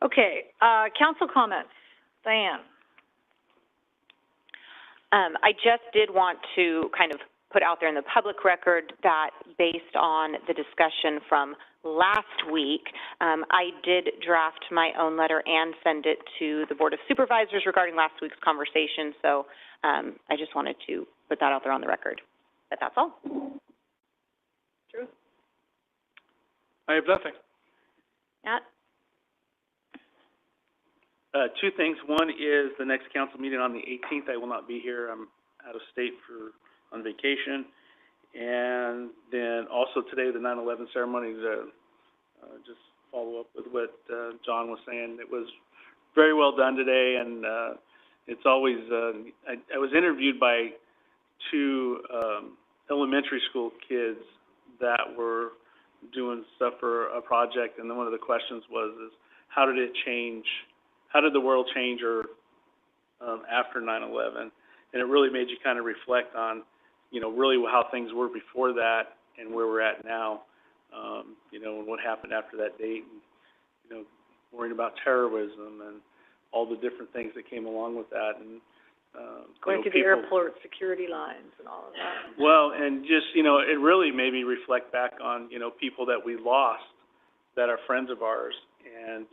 Okay, council comments. Diane. I just did want to kind of put out there in the public record that based on the discussion from last week, I did draft my own letter and send it to the Board of Supervisors regarding last week's conversation. So I just wanted to put that out there on the record. But that's all. Drew? I have nothing. Matt? Two things. One is the next council meeting on the 18th. I will not be here. I'm out of state on vacation. And then also today, the 9/11 ceremony, just follow up with what John was saying. It was very well done today, and it's always, I was interviewed by two elementary school kids that were doing stuff for a project, and then one of the questions was how did the world change after 9/11? And it really made you kind of reflect on, really how things were before that and where we're at now, and what happened after that date, and, worrying about terrorism and all the different things that came along with that, and, going through the airport security lines and all of that. Well, and just, it really made me reflect back on, people that we lost that are friends of ours, and,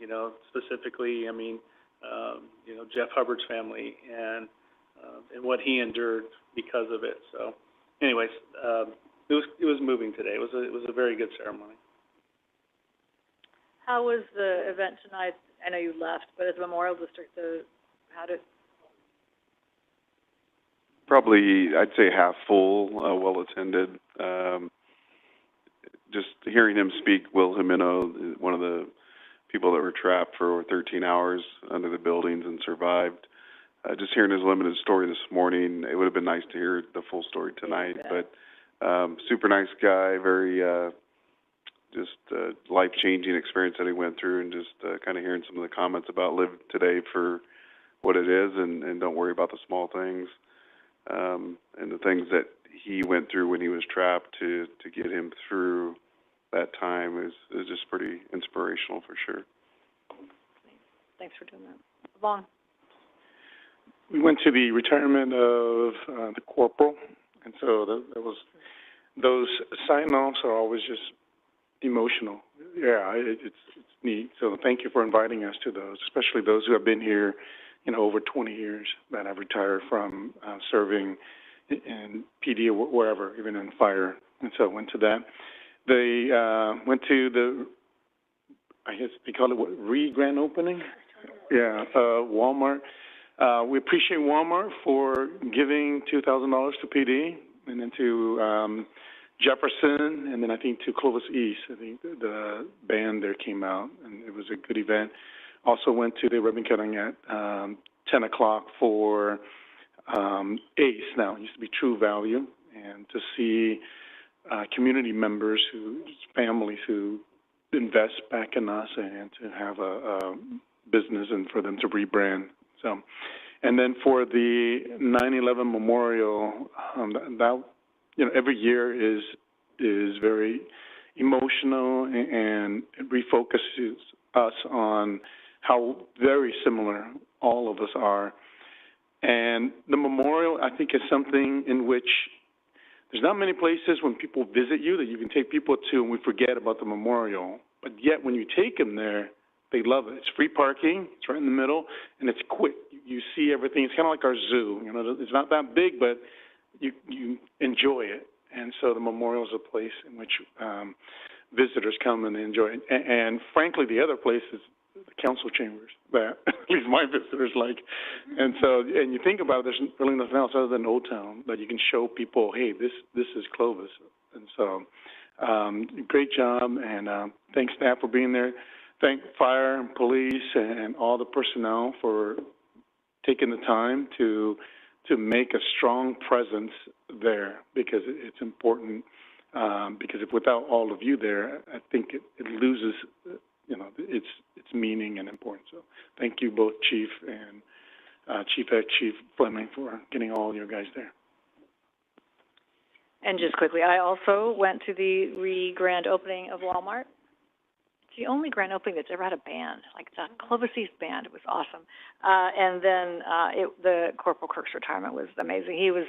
specifically, I mean, Jeff Hubbard's family and what he endured because of it. So, anyways, it was moving today. It was a very good ceremony. How was the event tonight? I know you left, but at the Memorial District, how did? Probably, I'd say half full, well attended. Just hearing him speak, Will Jimeno, one of the people that were trapped for over 13 hours under the buildings and survived. Just hearing his limited story this morning, it would have been nice to hear the full story tonight. But super nice guy, very just life-changing experience that he went through, and just kind of hearing some of the comments about live today for what it is, and don't worry about the small things, and the things that he went through when he was trapped to get him through that time is just pretty inspirational for sure. Thanks for doing that. Vaughn? We went to the retirement of the corporal, and so those sign-offs are always just emotional. Yeah, it's neat. So thank you for inviting us to those, especially those who have been here, over 20 years that have retired from serving in PD or wherever, even in fire. And so I went to that. They went to I guess they call it grand opening? Yeah, Walmart. We appreciate Walmart for giving $2,000 to PD, and then to Jefferson, and then I think to Clovis East. I think the band there came out, and it was a good event. Also went to the ribbon cutting at 10 o'clock for ACE now, it used to be True Value, and to see community members families who invest back in us and to have a business and for them to rebrand. So, and then for the 9/11 memorial, that, every year is very emotional, and it refocuses us on how very similar all of us are. And the memorial, I think, is something in which there's not many places when people visit you that you can take people to and we forget about the memorial. But yet when you take them there, they love it. It's free parking, it's right in the middle, and it's quick. You see everything. It's kind of like our zoo. It's not that big, but you enjoy it. And so the memorial is a place in which visitors come and enjoy it. And frankly, the other place is the council chambers that at least my visitors like. And so, and you think about it, there's really nothing else other than Old Town that you can show people, hey, this is Clovis. And so, great job, and thanks staff for being there. Thank fire and police and all the personnel for taking the time to make a strong presence there, because it's important, because if without all of you there, I think it loses, its meaning and importance. So thank you both, Chief and Chief Fleming, for getting all your guys there. And just quickly, I also went to the grand opening of Walmart. It's the only grand opening that's ever had a band, like the Clovis East band. It was awesome. And then the Corporal Kirk's retirement was amazing. He was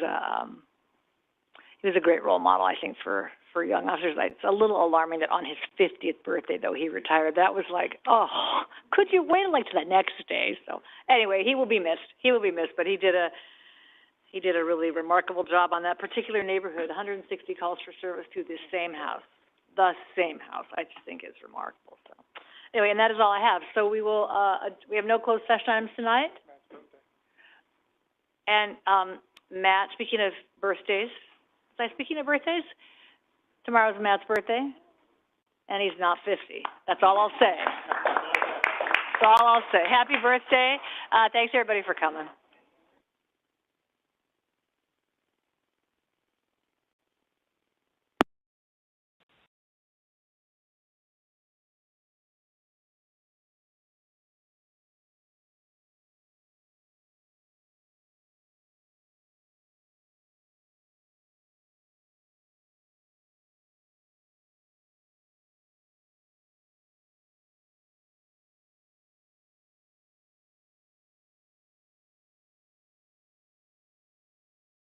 a great role model, I think, for young officers. It's a little alarming that on his 50th birthday, though, he retired. That was like, oh, could you wait to the next day? So anyway, he will be missed. He will be missed, but he did a really remarkable job on that particular neighborhood. 160 calls for service to the same house. I just think is remarkable. So anyway, and that is all I have. So we will, we have no closed session items tonight. And Matt, speaking of birthdays, tomorrow's Matt's birthday, and he's not 50. That's all I'll say. That's all I'll say. Happy birthday. Thanks everybody for coming.